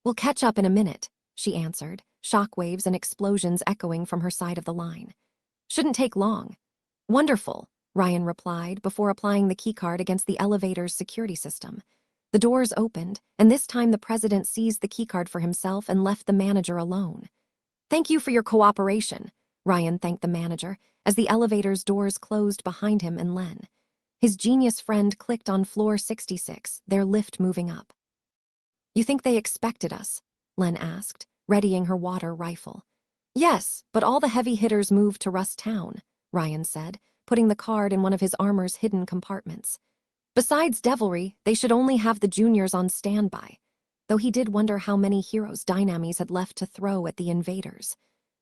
We'll catch up in a minute, she answered, shockwaves and explosions echoing from her side of the line. Shouldn't take long. Wonderful, Ryan replied before applying the keycard against the elevator's security system. The doors opened, and this time the president seized the keycard for himself and left the manager alone. Thank you for your cooperation, Ryan thanked the manager as the elevator's doors closed behind him and Len. His genius friend clicked on floor 66, their lift moving up. You think they expected us? Len asked, readying her water rifle. Yes, but all the heavy hitters moved to Rust Town, Ryan said, putting the card in one of his armor's hidden compartments. Besides Devilry, they should only have the juniors on standby, though he did wonder how many heroes Dynamis had left to throw at the invaders.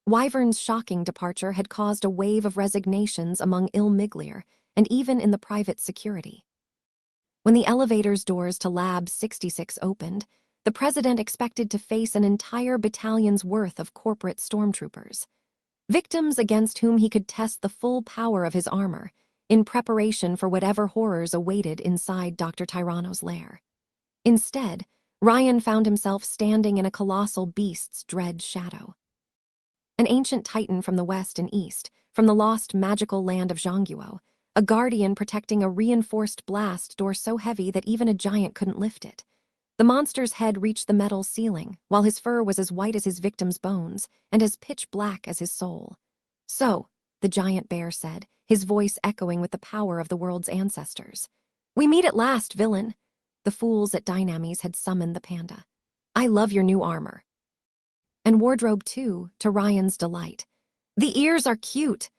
Wyvern's shocking departure had caused a wave of resignations among Ilmiglir and even in the private security. When the elevator's doors to Lab 66 opened, the president expected to face an entire battalion's worth of corporate stormtroopers, victims against whom he could test the full power of his armor, in preparation for whatever horrors awaited inside Dr. Tyranno's lair. Instead, Ryan found himself standing in a colossal beast's dread shadow. An ancient titan from the west and east, from the lost magical land of Zhongguo, a guardian protecting a reinforced blast door so heavy that even a giant couldn't lift it. The monster's head reached the metal ceiling, while his fur was as white as his victim's bones and as pitch black as his soul. So, the giant bear said, his voice echoing with the power of the world's ancestors. We meet at last, villain. The fools at Dynamis had summoned the panda. I love your new armor. And wardrobe too, to Ryan's delight. The ears are cute.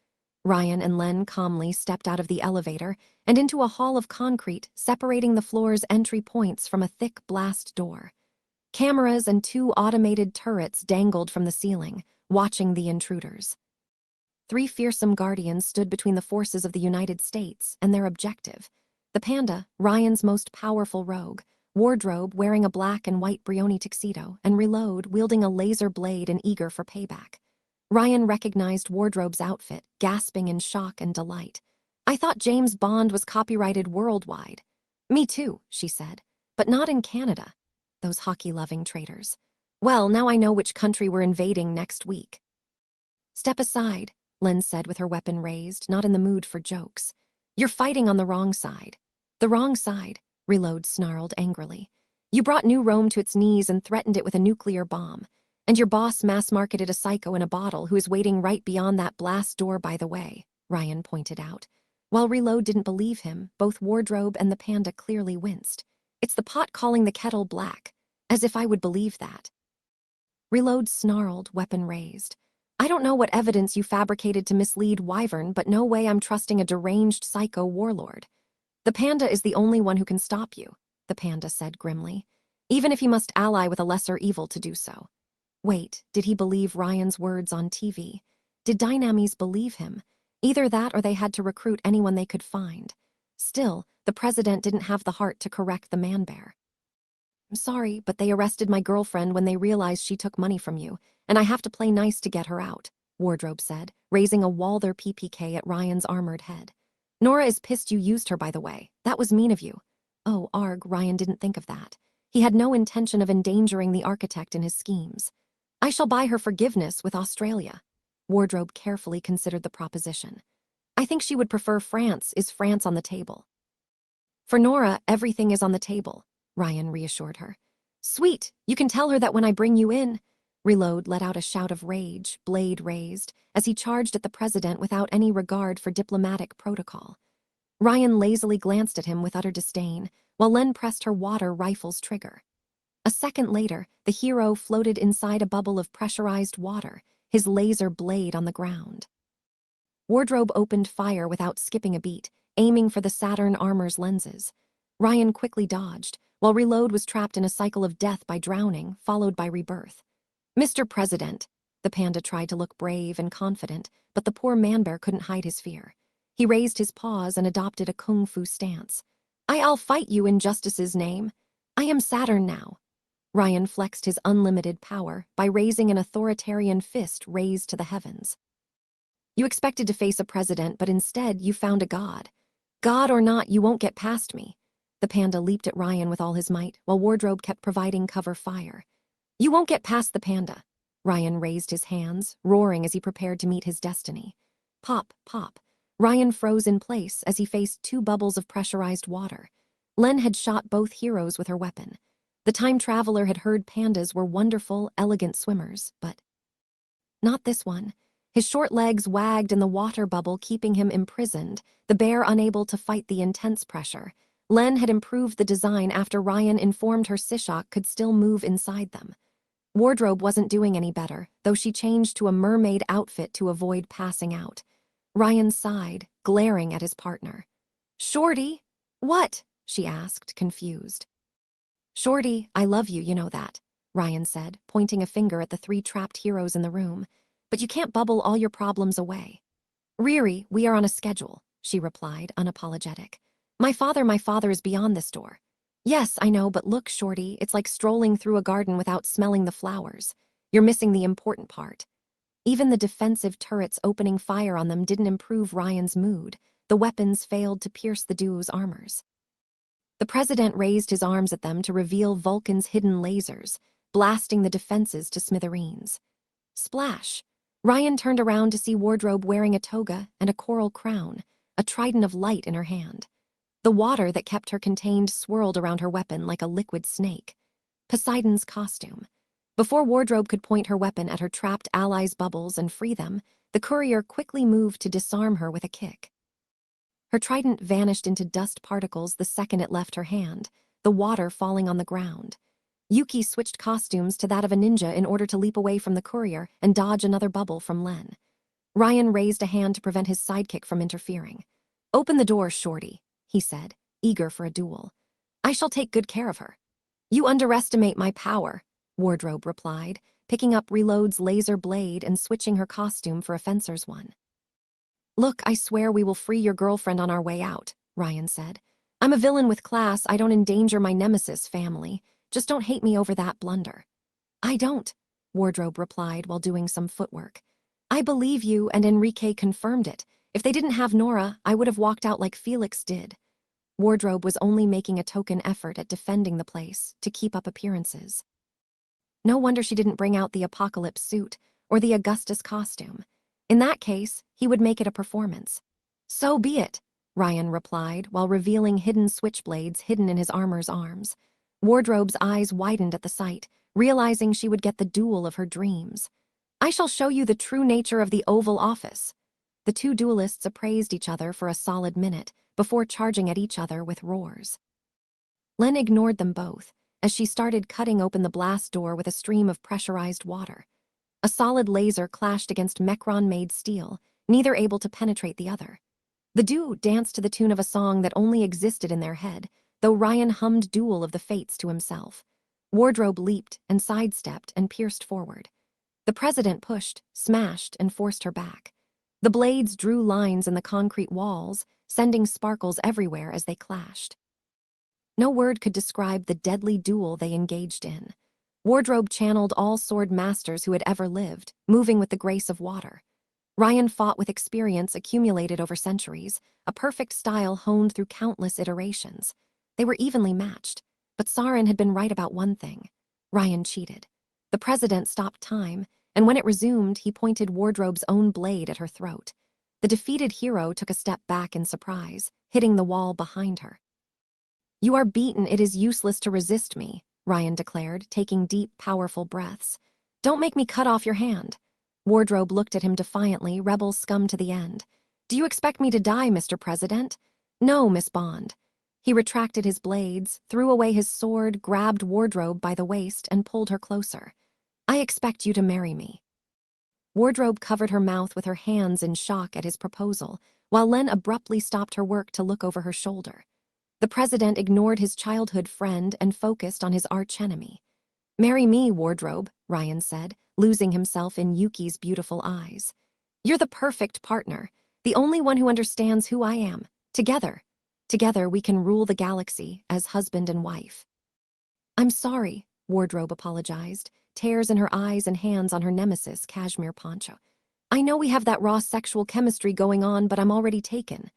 Ryan and Len calmly stepped out of the elevator and into a hall of concrete separating the floor's entry points from a thick blast door. Cameras and 2 automated turrets dangled from the ceiling, watching the intruders. 3 fearsome guardians stood between the forces of the United States and their objective. The panda, Ryan's most powerful rogue, Wardrobe wearing a black and white Brioni tuxedo, and Reload wielding a laser blade and eager for payback. Ryan recognized Wardrobe's outfit, gasping in shock and delight. I thought James Bond was copyrighted worldwide. Me too, she said, but not in Canada. Those hockey-loving traitors. Well, now I know which country we're invading next week. Step aside, Len said with her weapon raised, not in the mood for jokes. You're fighting on the wrong side. The wrong side, Reload snarled angrily. You brought New Rome to its knees and threatened it with a nuclear bomb. And your boss mass-marketed a psycho in a bottle who is waiting right beyond that blast door, by the way, Ryan pointed out. While Reload didn't believe him, both Wardrobe and the panda clearly winced. It's the pot calling the kettle black. As if I would believe that. Reload snarled, weapon raised. I don't know what evidence you fabricated to mislead Wyvern, but no way I'm trusting a deranged psycho warlord. The panda is the only one who can stop you, the panda said grimly. even if he must ally with a lesser evil to do so. Wait, did he believe Ryan's words on TV? Did Dynamis believe him? Either that or they had to recruit anyone they could find. Still, the president didn't have the heart to correct the man-bear. I'm sorry, but they arrested my girlfriend when they realized she took money from you, and I have to play nice to get her out, Wardrobe said, raising a Walther PPK at Ryan's armored head. Nora is pissed you used her, by the way. That was mean of you. Oh, arg, Ryan didn't think of that. He had no intention of endangering the architect in his schemes. I shall buy her forgiveness with Australia. Wardrobe carefully considered the proposition. I think she would prefer France. Is France on the table? For Nora, everything is on the table, Ryan reassured her. Sweet, you can tell her that when I bring you in. Reload let out a shout of rage, blade raised, as he charged at the president without any regard for diplomatic protocol. Ryan lazily glanced at him with utter disdain, while Len pressed her water rifle's trigger. A second later, the hero floated inside a bubble of pressurized water, his laser blade on the ground. Wardrobe opened fire without skipping a beat, aiming for the Saturn armor's lenses. Ryan quickly dodged, while Reload was trapped in a cycle of death by drowning, followed by rebirth. Mr. President, the panda tried to look brave and confident, but the poor man-bear couldn't hide his fear. He raised his paws and adopted a kung fu stance. I'll fight you in justice's name. I am Saturn now. Ryan flexed his unlimited power by raising an authoritarian fist raised to the heavens. You expected to face a president, but instead you found a god. God or not, you won't get past me. The panda leaped at Ryan with all his might, while Wardrobe kept providing cover fire. You won't get past the panda. Ryan raised his hands, roaring as he prepared to meet his destiny. Pop, pop. Ryan froze in place as he faced two bubbles of pressurized water. Len had shot both heroes with her weapon. The time traveler had heard pandas were wonderful, elegant swimmers, but not this one. His short legs wagged in the water bubble, keeping him imprisoned, the bear unable to fight the intense pressure. Len had improved the design after Ryan informed her Sishak could still move inside them. Wardrobe wasn't doing any better, though she changed to a mermaid outfit to avoid passing out. Ryan sighed, glaring at his partner. Shorty? What? She asked, confused. Shorty, I love you, you know that, Ryan said, pointing a finger at the three trapped heroes in the room. But you can't bubble all your problems away. Riri, we are on a schedule, she replied, unapologetic. My father is beyond this door. Yes, I know, but look, Shorty, it's like strolling through a garden without smelling the flowers. You're missing the important part. Even the defensive turrets opening fire on them didn't improve Ryan's mood. The weapons failed to pierce the duo's armors. The president raised his arms at them to reveal Vulcan's hidden lasers, blasting the defenses to smithereens. Splash! Ryan turned around to see Wardrobe wearing a toga and a coral crown, a trident of light in her hand. The water that kept her contained swirled around her weapon like a liquid snake. Poseidon's costume. Before Wardrobe could point her weapon at her trapped allies' bubbles and free them, the courier quickly moved to disarm her with a kick. Her trident vanished into dust particles the second it left her hand, the water falling on the ground. Yuki switched costumes to that of a ninja in order to leap away from the courier and dodge another bubble from Len. Ryan raised a hand to prevent his sidekick from interfering. Open the door, Shorty, he said, eager for a duel. I shall take good care of her. You underestimate my power, Wardrobe replied, picking up Reload's laser blade and switching her costume for a fencer's one. Look, I swear we will free your girlfriend on our way out, Ryan said. I'm a villain with class. I don't endanger my nemesis family. Just don't hate me over that blunder. I don't, Wardrobe replied while doing some footwork. I believe you, and Enrique confirmed it. If they didn't have Nora, I would have walked out like Felix did. Wardrobe was only making a token effort at defending the place to keep up appearances. No wonder she didn't bring out the apocalypse suit or the Augustus costume. In that case, he would make it a performance. So be it, Ryan replied while revealing hidden switchblades hidden in his armor's arms. Wardrobe's eyes widened at the sight, realizing she would get the duel of her dreams. I shall show you the true nature of the Oval Office. The two duelists appraised each other for a solid minute before charging at each other with roars. Len ignored them both as she started cutting open the blast door with a stream of pressurized water. A solid laser clashed against Mechron-made steel, neither able to penetrate the other. The duo danced to the tune of a song that only existed in their head, though Ryan hummed Duel of the Fates to himself. Wardrobe leaped and sidestepped and pierced forward. The president pushed, smashed, and forced her back. The blades drew lines in the concrete walls, sending sparkles everywhere as they clashed. No word could describe the deadly duel they engaged in. Wardrobe channeled all sword masters who had ever lived, moving with the grace of water. Ryan fought with experience accumulated over centuries, a perfect style honed through countless iterations. They were evenly matched, but Sarin had been right about one thing. Ryan cheated. The president stopped time, and when it resumed, he pointed Wardrobe's own blade at her throat. The defeated hero took a step back in surprise, hitting the wall behind her. "You are beaten, it is useless to resist me," Ryan declared, taking deep, powerful breaths. "Don't make me cut off your hand." Wardrobe looked at him defiantly, rebel scum to the end. "Do you expect me to die, Mr. President?" "No, Miss Bond." He retracted his blades, threw away his sword, grabbed Wardrobe by the waist, and pulled her closer. "I expect you to marry me." Wardrobe covered her mouth with her hands in shock at his proposal, while Len abruptly stopped her work to look over her shoulder. The president ignored his childhood friend and focused on his archenemy. "Marry me, Wardrobe," Ryan said, losing himself in Yuki's beautiful eyes. "You're the perfect partner, the only one who understands who I am. Together we can rule the galaxy as husband and wife." "I'm sorry," Wardrobe apologized, tears in her eyes and hands on her nemesis' cashmere poncho. "I know we have that raw sexual chemistry going on, but I'm already taken."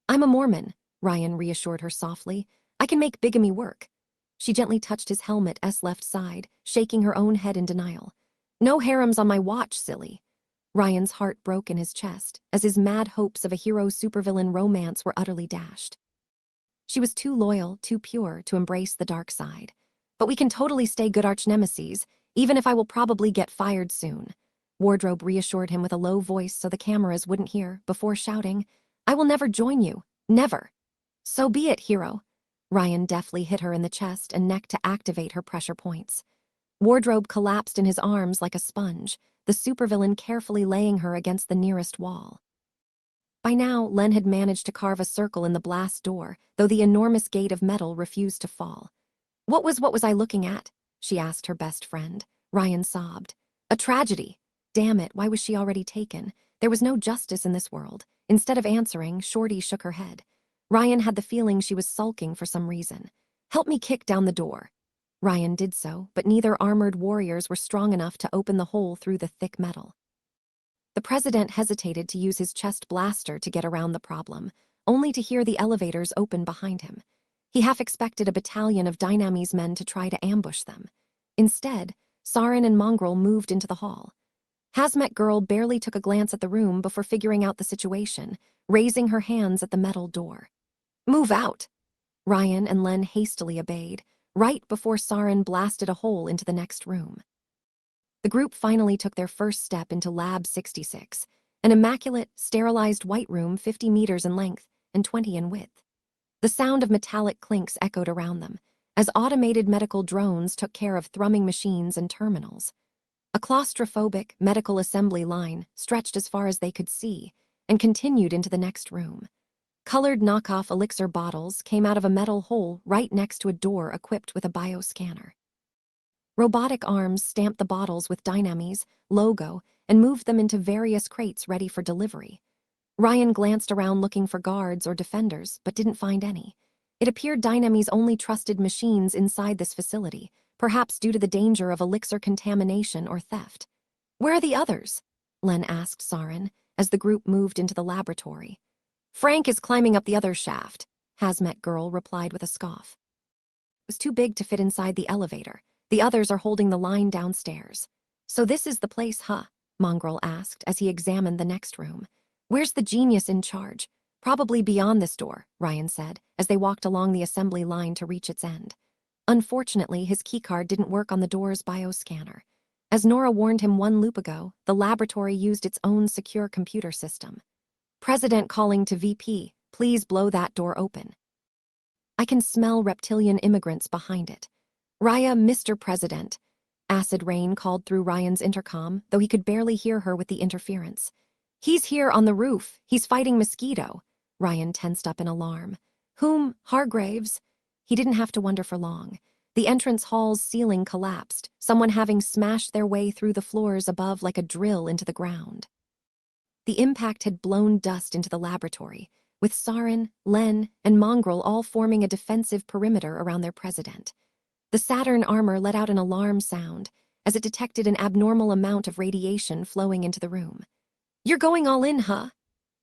"I'm a Mormon," Ryan reassured her softly. "I can make bigamy work." She gently touched his helmet's left side, shaking her own head in denial. "No harems on my watch, silly." Ryan's heart broke in his chest, as his mad hopes of a hero-supervillain romance were utterly dashed. She was too loyal, too pure, to embrace the dark side. "But we can totally stay good arch-nemeses, even if I will probably get fired soon." Wardrobe reassured him with a low voice so the cameras wouldn't hear, before shouting, "I will never join you. Never." "So be it, hero." Ryan deftly hit her in the chest and neck to activate her pressure points. Wardrobe collapsed in his arms like a sponge, the supervillain carefully laying her against the nearest wall. By now, Len had managed to carve a circle in the blast door, though the enormous gate of metal refused to fall. What was I looking at?" she asked her best friend. Ryan sobbed. "A tragedy. Damn it, why was she already taken? There was no justice in this world." Instead of answering, Shorty shook her head. Ryan had the feeling she was sulking for some reason. "Help me kick down the door." Ryan did so, but neither armored warriors were strong enough to open the hole through the thick metal. The president hesitated to use his chest blaster to get around the problem, only to hear the elevators open behind him. He half expected a battalion of Dynamy's men to try to ambush them. Instead, Sarin and Mongrel moved into the hall. Hazmat Girl barely took a glance at the room before figuring out the situation, raising her hands at the metal door. "Move out!" Ryan and Len hastily obeyed, right before Sarin blasted a hole into the next room. The group finally took their first step into Lab 66, an immaculate, sterilized white room 50 meters in length and 20 in width. The sound of metallic clinks echoed around them, as automated medical drones took care of thrumming machines and terminals. A claustrophobic medical assembly line stretched as far as they could see and continued into the next room. Colored knockoff elixir bottles came out of a metal hole right next to a door equipped with a bioscanner. Robotic arms stamped the bottles with Dynamy's logo and moved them into various crates ready for delivery. Ryan glanced around looking for guards or defenders, but didn't find any. It appeared Dynamy's only trusted machines inside this facility, perhaps due to the danger of elixir contamination or theft. "Where are the others?" Len asked Sarin, as the group moved into the laboratory. "Frank is climbing up the other shaft," Hazmat Girl replied with a scoff. "It was too big to fit inside the elevator. The others are holding the line downstairs." "So this is the place, huh?" Mongrel asked as he examined the next room. "Where's the genius in charge?" "Probably beyond this door," Ryan said, as they walked along the assembly line to reach its end. Unfortunately, his keycard didn't work on the door's bioscanner. As Nora warned him one loop ago, the laboratory used its own secure computer system. "President calling to VP, please blow that door open." "I can smell reptilian immigrants behind it." "Raya, Mr. President." Acid Rain called through Ryan's intercom, though he could barely hear her with the interference. "He's here on the roof. He's fighting Mosquito." Ryan tensed up in alarm. "Whom? Hargraves?" He didn't have to wonder for long. The entrance hall's ceiling collapsed, someone having smashed their way through the floors above like a drill into the ground. The impact had blown dust into the laboratory, with Sarin, Len, and Mongrel all forming a defensive perimeter around their president. The Saturn armor let out an alarm sound as it detected an abnormal amount of radiation flowing into the room. "You're going all in, huh?"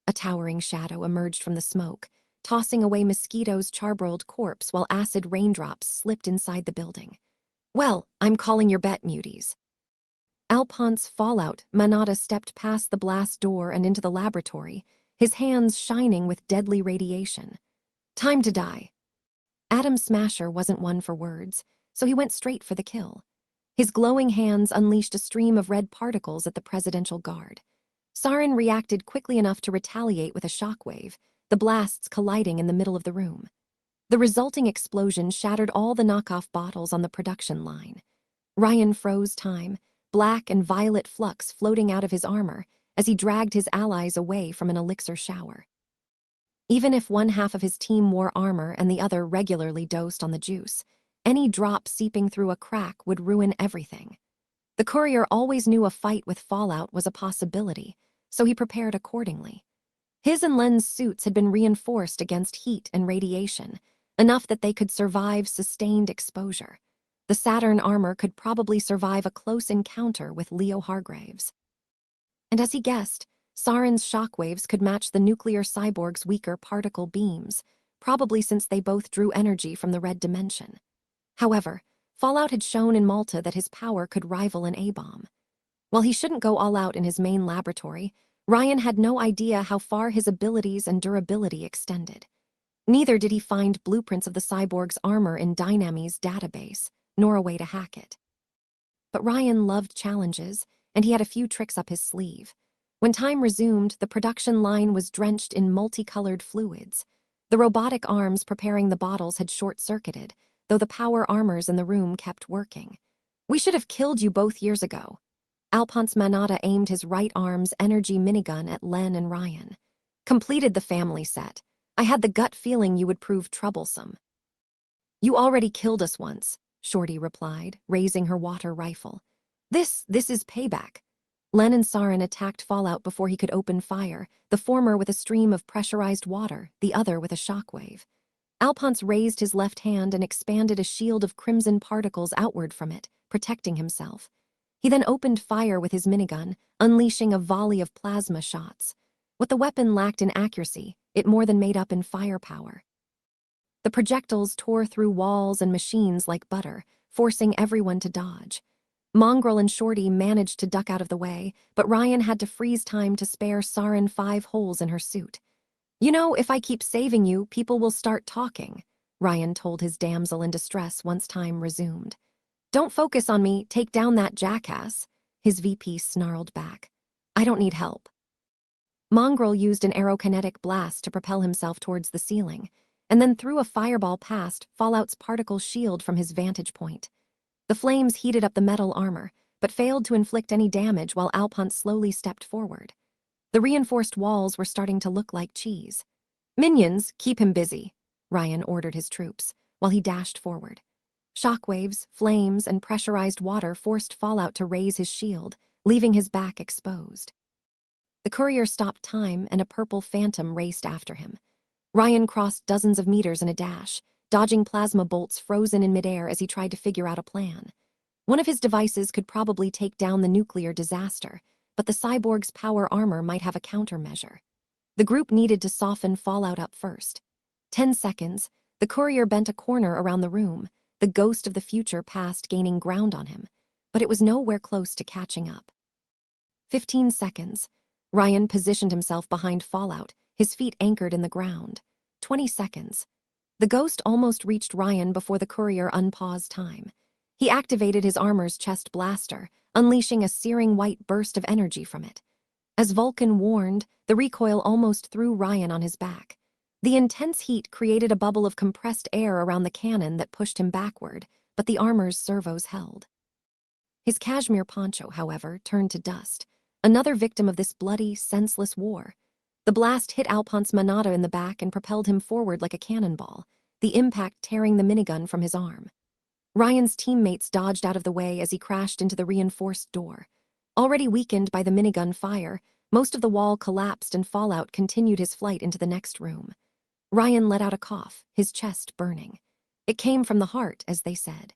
A towering shadow emerged from the smoke, tossing away Mosquito's charbroiled corpse while acid raindrops slipped inside the building. "Well, I'm calling your bet, muties." Alpon's Fallout Manada stepped past the blast door and into the laboratory, his hands shining with deadly radiation. "Time to die." Adam Smasher wasn't one for words, so he went straight for the kill. His glowing hands unleashed a stream of red particles at the presidential guard. Sarin reacted quickly enough to retaliate with a shockwave, the blasts colliding in the middle of the room. The resulting explosion shattered all the knockoff bottles on the production line. Ryan froze time, black and violet flux floating out of his armor as he dragged his allies away from an elixir shower. Even if one half of his team wore armor and the other regularly dosed on the juice, any drop seeping through a crack would ruin everything. The courier always knew a fight with Fallout was a possibility, so he prepared accordingly. His and Len's suits had been reinforced against heat and radiation, enough that they could survive sustained exposure. The Saturn armor could probably survive a close encounter with Leo Hargraves. And as he guessed, Sarin's shockwaves could match the nuclear cyborg's weaker particle beams, probably since they both drew energy from the red dimension. However, Fallout had shown in Malta that his power could rival an A-bomb. While he shouldn't go all out in his main laboratory, Ryan had no idea how far his abilities and durability extended. Neither did he find blueprints of the cyborg's armor in Dynami's database, nor a way to hack it. But Ryan loved challenges, and he had a few tricks up his sleeve. When time resumed, the production line was drenched in multicolored fluids. The robotic arms preparing the bottles had short-circuited, though the power armors in the room kept working. "We should have killed you both years ago." Alphonse Manada aimed his right arm's energy minigun at Len and Ryan. "Completed the family set. I had the gut feeling you would prove troublesome." "You already killed us once," Shorty replied, raising her water rifle. This is payback." Len and Sarin attacked Fallout before he could open fire, the former with a stream of pressurized water, the other with a shockwave. Alphonse raised his left hand and expanded a shield of crimson particles outward from it, protecting himself. He then opened fire with his minigun, unleashing a volley of plasma shots. What the weapon lacked in accuracy, it more than made up in firepower. The projectiles tore through walls and machines like butter, forcing everyone to dodge. Mongrel and Shorty managed to duck out of the way, but Ryan had to freeze time to spare Sarin 5 holes in her suit. "You know, if I keep saving you, people will start talking," Ryan told his damsel in distress once time resumed. "Don't focus on me, take down that jackass," his VP snarled back. "I don't need help." Mongrel used an aerokinetic blast to propel himself towards the ceiling, and then threw a fireball past Fallout's particle shield from his vantage point. The flames heated up the metal armor, but failed to inflict any damage while Alphonse slowly stepped forward. The reinforced walls were starting to look like cheese. "Minions, keep him busy," Ryan ordered his troops, while he dashed forward. Shockwaves, flames, and pressurized water forced Fallout to raise his shield, leaving his back exposed. The courier stopped time, and a purple phantom raced after him. Ryan crossed dozens of meters in a dash, dodging plasma bolts frozen in midair as he tried to figure out a plan. One of his devices could probably take down the nuclear disaster, but the cyborg's power armor might have a countermeasure. The group needed to soften Fallout up first. 10 seconds, the courier bent a corner around the room, the ghost of the future past gaining ground on him, but it was nowhere close to catching up. 15 seconds. Ryan positioned himself behind Fallout, his feet anchored in the ground. 20 seconds. The ghost almost reached Ryan before the courier unpaused time. He activated his armor's chest blaster, unleashing a searing white burst of energy from it. As Vulcan warned, the recoil almost threw Ryan on his back. The intense heat created a bubble of compressed air around the cannon that pushed him backward, but the armor's servos held. His cashmere poncho, however, turned to dust, another victim of this bloody, senseless war. The blast hit Alphonse Manada in the back and propelled him forward like a cannonball, the impact tearing the minigun from his arm. Ryan's teammates dodged out of the way as he crashed into the reinforced door. Already weakened by the minigun fire, most of the wall collapsed and Fallout continued his flight into the next room. Ryan let out a cough, his chest burning. It came from the heart, as they said.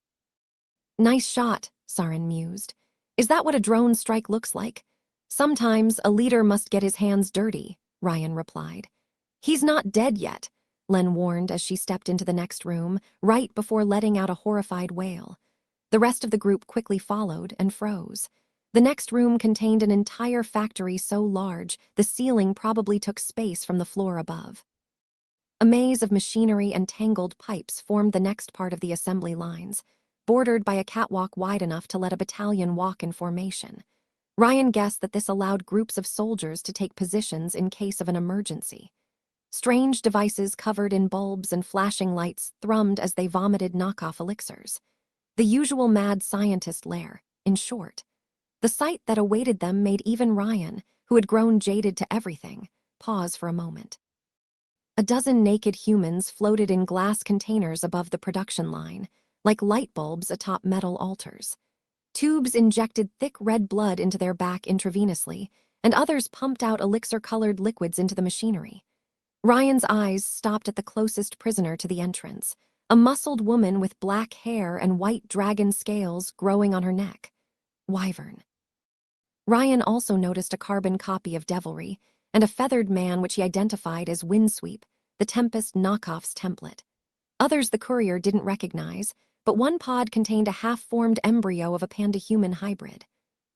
"Nice shot," Sarin mused. "Is that what a drone strike looks like?" "Sometimes a leader must get his hands dirty," Ryan replied. "He's not dead yet," Len warned as she stepped into the next room, right before letting out a horrified wail. The rest of the group quickly followed and froze. The next room contained an entire factory so large the ceiling probably took space from the floor above. A maze of machinery and tangled pipes formed the next part of the assembly lines, bordered by a catwalk wide enough to let a battalion walk in formation. Ryan guessed that this allowed groups of soldiers to take positions in case of an emergency. Strange devices covered in bulbs and flashing lights thrummed as they vomited knockoff elixirs. The usual mad scientist lair, in short. The sight that awaited them made even Ryan, who had grown jaded to everything, pause for a moment. A dozen naked humans floated in glass containers above the production line, like light bulbs atop metal altars. Tubes injected thick red blood into their back intravenously, and others pumped out elixir-colored liquids into the machinery. Ryan's eyes stopped at the closest prisoner to the entrance, a muscled woman with black hair and white dragon scales growing on her neck. Wyvern. Ryan also noticed a carbon copy of Devilry, and a feathered man which he identified as Windsweep, the Tempest knockoff's template. Others the courier didn't recognize, but one pod contained a half-formed embryo of a panda-human hybrid.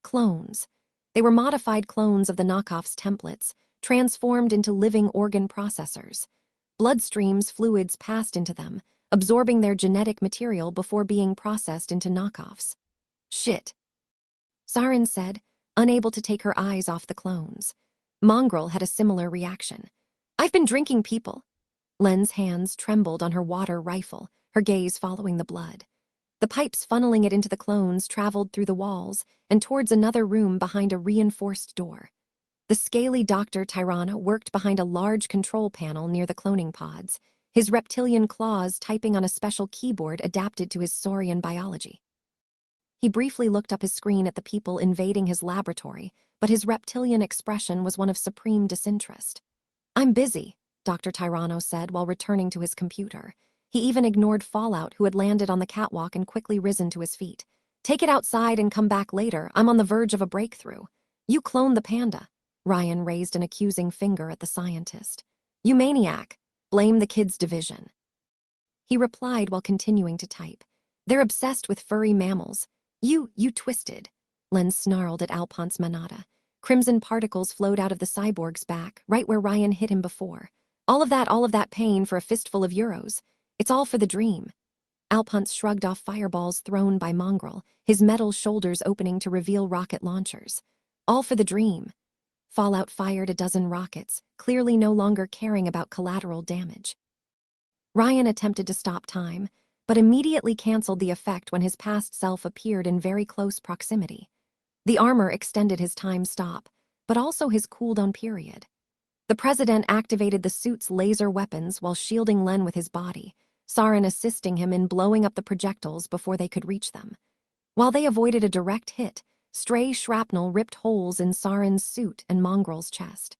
Clones. They were modified clones of the knockoff's templates, transformed into living organ processors. Bloodstreams fluids passed into them, absorbing their genetic material before being processed into knockoffs. "Shit," Sarin said, unable to take her eyes off the clones. Mongrel had a similar reaction. "I've been drinking people." Len's hands trembled on her water rifle, her gaze following the blood. The pipes funneling it into the clones traveled through the walls and towards another room behind a reinforced door. The scaly Dr. Tirana worked behind a large control panel near the cloning pods, his reptilian claws typing on a special keyboard adapted to his saurian biology. He briefly looked up his screen at the people invading his laboratory, but his reptilian expression was one of supreme disinterest. "I'm busy," Dr. Tirano said while returning to his computer. He even ignored Fallout, who had landed on the catwalk and quickly risen to his feet. "Take it outside and come back later. I'm on the verge of a breakthrough." "You cloned the panda." Ryan raised an accusing finger at the scientist. "You maniac. Blame the kids' division." He replied while continuing to type. "They're obsessed with furry mammals. You twisted." Len snarled at Alphonse Manata. Crimson particles flowed out of the cyborg's back, right where Ryan hit him before. All of that pain for a fistful of euros. It's all for the dream." Alphonse shrugged off fireballs thrown by Mongrel, his metal shoulders opening to reveal rocket launchers. "All for the dream." Fallout fired a dozen rockets, clearly no longer caring about collateral damage. Ryan attempted to stop time, but immediately canceled the effect when his past self appeared in very close proximity. The armor extended his time stop, but also his cooldown period. The president activated the suit's laser weapons while shielding Len with his body, Sarin assisting him in blowing up the projectiles before they could reach them. While they avoided a direct hit, stray shrapnel ripped holes in Sarin's suit and Mongrel's chest.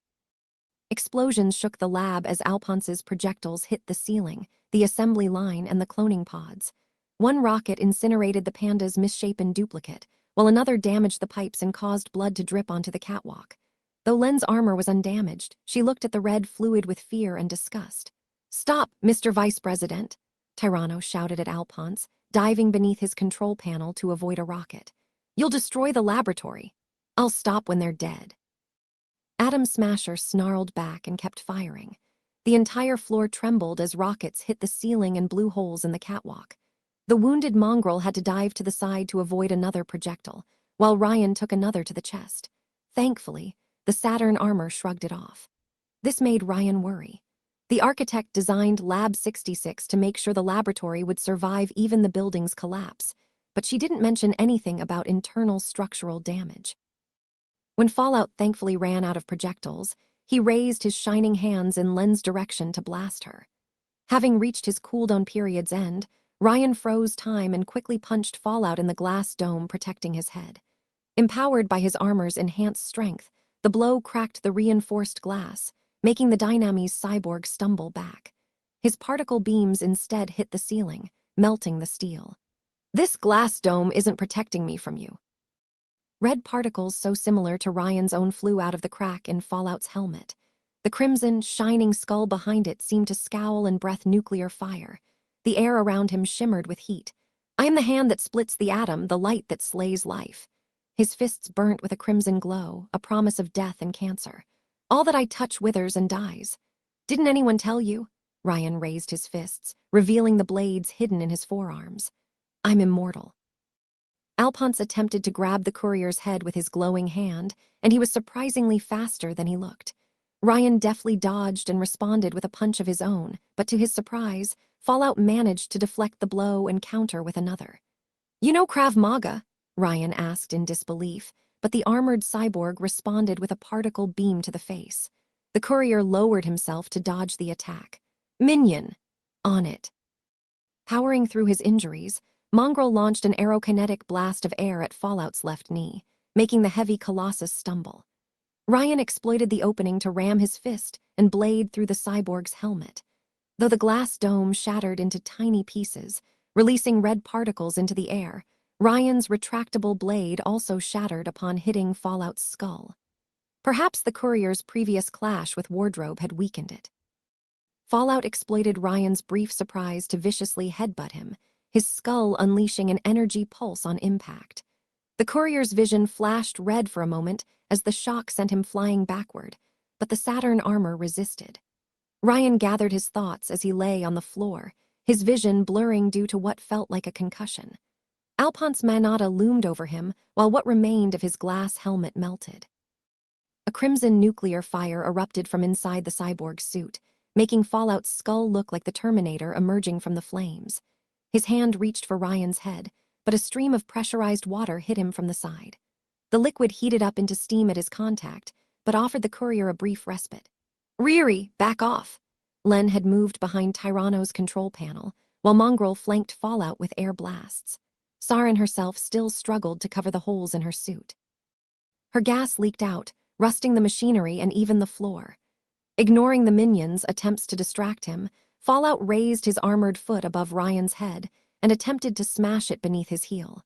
Explosions shook the lab as Alphonse's projectiles hit the ceiling, the assembly line, and the cloning pods. One rocket incinerated the panda's misshapen duplicate, while another damaged the pipes and caused blood to drip onto the catwalk. Though Len's armor was undamaged, she looked at the red fluid with fear and disgust. "Stop, Mr. Vice President," Tirano shouted at Alphonse, diving beneath his control panel to avoid a rocket. "You'll destroy the laboratory." "I'll stop when they're dead." Atom Smasher snarled back and kept firing. The entire floor trembled as rockets hit the ceiling and blew holes in the catwalk. The wounded mongrel had to dive to the side to avoid another projectile, while Ryan took another to the chest. Thankfully, the Saturn armor shrugged it off. This made Ryan worry. The architect designed Lab 66 to make sure the laboratory would survive even the building's collapse, but she didn't mention anything about internal structural damage. When Fallout thankfully ran out of projectiles, he raised his shining hands in Len's direction to blast her. Having reached his cooldown period's end, Ryan froze time and quickly punched Fallout in the glass dome protecting his head. Empowered by his armor's enhanced strength, the blow cracked the reinforced glass, making the Dynamy's cyborg stumble back. His particle beams instead hit the ceiling, melting the steel. "This glass dome isn't protecting me from you." Red particles so similar to Ryan's own flew out of the crack in Fallout's helmet. The crimson, shining skull behind it seemed to scowl and breath nuclear fire. The air around him shimmered with heat. "I am the hand that splits the atom, the light that slays life." His fists burnt with a crimson glow, a promise of death and cancer. "All that I touch withers and dies." "Didn't anyone tell you?" Ryan raised his fists, revealing the blades hidden in his forearms. "I'm immortal." Alphonse attempted to grab the courier's head with his glowing hand, and he was surprisingly faster than he looked. Ryan deftly dodged and responded with a punch of his own, but to his surprise, Fallout managed to deflect the blow and counter with another. "You know Krav Maga?" Ryan asked in disbelief, but the armored cyborg responded with a particle beam to the face. The courier lowered himself to dodge the attack. "Minion! On it!" Powering through his injuries, Mongrel launched an aerokinetic blast of air at Fallout's left knee, making the heavy colossus stumble. Ryan exploited the opening to ram his fist and blade through the cyborg's helmet. Though the glass dome shattered into tiny pieces, releasing red particles into the air, Ryan's retractable blade also shattered upon hitting Fallout's skull. Perhaps the courier's previous clash with Wardrobe had weakened it. Fallout exploited Ryan's brief surprise to viciously headbutt him, his skull unleashing an energy pulse on impact. The courier's vision flashed red for a moment as the shock sent him flying backward, but the Saturn armor resisted. Ryan gathered his thoughts as he lay on the floor, his vision blurring due to what felt like a concussion. Alphonse Manata loomed over him while what remained of his glass helmet melted. A crimson nuclear fire erupted from inside the cyborg's suit, making Fallout's skull look like the Terminator emerging from the flames. His hand reached for Ryan's head, but a stream of pressurized water hit him from the side. The liquid heated up into steam at his contact, but offered the courier a brief respite. "Riri, back off!" Len had moved behind Tyranno's control panel, while Mongrel flanked Fallout with air blasts. Sarin herself still struggled to cover the holes in her suit. Her gas leaked out, rusting the machinery and even the floor. Ignoring the minions' attempts to distract him, Fallout raised his armored foot above Ryan's head and attempted to smash it beneath his heel.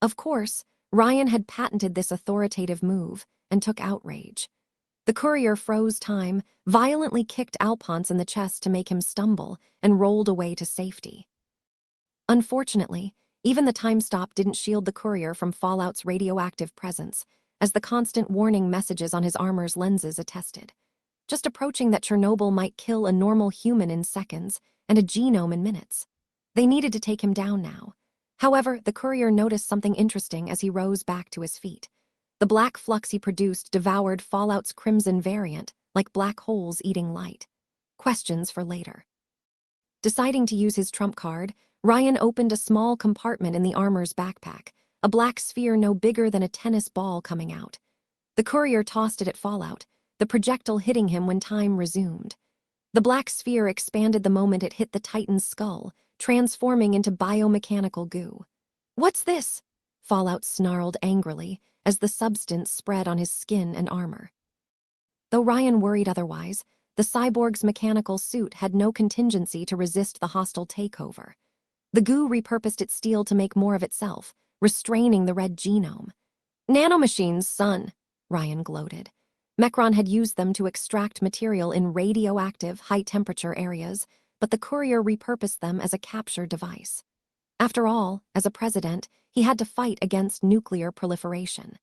Of course, Ryan had patented this authoritative move and took outrage. The courier froze time, violently kicked Alphonse in the chest to make him stumble, and rolled away to safety. Unfortunately, even the time stop didn't shield the courier from Fallout's radioactive presence, as the constant warning messages on his armor's lenses attested. Just approaching that Chernobyl might kill a normal human in seconds and a genome in minutes. They needed to take him down now. However, the courier noticed something interesting as he rose back to his feet. The black flux he produced devoured Fallout's crimson variant, like black holes eating light. Questions for later. Deciding to use his trump card, Ryan opened a small compartment in the armor's backpack, a black sphere no bigger than a tennis ball coming out. The courier tossed it at Fallout, the projectile hitting him when time resumed. The black sphere expanded the moment it hit the Titan's skull, transforming into biomechanical goo. "What's this?" Fallout snarled angrily as the substance spread on his skin and armor. Though Ryan worried otherwise, the cyborg's mechanical suit had no contingency to resist the hostile takeover. The goo repurposed its steel to make more of itself, restraining the red genome. "Nanomachines, son," Ryan gloated. Mecron had used them to extract material in radioactive, high-temperature areas, but the courier repurposed them as a capture device. After all, as a president, he had to fight against nuclear proliferation.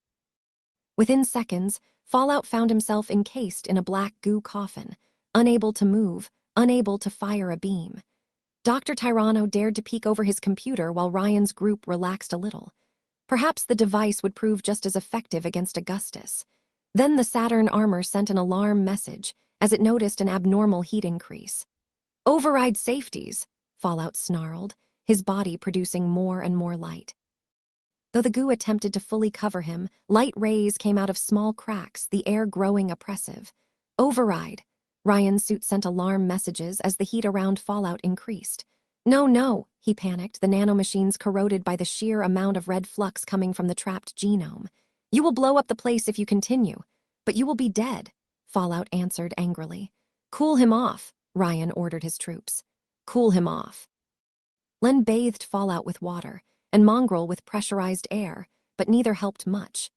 Within seconds, Fallout found himself encased in a black goo coffin, unable to move, unable to fire a beam. Dr. Tyranno dared to peek over his computer while Ryan's group relaxed a little. Perhaps the device would prove just as effective against Augustus. Then the Saturn armor sent an alarm message as it noticed an abnormal heat increase. "Override safeties," Fallout snarled, his body producing more and more light. Though the goo attempted to fully cover him, light rays came out of small cracks, the air growing oppressive. "Override." Ryan's suit sent alarm messages as the heat around Fallout increased. No, no, he panicked, the nanomachines corroded by the sheer amount of red flux coming from the trapped genome. You will blow up the place if you continue, but you will be dead, Fallout answered angrily. Cool him off, Ryan ordered his troops. Cool him off. Len bathed Fallout with water, and Mongrel with pressurized air, but neither helped much.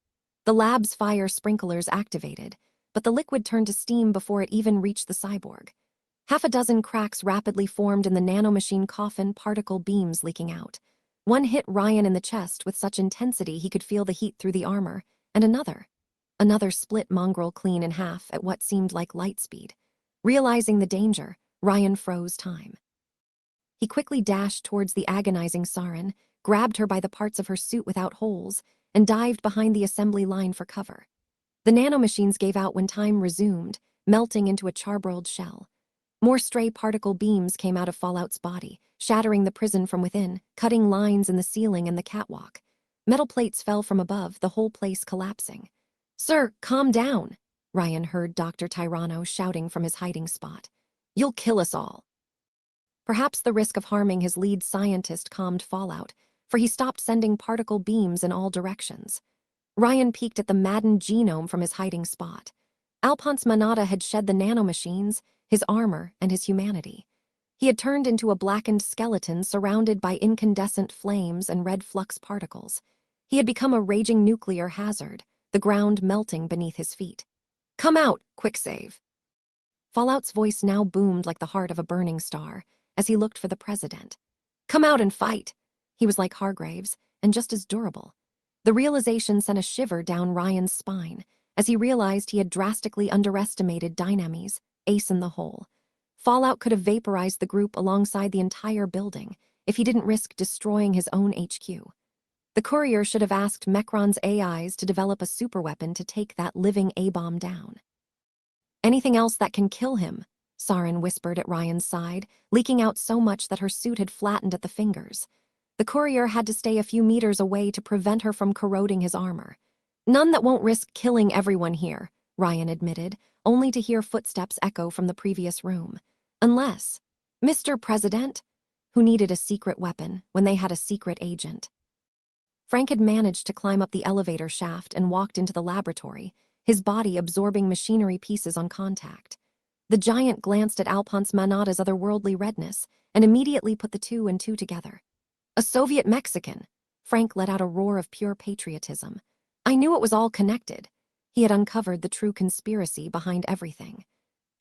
The lab's fire sprinklers activated, but the liquid turned to steam before it even reached the cyborg. Half a dozen cracks rapidly formed in the nanomachine coffin, particle beams leaking out. One hit Ryan in the chest with such intensity he could feel the heat through the armor, and another. Another split Mongrel clean in half at what seemed like light speed. Realizing the danger, Ryan froze time. He quickly dashed towards the agonizing Saren, grabbed her by the parts of her suit without holes, and dived behind the assembly line for cover. The nanomachines gave out when time resumed, melting into a charbroiled shell. More stray particle beams came out of Fallout's body, shattering the prison from within, cutting lines in the ceiling and the catwalk. Metal plates fell from above, the whole place collapsing. Sir, calm down, Ryan heard Dr. Tyranno shouting from his hiding spot. You'll kill us all. Perhaps the risk of harming his lead scientist calmed Fallout, for he stopped sending particle beams in all directions. Ryan peeked at the maddened genome from his hiding spot. Alphonse Manata had shed the nanomachines, his armor, and his humanity. He had turned into a blackened skeleton surrounded by incandescent flames and red flux particles. He had become a raging nuclear hazard, the ground melting beneath his feet. Come out, quick save. Fallout's voice now boomed like the heart of a burning star as he looked for the president. Come out and fight. He was like Hargraves, and just as durable. The realization sent a shiver down Ryan's spine as he realized he had drastically underestimated Dynamis, ace in the hole. Fallout could have vaporized the group alongside the entire building if he didn't risk destroying his own HQ. The courier should have asked Mecron's AIs to develop a superweapon to take that living A-bomb down. Anything else that can kill him, Saren whispered at Ryan's side, leaking out so much that her suit had flattened at the fingers. The courier had to stay a few meters away to prevent her from corroding his armor. None that won't risk killing everyone here, Ryan admitted, only to hear footsteps echo from the previous room. Unless, Mr. President, who needed a secret weapon when they had a secret agent. Frank had managed to climb up the elevator shaft and walked into the laboratory, his body absorbing machinery pieces on contact. The giant glanced at Alphonse Manata's otherworldly redness and immediately put the two and two together. A Soviet Mexican. Frank let out a roar of pure patriotism. I knew it was all connected. He had uncovered the true conspiracy behind everything.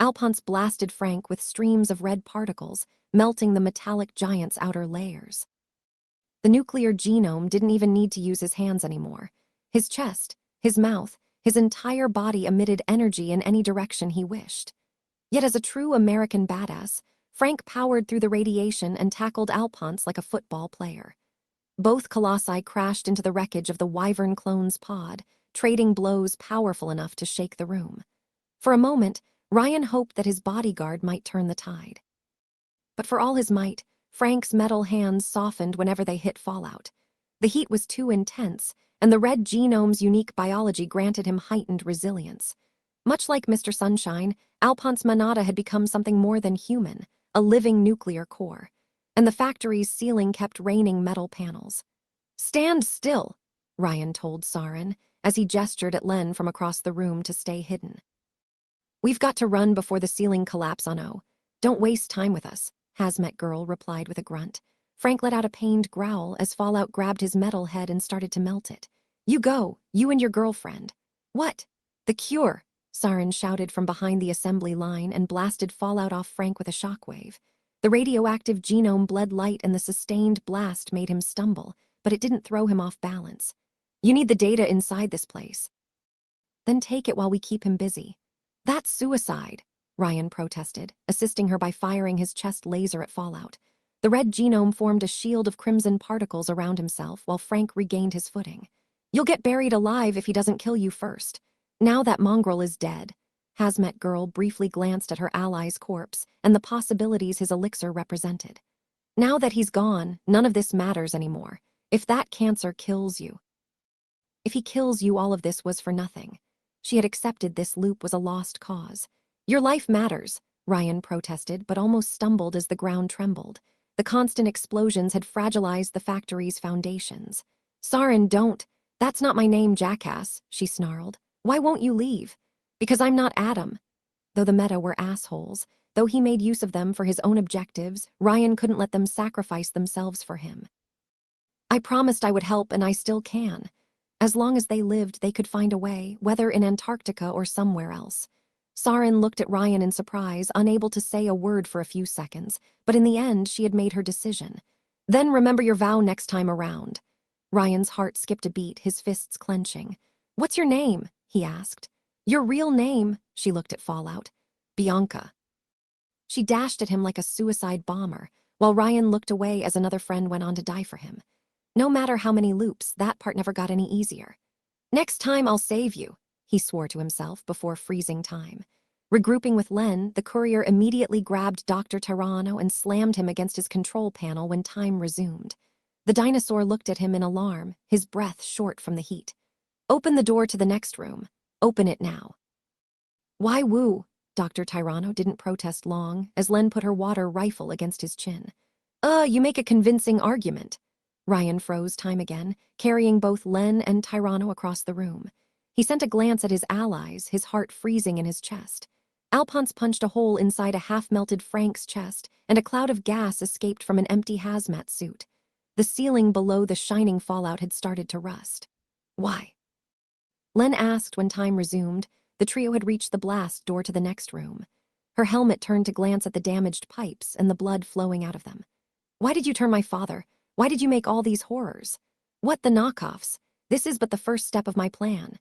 Alphonse blasted Frank with streams of red particles, melting the metallic giant's outer layers. The nuclear genome didn't even need to use his hands anymore. His chest, his mouth, his entire body emitted energy in any direction he wished. Yet as a true American badass, Frank powered through the radiation and tackled Alphonse like a football player. Both colossi crashed into the wreckage of the Wyvern clone's pod, trading blows powerful enough to shake the room. For a moment, Ryan hoped that his bodyguard might turn the tide. But for all his might, Frank's metal hands softened whenever they hit Fallout. The heat was too intense, and the red genome's unique biology granted him heightened resilience. Much like Mr. Sunshine, Alphonse Manata had become something more than human, a living nuclear core, and the factory's ceiling kept raining metal panels. Stand still, Ryan told Saren, as he gestured at Len from across the room to stay hidden. We've got to run before the ceiling collapse on O. Don't waste time with us, Hazmat Girl replied with a grunt. Frank let out a pained growl as Fallout grabbed his metal head and started to melt it. You go, you and your girlfriend. What? The cure, Saren shouted from behind the assembly line and blasted Fallout off Frank with a shockwave. The radioactive genome bled light and the sustained blast made him stumble, but it didn't throw him off balance. You need the data inside this place. Then take it while we keep him busy. That's suicide, Ryan protested, assisting her by firing his chest laser at Fallout. The red genome formed a shield of crimson particles around himself while Frank regained his footing. You'll get buried alive if he doesn't kill you first. Now that mongrel is dead. Hazmat Girl briefly glanced at her ally's corpse and the possibilities his elixir represented. Now that he's gone, none of this matters anymore. If that cancer kills you. If he kills you, all of this was for nothing. She had accepted this loop was a lost cause. Your life matters, Ryan protested, but almost stumbled as the ground trembled. The constant explosions had fragilized the factory's foundations. "Sarin, don't. That's not my name, jackass," she snarled. "Why won't you leave?" "Because I'm not Adam." Though the Meta were assholes, though he made use of them for his own objectives, Ryan couldn't let them sacrifice themselves for him. "I promised I would help, and I still can. As long as they lived, they could find a way, whether in Antarctica or somewhere else." Sarin looked at Ryan in surprise, unable to say a word for a few seconds, but in the end, she had made her decision. "Then remember your vow next time around." Ryan's heart skipped a beat, his fists clenching. "What's your name?" he asked. "Your real name," she looked at Fallout. "Bianca." She dashed at him like a suicide bomber, while Ryan looked away as another friend went on to die for him. No matter how many loops, that part never got any easier. "Next time I'll save you," he swore to himself before freezing time. Regrouping with Len, the courier immediately grabbed Dr. Tirano and slammed him against his control panel when time resumed. The dinosaur looked at him in alarm, his breath short from the heat. "Open the door to the next room. Open it now." "Why woo?" Dr. Tirano didn't protest long, as Len put her water rifle against his chin. You make a convincing argument." Ryan froze time again, carrying both Len and Tirano across the room. He sent a glance at his allies, his heart freezing in his chest. Alphonse punched a hole inside a half-melted Frank's chest, and a cloud of gas escaped from an empty hazmat suit. The ceiling below the shining Fallout had started to rust. "Why?" Len asked when time resumed. The trio had reached the blast door to the next room. Her helmet turned to glance at the damaged pipes and the blood flowing out of them. "Why did you turn my father? Why did you make all these horrors?" "What the knockoffs? This is but the first step of my plan,"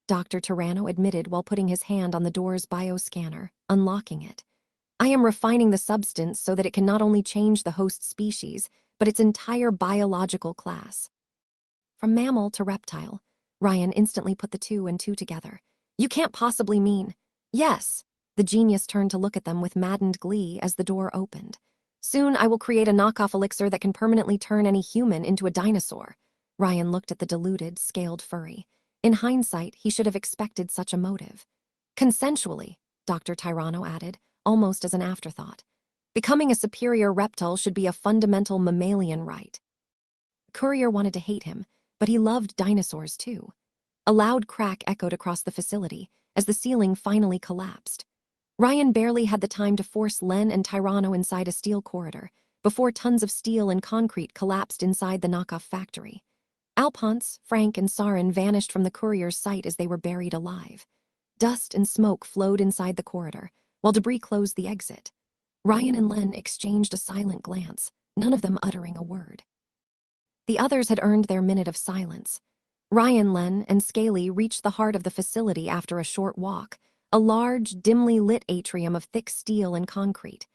Dr. Tirano admitted while putting his hand on the door's bioscanner, unlocking it. "I am refining the substance so that it can not only change the host species, but its entire biological class." From mammal to reptile, Ryan instantly put the two and two together. "You can't possibly mean—" "Yes." The genius turned to look at them with maddened glee as the door opened. "Soon I will create a knockoff elixir that can permanently turn any human into a dinosaur." Ryan looked at the diluted, scaled furry. In hindsight, he should have expected such a motive. "Consensually," Dr. Tirano added, almost as an afterthought. "Becoming a superior reptile should be a fundamental mammalian right." Courier wanted to hate him, but he loved dinosaurs too. A loud crack echoed across the facility as the ceiling finally collapsed. Ryan barely had the time to force Len and Tirano inside a steel corridor before tons of steel and concrete collapsed inside the knockoff factory. Alphonse, Frank, and Sarin vanished from the courier's sight as they were buried alive. Dust and smoke flowed inside the corridor, while debris closed the exit. Ryan and Len exchanged a silent glance, none of them uttering a word. The others had earned their minute of silence. Ryan, Len, and Scaly reached the heart of the facility after a short walk, a large, dimly lit atrium of thick steel and concrete.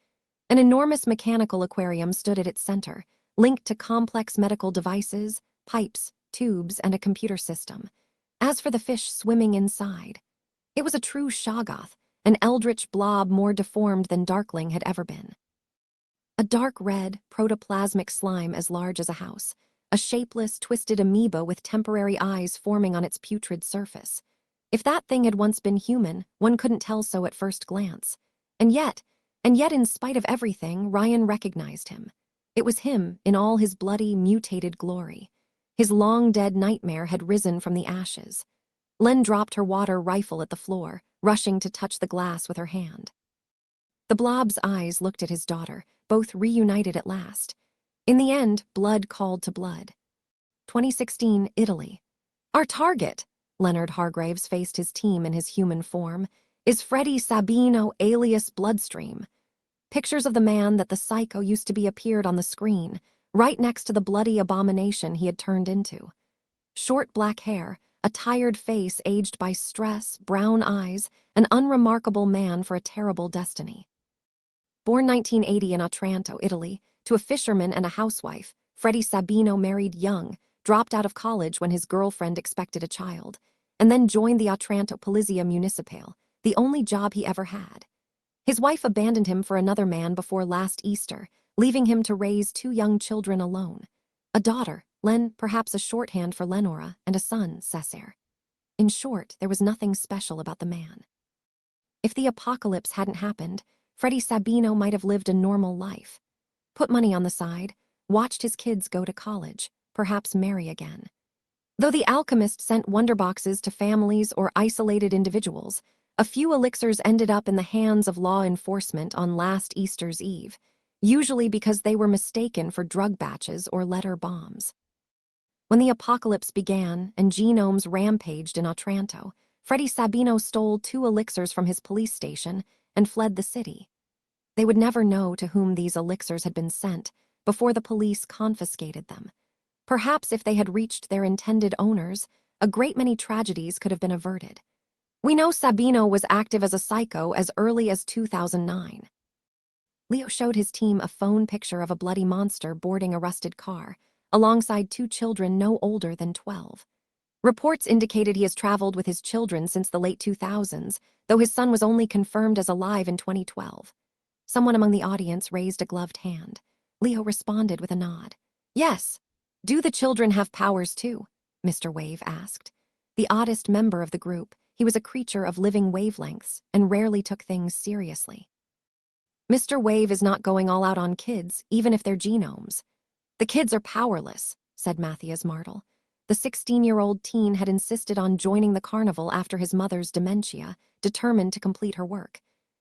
An enormous mechanical aquarium stood at its center, linked to complex medical devices, pipes, tubes, and a computer system. As for the fish swimming inside, it was a true Shoggoth, an eldritch blob more deformed than Darkling had ever been. A dark red, protoplasmic slime as large as a house, a shapeless, twisted amoeba with temporary eyes forming on its putrid surface. If that thing had once been human, one couldn't tell so at first glance. And yet, in spite of everything, Ryan recognized him. It was him in all his bloody, mutated glory. His long-dead nightmare had risen from the ashes. Len dropped her water rifle at the floor, rushing to touch the glass with her hand. The blob's eyes looked at his daughter, both reunited at last. In the end, blood called to blood. 2016, Italy. "Our target," Leonard Hargraves faced his team in his human form, "is Freddie Sabino alias Bloodstream." Pictures of the man that the psycho used to be appeared on the screen, right next to the bloody abomination he had turned into. Short black hair, a tired face aged by stress, brown eyes, an unremarkable man for a terrible destiny. Born 1980 in Otranto, Italy, to a fisherman and a housewife, Freddie Sabino married young, dropped out of college when his girlfriend expected a child, and then joined the Otranto Polizia Municipale, the only job he ever had. His wife abandoned him for another man before last Easter, leaving him to raise two young children alone. A daughter, Len, perhaps a shorthand for Lenora, and a son, Cesare. In short, there was nothing special about the man. If the apocalypse hadn't happened, Freddie Sabino might have lived a normal life. put money on the side, watched his kids go to college, perhaps marry again. Though the alchemist sent wonderboxes to families or isolated individuals, a few elixirs ended up in the hands of law enforcement on last Easter's Eve, usually because they were mistaken for drug batches or letter bombs. When the apocalypse began and genomes rampaged in Otranto, Freddie Sabino stole 2 elixirs from his police station and fled the city. They would never know to whom these elixirs had been sent before the police confiscated them. Perhaps if they had reached their intended owners, a great many tragedies could have been averted. We know Sabino was active as a psycho as early as 2009. Leo showed his team a phone picture of a bloody monster boarding a rusted car, alongside 2 children no older than 12. Reports indicated he has traveled with his children since the late 2000s, though his son was only confirmed as alive in 2012. Someone among the audience raised a gloved hand. Leo responded with a nod. Yes. Do the children have powers too? Mr. Wave asked. The oddest member of the group, he was a creature of living wavelengths and rarely took things seriously. Mr. Wave is not going all out on kids, even if they're genomes. The kids are powerless, said Matthias Martel. The 16-year-old teen had insisted on joining the carnival after his mother's dementia, determined to complete her work.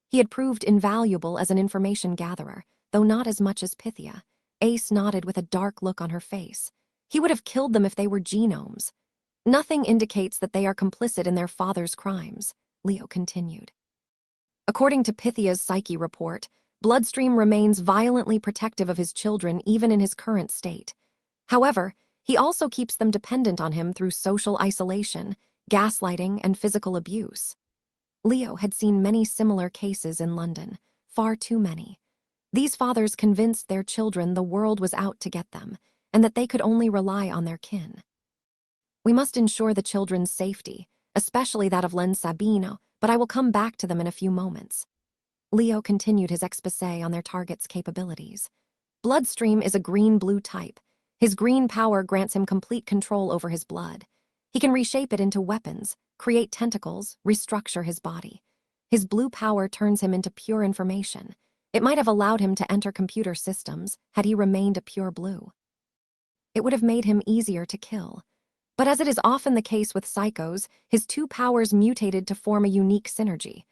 He had proved invaluable as an information gatherer, though not as much as Pythia. Ace nodded with a dark look on her face. He would have killed them if they were genomes. Nothing indicates that they are complicit in their father's crimes, Leo continued. According to Pythia's psyche report, Bloodstream remains violently protective of his children even in his current state. However, he also keeps them dependent on him through social isolation, gaslighting, and physical abuse. Leo had seen many similar cases in London, far too many. These fathers convinced their children the world was out to get them, and that they could only rely on their kin. We must ensure the children's safety, especially that of Len Sabino, but I will come back to them in a few moments. Leo continued his exposé on their target's capabilities. Bloodstream is a green-blue type. His green power grants him complete control over his blood. He can reshape it into weapons, create tentacles, restructure his body. His blue power turns him into pure information. It might have allowed him to enter computer systems had he remained a pure blue. It would have made him easier to kill. But as it is often the case with psychos, his 2 powers mutated to form a unique synergy.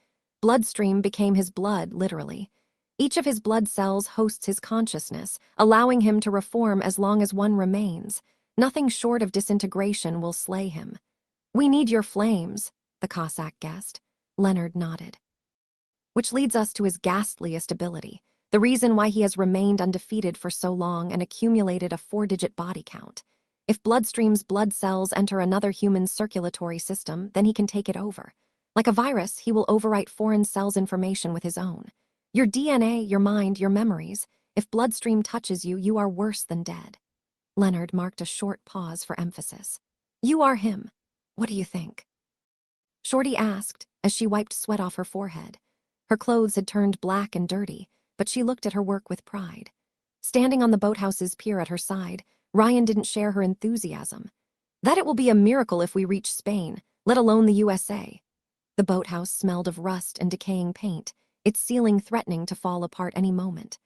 Bloodstream became his blood, literally. Each of his blood cells hosts his consciousness, allowing him to reform as long as one remains. Nothing short of disintegration will slay him. We need your flames, the Cossack guessed. Leonard nodded. Which leads us to his ghastliest ability, the reason why he has remained undefeated for so long and accumulated a 4-digit body count. If Bloodstream's blood cells enter another human's circulatory system, then he can take it over. Like a virus, he will overwrite foreign cells' information with his own. Your DNA, your mind, your memories. If Bloodstream touches you, you are worse than dead. Leonard marked a short pause for emphasis. You are him. What do you think? Shorty asked, as she wiped sweat off her forehead. Her clothes had turned black and dirty, but she looked at her work with pride. Standing on the boathouse's pier at her side, Ryan didn't share her enthusiasm. That it will be a miracle if we reach Spain, let alone the USA. The boathouse smelled of rust and decaying paint, its ceiling threatening to fall apart any moment.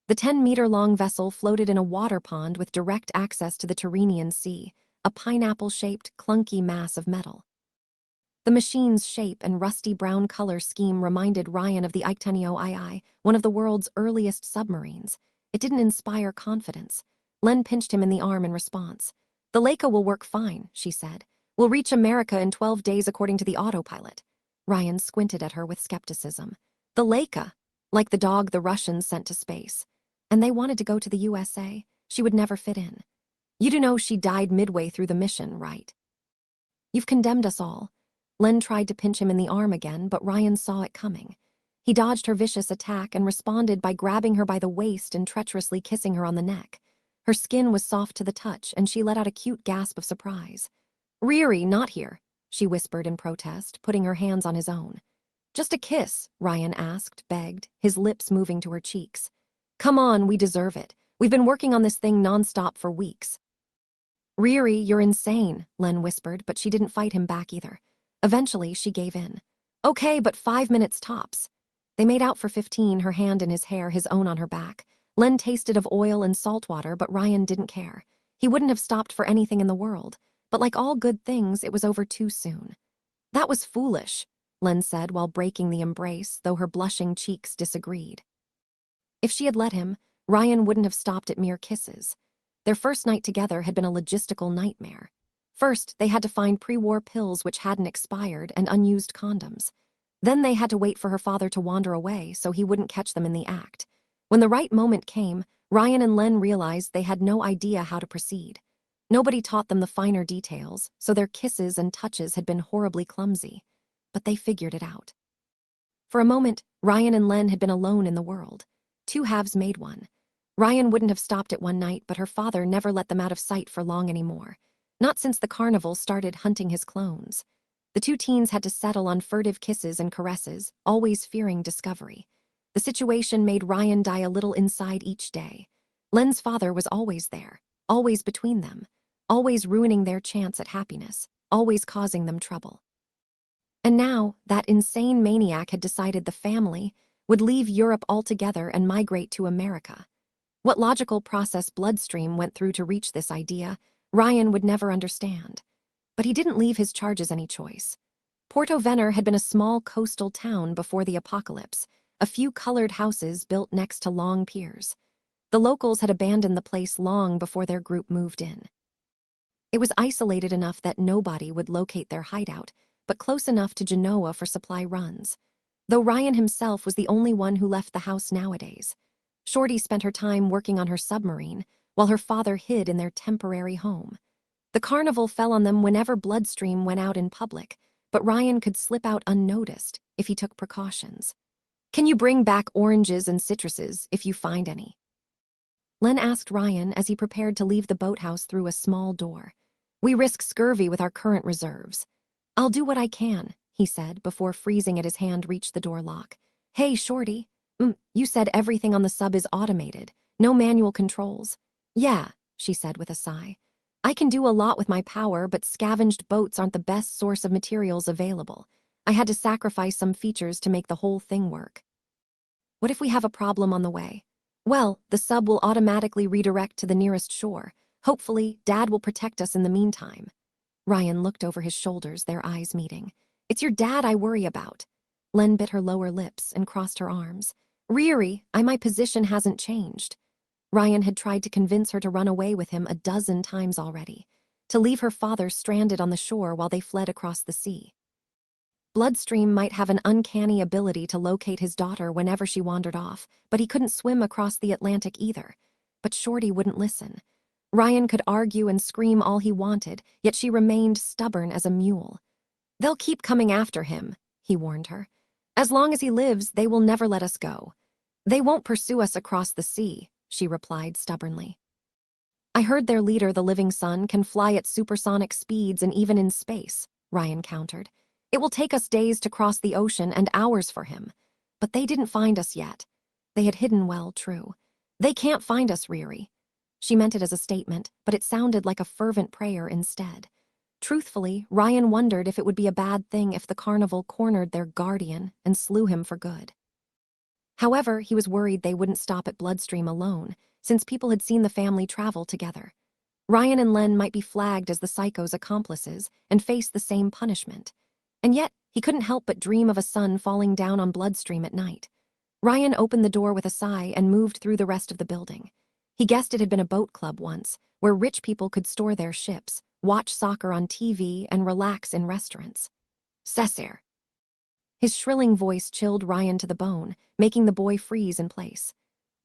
The 10-meter-long vessel floated in a water pond with direct access to the Tyrrhenian Sea, a pineapple-shaped, clunky mass of metal. The machine's shape and rusty brown color scheme reminded Ryan of the Ictenio II, one of the world's earliest submarines. It didn't inspire confidence. Len pinched him in the arm in response. The Leica will work fine, she said. We'll reach America in 12 days according to the autopilot. Ryan squinted at her with skepticism. The Leica, like the dog the Russians sent to space. And they wanted to go to the USA. She would never fit in. You do know she died midway through the mission, right? You've condemned us all. Len tried to pinch him in the arm again, but Ryan saw it coming. He dodged her vicious attack and responded by grabbing her by the waist and treacherously kissing her on the neck. Her skin was soft to the touch, and she let out a cute gasp of surprise. Riri, not here, she whispered in protest, putting her hands on his own. Just a kiss, Ryan asked, begged, his lips moving to her cheeks. Come on, we deserve it. We've been working on this thing nonstop for weeks. Riri, you're insane, Len whispered, but she didn't fight him back either. Eventually, she gave in. Okay, but 5 minutes tops. They made out for 15, her hand in his hair, his own on her back. Len tasted of oil and salt water, but Ryan didn't care. He wouldn't have stopped for anything in the world. But like all good things, it was over too soon. That was foolish, Len said while breaking the embrace, though her blushing cheeks disagreed. If she had let him, Ryan wouldn't have stopped at mere kisses. Their first night together had been a logistical nightmare. First, they had to find pre-war pills which hadn't expired and unused condoms. Then they had to wait for her father to wander away so he wouldn't catch them in the act. When the right moment came, Ryan and Len realized they had no idea how to proceed. Nobody taught them the finer details, so their kisses and touches had been horribly clumsy. But they figured it out. For a moment, Ryan and Len had been alone in the world. Two halves made one. Ryan wouldn't have stopped it one night, but her father never let them out of sight for long anymore. Not since the carnival started hunting his clones. The two teens had to settle on furtive kisses and caresses, always fearing discovery. The situation made Ryan die a little inside each day. Len's father was always there, always between them, always ruining their chance at happiness, always causing them trouble. And now, that insane maniac had decided the family would leave Europe altogether and migrate to America. What logical process Bloodstream went through to reach this idea, Ryan would never understand. But he didn't leave his charges any choice. Porto Venner had been a small coastal town before the apocalypse, a few colored houses built next to long piers. The locals had abandoned the place long before their group moved in. It was isolated enough that nobody would locate their hideout, but close enough to Genoa for supply runs. Though Ryan himself was the only one who left the house nowadays. Shorty spent her time working on her submarine, while her father hid in their temporary home. The carnival fell on them whenever Bloodstream went out in public, but Ryan could slip out unnoticed if he took precautions. "Can you bring back oranges and citruses if you find any?" Len asked Ryan as he prepared to leave the boathouse through a small door. "We risk scurvy with our current reserves." "I'll do what I can," he said before freezing at his hand reached the door lock. "Hey, Shorty. You said everything on the sub is automated. No manual controls." "Yeah," she said with a sigh. "I can do a lot with my power, but scavenged boats aren't the best source of materials available. I had to sacrifice some features to make the whole thing work." "What if we have a problem on the way?" "Well, the sub will automatically redirect to the nearest shore. Hopefully, Dad will protect us in the meantime." Ryan looked over his shoulders, their eyes meeting. "It's your dad I worry about." Len bit her lower lips and crossed her arms. "Riri, my position hasn't changed." Ryan had tried to convince her to run away with him a dozen times already, to leave her father stranded on the shore while they fled across the sea. Bloodstream might have an uncanny ability to locate his daughter whenever she wandered off, but he couldn't swim across the Atlantic either. But Shorty wouldn't listen. Ryan could argue and scream all he wanted, yet she remained stubborn as a mule. "They'll keep coming after him," he warned her. "As long as he lives, they will never let us go." "They won't pursue us across the sea," she replied stubbornly. "I heard their leader, the Living Sun, can fly at supersonic speeds and even in space," Ryan countered. "It will take us days to cross the ocean and hours for him. But they didn't find us yet." They had hidden well, true. "They can't find us, Riri." She meant it as a statement, but it sounded like a fervent prayer instead. Truthfully, Ryan wondered if it would be a bad thing if the carnival cornered their guardian and slew him for good. However, he was worried they wouldn't stop at Bloodstream alone, since people had seen the family travel together. Ryan and Len might be flagged as the psycho's accomplices and face the same punishment. And yet, he couldn't help but dream of a sun falling down on Bloodstream at night. Ryan opened the door with a sigh and moved through the rest of the building. He guessed it had been a boat club once, where rich people could store their ships, watch soccer on TV, and relax in restaurants. "Cesare." His shrilling voice chilled Ryan to the bone, making the boy freeze in place.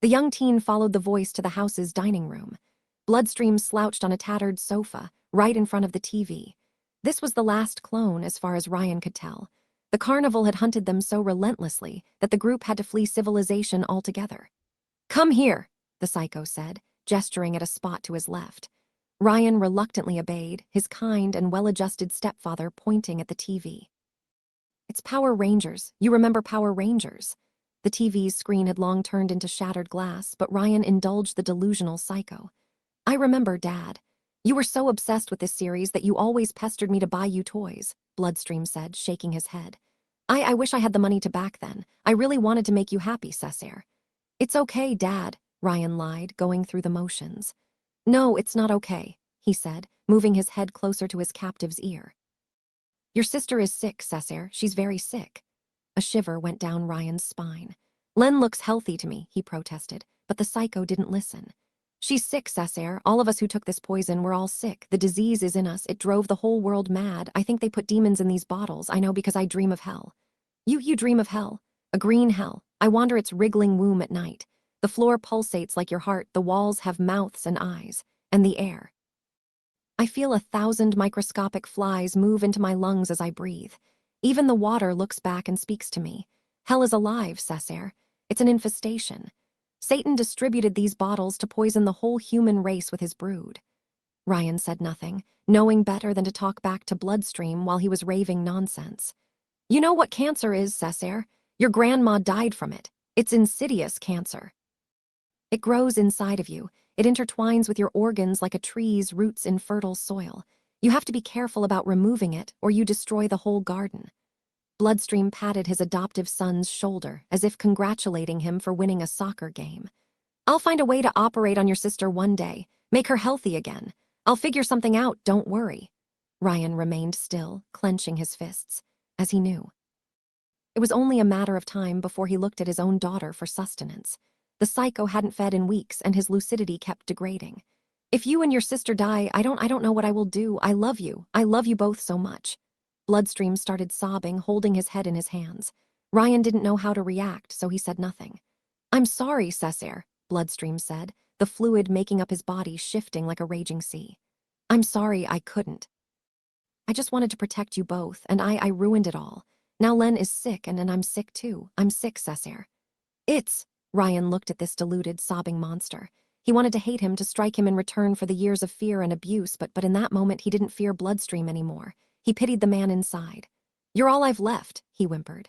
The young teen followed the voice to the house's dining room. Bloodstream slouched on a tattered sofa, right in front of the TV. This was the last clone, as far as Ryan could tell. The carnival had hunted them so relentlessly that the group had to flee civilization altogether. "Come here," the psycho said, gesturing at a spot to his left. Ryan reluctantly obeyed, his kind and well-adjusted stepfather pointing at the TV. "It's Power Rangers. You remember Power Rangers?" The TV's screen had long turned into shattered glass, but Ryan indulged the delusional psycho. "I remember, Dad. You were so obsessed with this series that you always pestered me to buy you toys," Bloodstream said, shaking his head. I wish I had the money to back then. I really wanted to make you happy, Cesare." "It's okay, Dad," Ryan lied, going through the motions. No, it's not okay, he said, moving his head closer to his captive's ear. Your sister is sick, Cesare. She's very sick. A shiver went down Ryan's spine. Len looks healthy to me, he protested, but the psycho didn't listen. She's sick, Cesare. All of us who took this poison, we're all sick. The disease is in us. It drove the whole world mad. I think they put demons in these bottles. I know because I dream of hell. You dream of hell. A green hell. I wander its wriggling womb at night. The floor pulsates like your heart. The walls have mouths and eyes. And the air. I feel 1,000 microscopic flies move into my lungs as I breathe. Even the water looks back and speaks to me. Hell is alive, Cesare. It's an infestation. Satan distributed these bottles to poison the whole human race with his brood. Ryan said nothing, knowing better than to talk back to Bloodstream while he was raving nonsense. You know what cancer is, Cesare? Your grandma died from it. It's insidious cancer. It grows inside of you. It intertwines with your organs like a tree's roots in fertile soil. You have to be careful about removing it, or you destroy the whole garden. Bloodstream patted his adoptive son's shoulder, as if congratulating him for winning a soccer game. I'll find a way to operate on your sister one day, make her healthy again. I'll figure something out, don't worry. Ryan remained still, clenching his fists, as he knew. It was only a matter of time before he looked at his own daughter for sustenance. The psycho hadn't fed in weeks, and his lucidity kept degrading. If you and your sister die, I don't know what I will do. I love you. I love you both so much. Bloodstream started sobbing, holding his head in his hands. Ryan didn't know how to react, so he said nothing. I'm sorry, Cesare, Bloodstream said, the fluid making up his body shifting like a raging sea. I'm sorry I couldn't. I just wanted to protect you both, and I ruined it all. Now Len is sick, and I'm sick too. I'm sick, Cesare. Ryan looked at this deluded, sobbing monster. He wanted to hate him, to strike him in return for the years of fear and abuse, but in that moment he didn't fear Bloodstream anymore. He pitied the man inside. You're all I've left, he whimpered.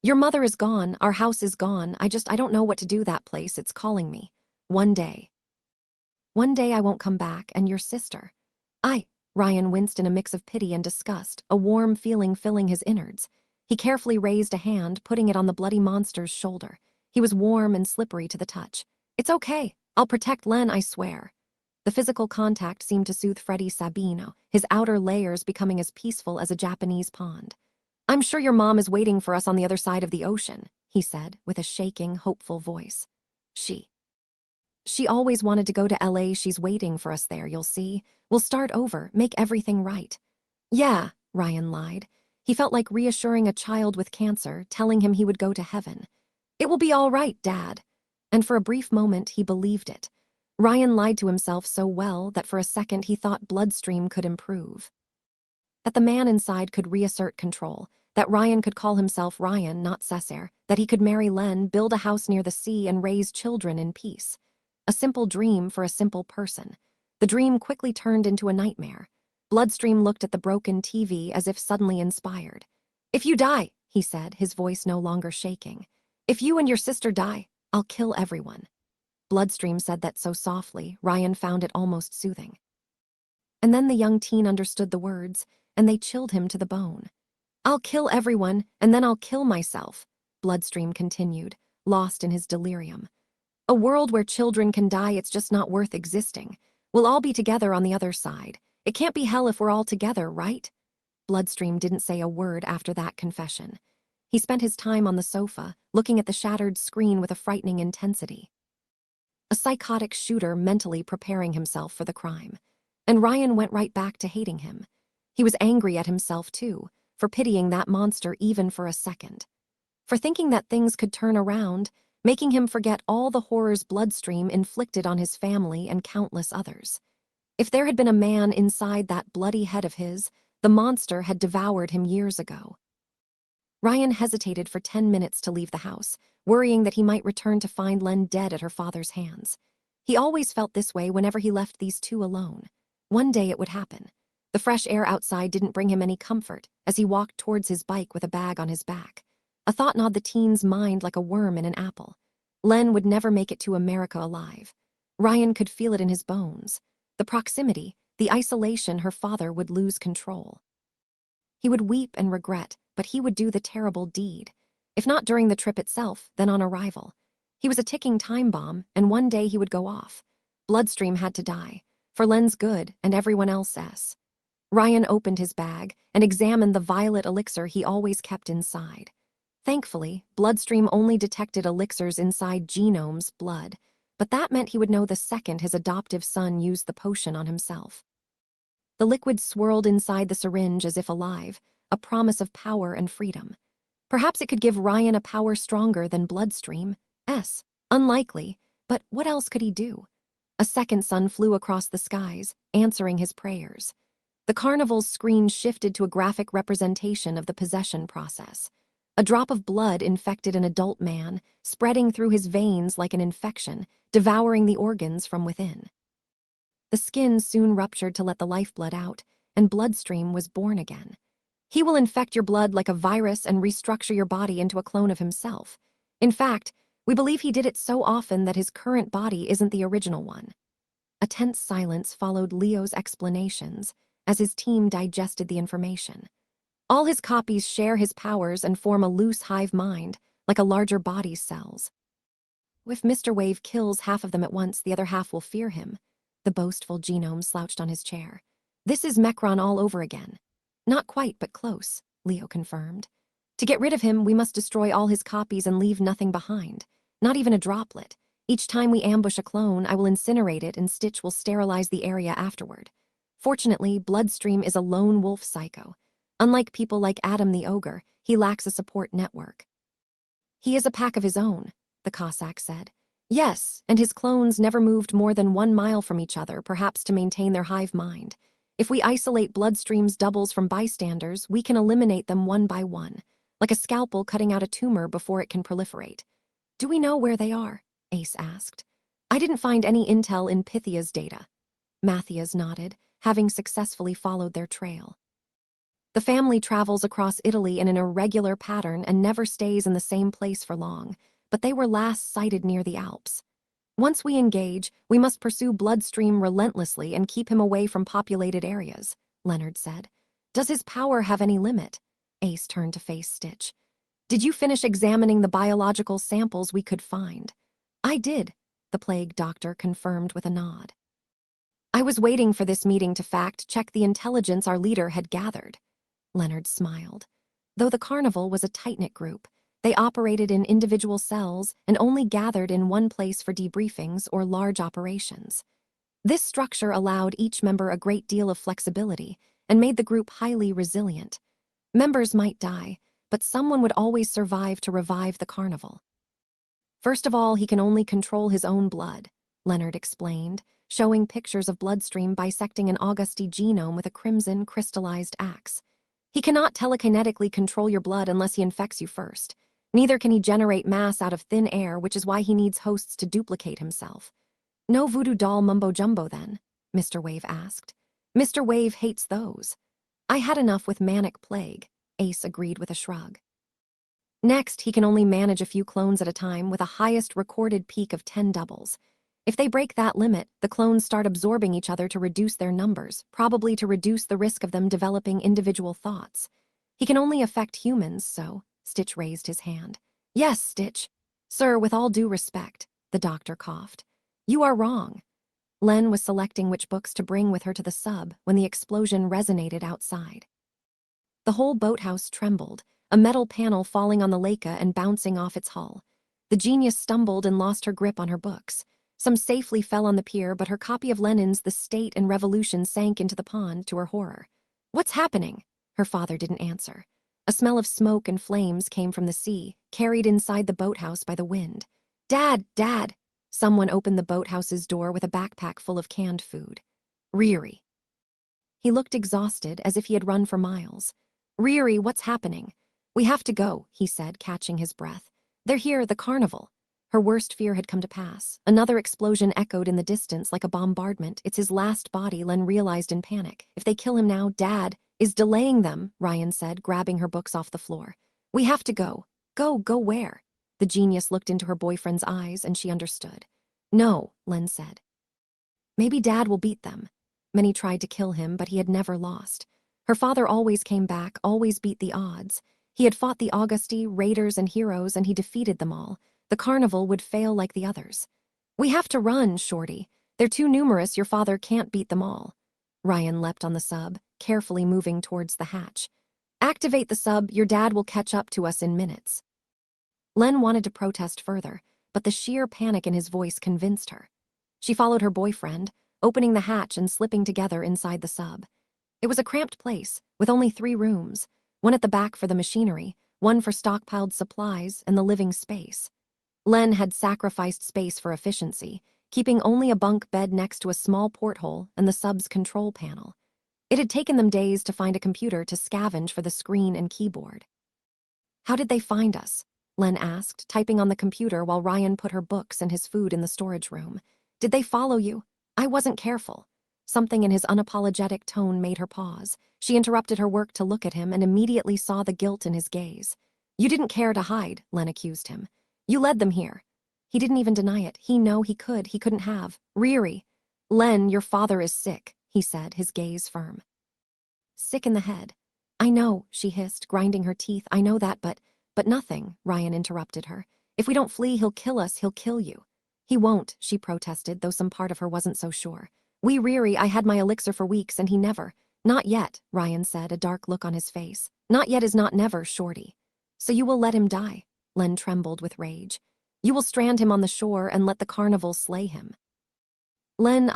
Your mother is gone, our house is gone, I don't know what to do, that place, it's calling me. One day I won't come back, and your sister. Ryan winced in a mix of pity and disgust, a warm feeling filling his innards. He carefully raised a hand, putting it on the bloody monster's shoulder. He was warm and slippery to the touch. It's okay. I'll protect Len, I swear. The physical contact seemed to soothe Freddie Sabino, his outer layers becoming as peaceful as a Japanese pond. I'm sure your mom is waiting for us on the other side of the ocean, he said, with a shaking, hopeful voice. She always wanted to go to LA. She's waiting for us there, you'll see. We'll start over, make everything right. Yeah, Ryan lied. He felt like reassuring a child with cancer, telling him he would go to heaven. It will be all right, Dad. And for a brief moment, he believed it. Ryan lied to himself so well that for a second he thought Bloodstream could improve. That the man inside could reassert control, that Ryan could call himself Ryan, not Cesare, that he could marry Len, build a house near the sea, and raise children in peace. A simple dream for a simple person. The dream quickly turned into a nightmare. Bloodstream looked at the broken TV as if suddenly inspired. If you die, he said, his voice no longer shaking. If you and your sister die, I'll kill everyone. Bloodstream said that so softly, Ryan found it almost soothing. And then the young teen understood the words, and they chilled him to the bone. I'll kill everyone, and then I'll kill myself, Bloodstream continued, lost in his delirium. A world where children can die, it's just not worth existing. We'll all be together on the other side. It can't be hell if we're all together, right? Bloodstream didn't say a word after that confession. He spent his time on the sofa, looking at the shattered screen with a frightening intensity. A psychotic shooter mentally preparing himself for the crime. And Ryan went right back to hating him. He was angry at himself, too, for pitying that monster even for a second. For thinking that things could turn around, making him forget all the horrors Bloodstream inflicted on his family and countless others. If there had been a man inside that bloody head of his, the monster had devoured him years ago. Ryan hesitated for 10 minutes to leave the house, worrying that he might return to find Len dead at her father's hands. He always felt this way whenever he left these two alone. One day it would happen. The fresh air outside didn't bring him any comfort as he walked towards his bike with a bag on his back. A thought gnawed the teen's mind like a worm in an apple. Len would never make it to America alive. Ryan could feel it in his bones. The proximity, the isolation, her father would lose control. He would weep and regret, but he would do the terrible deed. If not during the trip itself, then on arrival. He was a ticking time bomb, and one day he would go off. Bloodstream had to die, for Len's good and everyone else's. Ryan opened his bag and examined the violet elixir he always kept inside. Thankfully, Bloodstream only detected elixirs inside Genome's blood, but that meant he would know the second his adoptive son used the potion on himself. The liquid swirled inside the syringe as if alive, a promise of power and freedom. Perhaps it could give Ryan a power stronger than Bloodstream's. Unlikely, but what else could he do? A second sun flew across the skies, answering his prayers. The carnival's screen shifted to a graphic representation of the possession process. A drop of blood infected an adult man, spreading through his veins like an infection, devouring the organs from within. The skin soon ruptured to let the lifeblood out, and Bloodstream was born again. He will infect your blood like a virus and restructure your body into a clone of himself. In fact, we believe he did it so often that his current body isn't the original one. A tense silence followed Leo's explanations as his team digested the information. All his copies share his powers and form a loose hive mind, like a larger body's cells. If Mr. Wave kills half of them at once, the other half will fear him. The boastful Genome slouched on his chair. This is Mecron all over again. Not quite, but close, Leo confirmed. To get rid of him, we must destroy all his copies and leave nothing behind. Not even a droplet. Each time we ambush a clone, I will incinerate it and Stitch will sterilize the area afterward. Fortunately, Bloodstream is a lone wolf psycho. Unlike people like Adam the Ogre, he lacks a support network. He is a pack of his own, the Cossack said. Yes, and his clones never moved more than 1 mile from each other, perhaps to maintain their hive mind. If we isolate Bloodstream's doubles from bystanders, we can eliminate them one by one, like a scalpel cutting out a tumor before it can proliferate. Do we know where they are? Ace asked. I didn't find any intel in Pythia's data. Matthias nodded, having successfully followed their trail. The family travels across Italy in an irregular pattern and never stays in the same place for long, but they were last sighted near the Alps. Once we engage, we must pursue Bloodstream relentlessly and keep him away from populated areas, Leonard said. Does his power have any limit? Ace turned to face Stitch. Did you finish examining the biological samples we could find? I did, the plague doctor confirmed with a nod. I was waiting for this meeting to fact-check the intelligence our leader had gathered. Leonard smiled. Though the carnival was a tight-knit group, they operated in individual cells and only gathered in one place for debriefings or large operations. This structure allowed each member a great deal of flexibility and made the group highly resilient. Members might die, but someone would always survive to revive the carnival. First of all, he can only control his own blood, Leonard explained, showing pictures of Bloodstream bisecting an Augusti genome with a crimson crystallized axe. He cannot telekinetically control your blood unless he infects you first. Neither can he generate mass out of thin air, which is why he needs hosts to duplicate himself. No voodoo doll mumbo-jumbo, then? Mr. Wave asked. Mr. Wave hates those. I had enough with manic plague, Ace agreed with a shrug. Next, he can only manage a few clones at a time with a highest recorded peak of 10 doubles. If they break that limit, the clones start absorbing each other to reduce their numbers, probably to reduce the risk of them developing individual thoughts. He can only affect humans, so, Stitch raised his hand. Yes, Stitch. Sir, with all due respect, the doctor coughed. You are wrong. Len was selecting which books to bring with her to the sub when the explosion resonated outside. The whole boathouse trembled, a metal panel falling on the Leica and bouncing off its hull. The genius stumbled and lost her grip on her books. Some safely fell on the pier, but her copy of Lenin's The State and Revolution sank into the pond, to her horror. What's happening? Her father didn't answer. A smell of smoke and flames came from the sea, carried inside the boathouse by the wind. Dad, Dad! Someone opened the boathouse's door with a backpack full of canned food. Riri. He looked exhausted, as if he had run for miles. Riri, what's happening? We have to go, he said, catching his breath. They're here, the carnival. Her worst fear had come to pass. Another explosion echoed in the distance like a bombardment. It's his last body, Len realized in panic. If they kill him now, Dad is delaying them, Ryan said, grabbing her books off the floor. We have to go. Go where? The genius looked into her boyfriend's eyes and she understood. No, Len said. Maybe Dad will beat them. Many tried to kill him, but he had never lost. Her father always came back, always beat the odds. He had fought the Augusti, raiders, and heroes, and he defeated them all. The carnival would fail like the others. We have to run, Shorty. They're too numerous, your father can't beat them all. Ryan leapt on the sub, carefully moving towards the hatch. Activate the sub, your dad will catch up to us in minutes. Len wanted to protest further, but the sheer panic in his voice convinced her. She followed her boyfriend, opening the hatch and slipping together inside the sub. It was a cramped place, with only 3 rooms, one at the back for the machinery, one for stockpiled supplies, and the living space. Len had sacrificed space for efficiency, keeping only a bunk bed next to a small porthole and the sub's control panel. It had taken them days to find a computer to scavenge for the screen and keyboard. How did they find us? Len asked, typing on the computer while Ryan put her books and his food in the storage room. Did they follow you? I wasn't careful. Something in his unapologetic tone made her pause. She interrupted her work to look at him and immediately saw the guilt in his gaze. You didn't care to hide, Len accused him. You led them here. He didn't even deny it. He couldn't have. Riri. Len, your father is sick, he said, his gaze firm. Sick in the head. I know, she hissed, grinding her teeth. I know that, but nothing, Ryan interrupted her. If we don't flee, he'll kill us, he'll kill you. He won't, she protested, though some part of her wasn't so sure. Riri, I had my elixir for weeks and he never. Not yet, Ryan said, a dark look on his face. Not yet is not never, Shorty. So you will let him die? Len trembled with rage. You will strand him on the shore and let the carnival slay him. Len,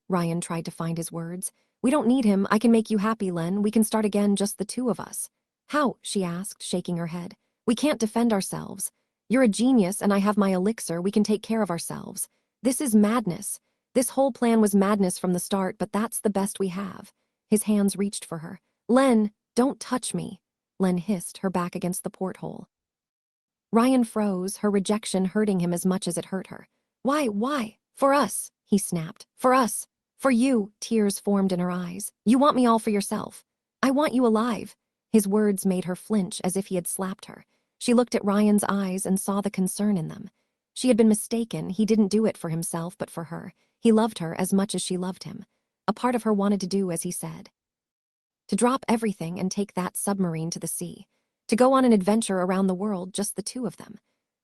Ryan tried to find his words. We don't need him, I can make you happy, Len, we can start again, just the 2 of us. How? She asked, shaking her head. We can't defend ourselves. You're a genius and I have my elixir, we can take care of ourselves. This is madness. This whole plan was madness from the start, but that's the best we have. His hands reached for her. Len, don't touch me. Len hissed, her back against the porthole. Ryan froze, her rejection hurting him as much as it hurt her. Why? For us, he snapped. For us. For you, tears formed in her eyes. You want me all for yourself. I want you alive. His words made her flinch as if he had slapped her. She looked at Ryan's eyes and saw the concern in them. She had been mistaken, he didn't do it for himself but for her. He loved her as much as she loved him. A part of her wanted to do as he said. To drop everything and take that submarine to the sea. To go on an adventure around the world, just the 2 of them.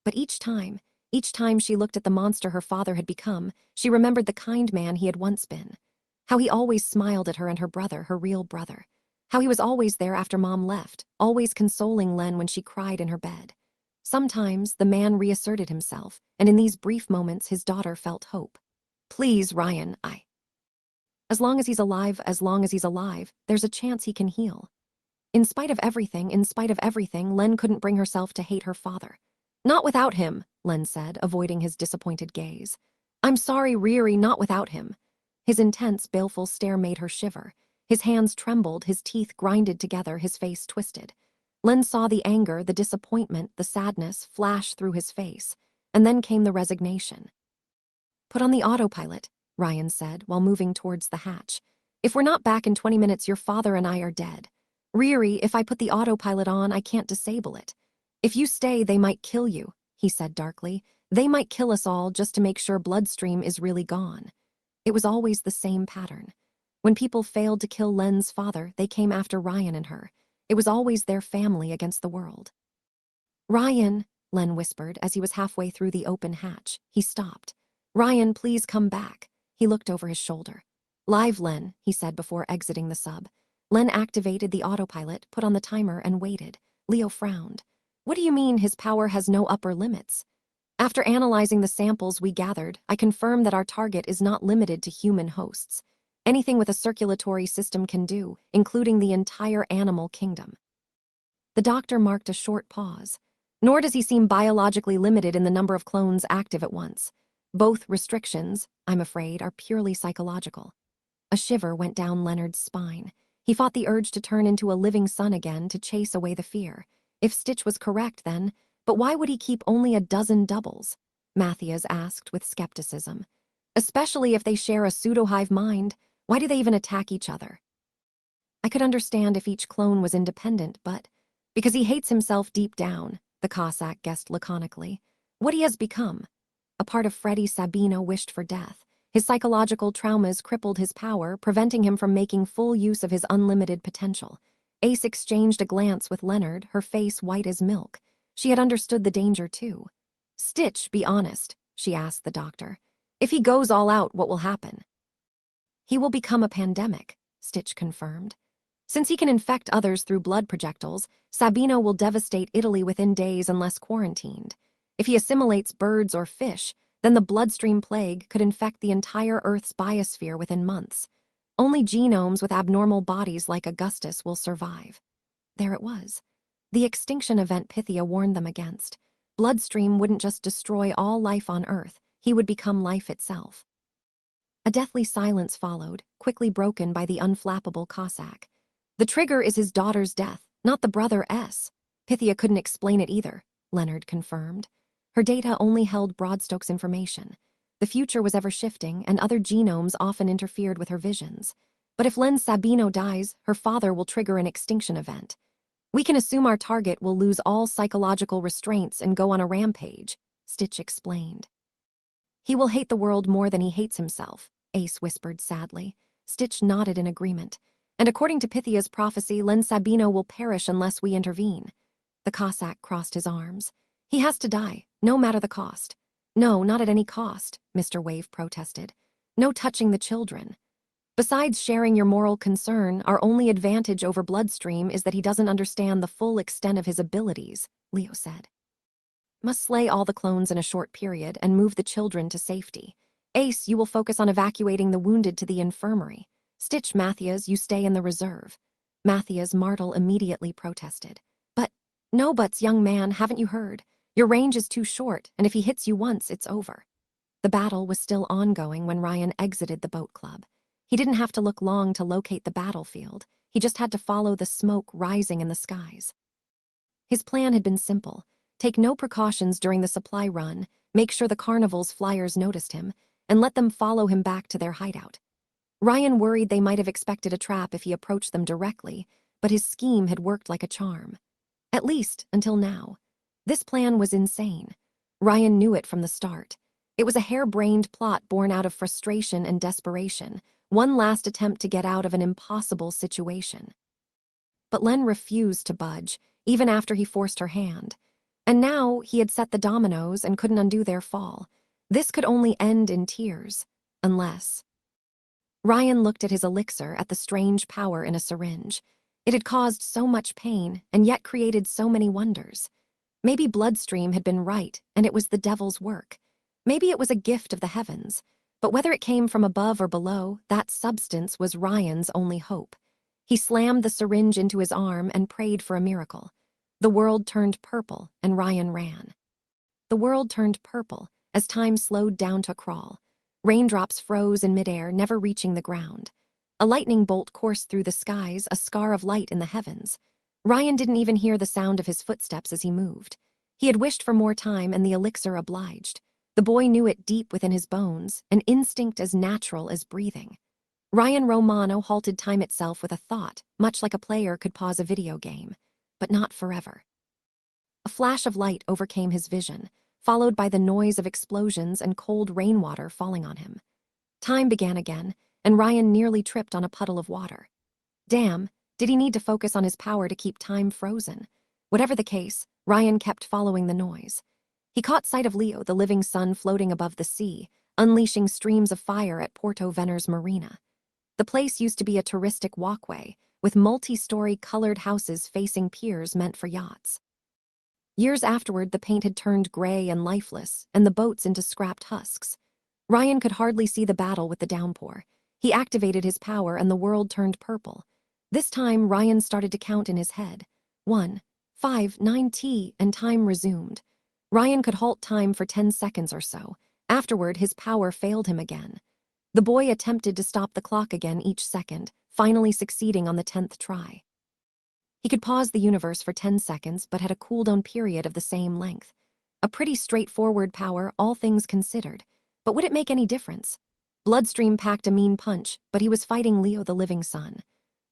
But each time she looked at the monster her father had become, she remembered the kind man he had once been. How he always smiled at her and her brother, her real brother. How he was always there after Mom left, always consoling Len when she cried in her bed. Sometimes the man reasserted himself, and in these brief moments his daughter felt hope. Please, Ryan, As long as he's alive, there's a chance he can heal. In spite of everything, Len couldn't bring herself to hate her father. Not without him, Len said, avoiding his disappointed gaze. I'm sorry, Riri, not without him. His intense, baleful stare made her shiver. His hands trembled, his teeth grinded together, his face twisted. Len saw the anger, the disappointment, the sadness flash through his face, and then came the resignation. Put on the autopilot, Ryan said, while moving towards the hatch. If we're not back in 20 minutes, your father and I are dead. Riri, if I put the autopilot on, I can't disable it. If you stay, they might kill you, he said darkly. They might kill us all just to make sure bloodstream is really gone. It was always the same pattern. When people failed to kill Len's father, they came after Ryan and her. It was always their family against the world. Ryan, Len whispered as he was halfway through the open hatch. He stopped. Ryan, please come back. He looked over his shoulder. Live, Len, he said before exiting the sub. Len activated the autopilot, put on the timer, and waited. Leo frowned. What do you mean his power has no upper limits? After analyzing the samples we gathered, I confirm that our target is not limited to human hosts. Anything with a circulatory system can do, including the entire animal kingdom. The doctor marked a short pause. Nor does he seem biologically limited in the number of clones active at once. Both restrictions, I'm afraid, are purely psychological. A shiver went down Leonard's spine. He fought the urge to turn into a living son again to chase away the fear. If Stitch was correct then, but why would he keep only a dozen doubles? Matthias asked with skepticism. Especially if they share a pseudo-hive mind, why do they even attack each other? I could understand if each clone was independent, but because he hates himself deep down, the Cossack guessed laconically. What he has become. A part of Freddy Sabino wished for death. His psychological traumas crippled his power, preventing him from making full use of his unlimited potential. Ace exchanged a glance with Leonard, her face white as milk. She had understood the danger too. Stitch, be honest, she asked the doctor. If he goes all out, what will happen? He will become a pandemic, Stitch confirmed. Since he can infect others through blood projectiles, Sabino will devastate Italy within days unless quarantined. If he assimilates birds or fish, then the bloodstream plague could infect the entire Earth's biosphere within months. Only genomes with abnormal bodies like Augustus will survive. There it was. The extinction event Pythia warned them against. Bloodstream wouldn't just destroy all life on Earth, he would become life itself. A deathly silence followed, quickly broken by the unflappable Cossack. The trigger is his daughter's death, not the brother S. Pythia couldn't explain it either, Leonard confirmed. Her data only held Broadstokes information. The future was ever shifting, and other genomes often interfered with her visions. But if Len Sabino dies, her father will trigger an extinction event. We can assume our target will lose all psychological restraints and go on a rampage, Stitch explained. He will hate the world more than he hates himself, Ace whispered sadly. Stitch nodded in agreement. And according to Pythia's prophecy, Len Sabino will perish unless we intervene. The Cossack crossed his arms. He has to die, no matter the cost. No, not at any cost, Mr. Wave protested. No touching the children. Besides sharing your moral concern, our only advantage over Bloodstream is that he doesn't understand the full extent of his abilities, Leo said. Must slay all the clones in a short period and move the children to safety. Ace, you will focus on evacuating the wounded to the infirmary. Stitch, Matthias, you stay in the reserve. Matthias Martel immediately protested. But, no buts, young man, haven't you heard? Your range is too short, and if he hits you once, it's over. The battle was still ongoing when Ryan exited the boat club. He didn't have to look long to locate the battlefield. He just had to follow the smoke rising in the skies. His plan had been simple. Take no precautions during the supply run, make sure the carnival's flyers noticed him, and let them follow him back to their hideout. Ryan worried they might have expected a trap if he approached them directly, but his scheme had worked like a charm. At least, until now. This plan was insane. Ryan knew it from the start. It was a harebrained plot born out of frustration and desperation, one last attempt to get out of an impossible situation. But Len refused to budge, even after he forced her hand. And now he had set the dominoes and couldn't undo their fall. This could only end in tears, unless... Ryan looked at his elixir, at the strange power in a syringe. It had caused so much pain and yet created so many wonders. Maybe Bloodstream had been right and it was the devil's work. Maybe it was a gift of the heavens. But whether it came from above or below, that substance was Ryan's only hope. He slammed the syringe into his arm and prayed for a miracle. The world turned purple and Ryan ran. The world turned purple as time slowed down to a crawl. Raindrops froze in midair, never reaching the ground. A lightning bolt coursed through the skies, a scar of light in the heavens. Ryan didn't even hear the sound of his footsteps as he moved. He had wished for more time, and the elixir obliged. The boy knew it deep within his bones, an instinct as natural as breathing. Ryan Romano halted time itself with a thought, much like a player could pause a video game. But not forever. A flash of light overcame his vision, followed by the noise of explosions and cold rainwater falling on him. Time began again, and Ryan nearly tripped on a puddle of water. Damn, did he need to focus on his power to keep time frozen? Whatever the case, Ryan kept following the noise. He caught sight of Leo, the living sun floating above the sea, unleashing streams of fire at Porto Vener's marina. The place used to be a touristic walkway, with multi-story colored houses facing piers meant for yachts. Years afterward, the paint had turned gray and lifeless, and the boats into scrapped husks. Ryan could hardly see the battle with the downpour. He activated his power, and the world turned purple. This time, Ryan started to count in his head. 1, 5, 9 T, and time resumed. Ryan could halt time for 10 seconds or so. Afterward, his power failed him again. The boy attempted to stop the clock again each second, finally succeeding on the 10th try. He could pause the universe for 10 seconds, but had a cooldown period of the same length. A pretty straightforward power, all things considered. But would it make any difference? Bloodstream packed a mean punch, but he was fighting Leo, the living sun.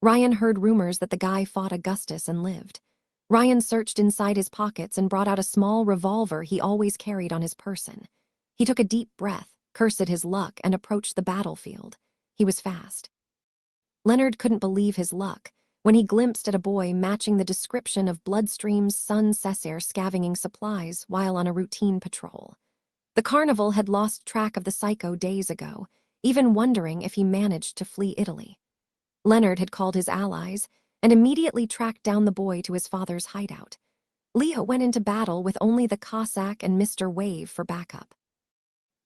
Ryan heard rumors that the guy fought Augustus and lived. Ryan searched inside his pockets and brought out a small revolver he always carried on his person. He took a deep breath, cursed his luck, and approached the battlefield. He was fast. Leonard couldn't believe his luck. when he glimpsed at a boy matching the description of Bloodstream's son Cesare scavenging supplies while on a routine patrol. The carnival had lost track of the psycho days ago, even wondering if he managed to flee Italy. Leonard had called his allies and immediately tracked down the boy to his father's hideout. Leo went into battle with only the Cossack and Mr. Wave for backup.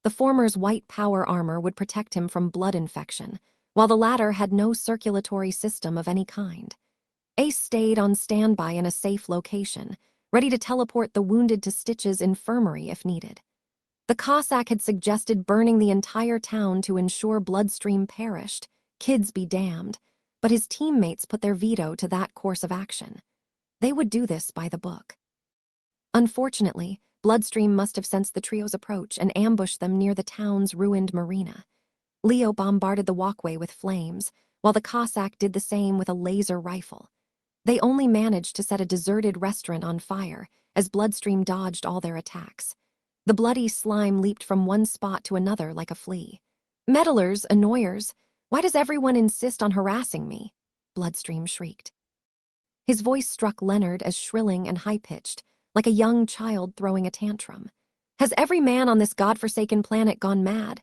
The former's white power armor would protect him from blood infection, while the latter had no circulatory system of any kind. Ace stayed on standby in a safe location, ready to teleport the wounded to Stitch's infirmary if needed. The Cossack had suggested burning the entire town to ensure Bloodstream perished, kids be damned, but his teammates put their veto to that course of action. They would do this by the book. Unfortunately, Bloodstream must have sensed the trio's approach and ambushed them near the town's ruined marina. Leo bombarded the walkway with flames, while the Cossack did the same with a laser rifle. They only managed to set a deserted restaurant on fire as Bloodstream dodged all their attacks. The bloody slime leaped from one spot to another like a flea. "Meddlers, annoyers, why does everyone insist on harassing me?" Bloodstream shrieked. His voice struck Leonard as shrilling and high-pitched, like a young child throwing a tantrum. "Has every man on this godforsaken planet gone mad?"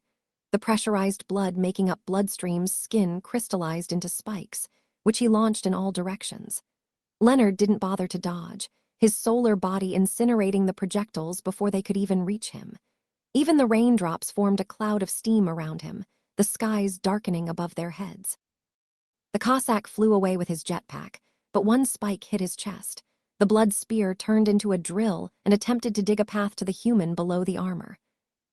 The pressurized blood making up Bloodstream's skin crystallized into spikes, which he launched in all directions. Leonard didn't bother to dodge, his solar body incinerating the projectiles before they could even reach him. Even the raindrops formed a cloud of steam around him, the skies darkening above their heads. The Cossack flew away with his jetpack, but one spike hit his chest. The blood spear turned into a drill and attempted to dig a path to the human below the armor.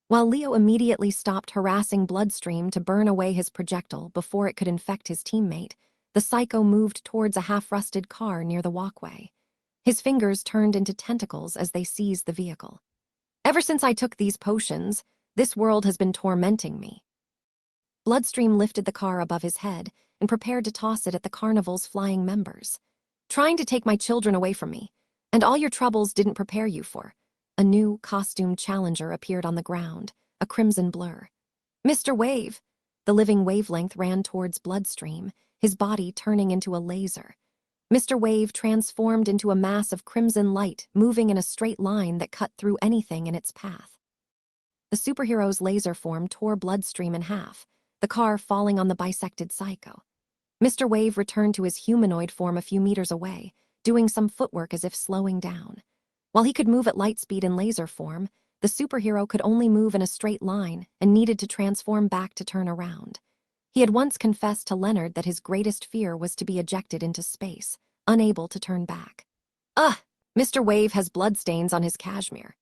While Leo immediately stopped harassing Bloodstream to burn away his projectile before it could infect his teammate, the psycho moved towards a half-rusted car near the walkway. His fingers turned into tentacles as they seized the vehicle. "Ever since I took these potions, this world has been tormenting me." Bloodstream lifted the car above his head and prepared to toss it at the carnival's flying members. "Trying to take my children away from me, and all your troubles didn't prepare you for." A new, costumed challenger appeared on the ground, a crimson blur. "Mr. Wave!" The living wavelength ran towards Bloodstream, his body turning into a laser. Mr. Wave transformed into a mass of crimson light, moving in a straight line that cut through anything in its path. The superhero's laser form tore Bloodstream in half, the car falling on the bisected psycho. Mr. Wave returned to his humanoid form a few meters away, doing some footwork as if slowing down. While he could move at light speed in laser form, the superhero could only move in a straight line and needed to transform back to turn around. He had once confessed to Leonard that his greatest fear was to be ejected into space, unable to turn back. "Ugh! Mr. Wave has bloodstains on his cashmere."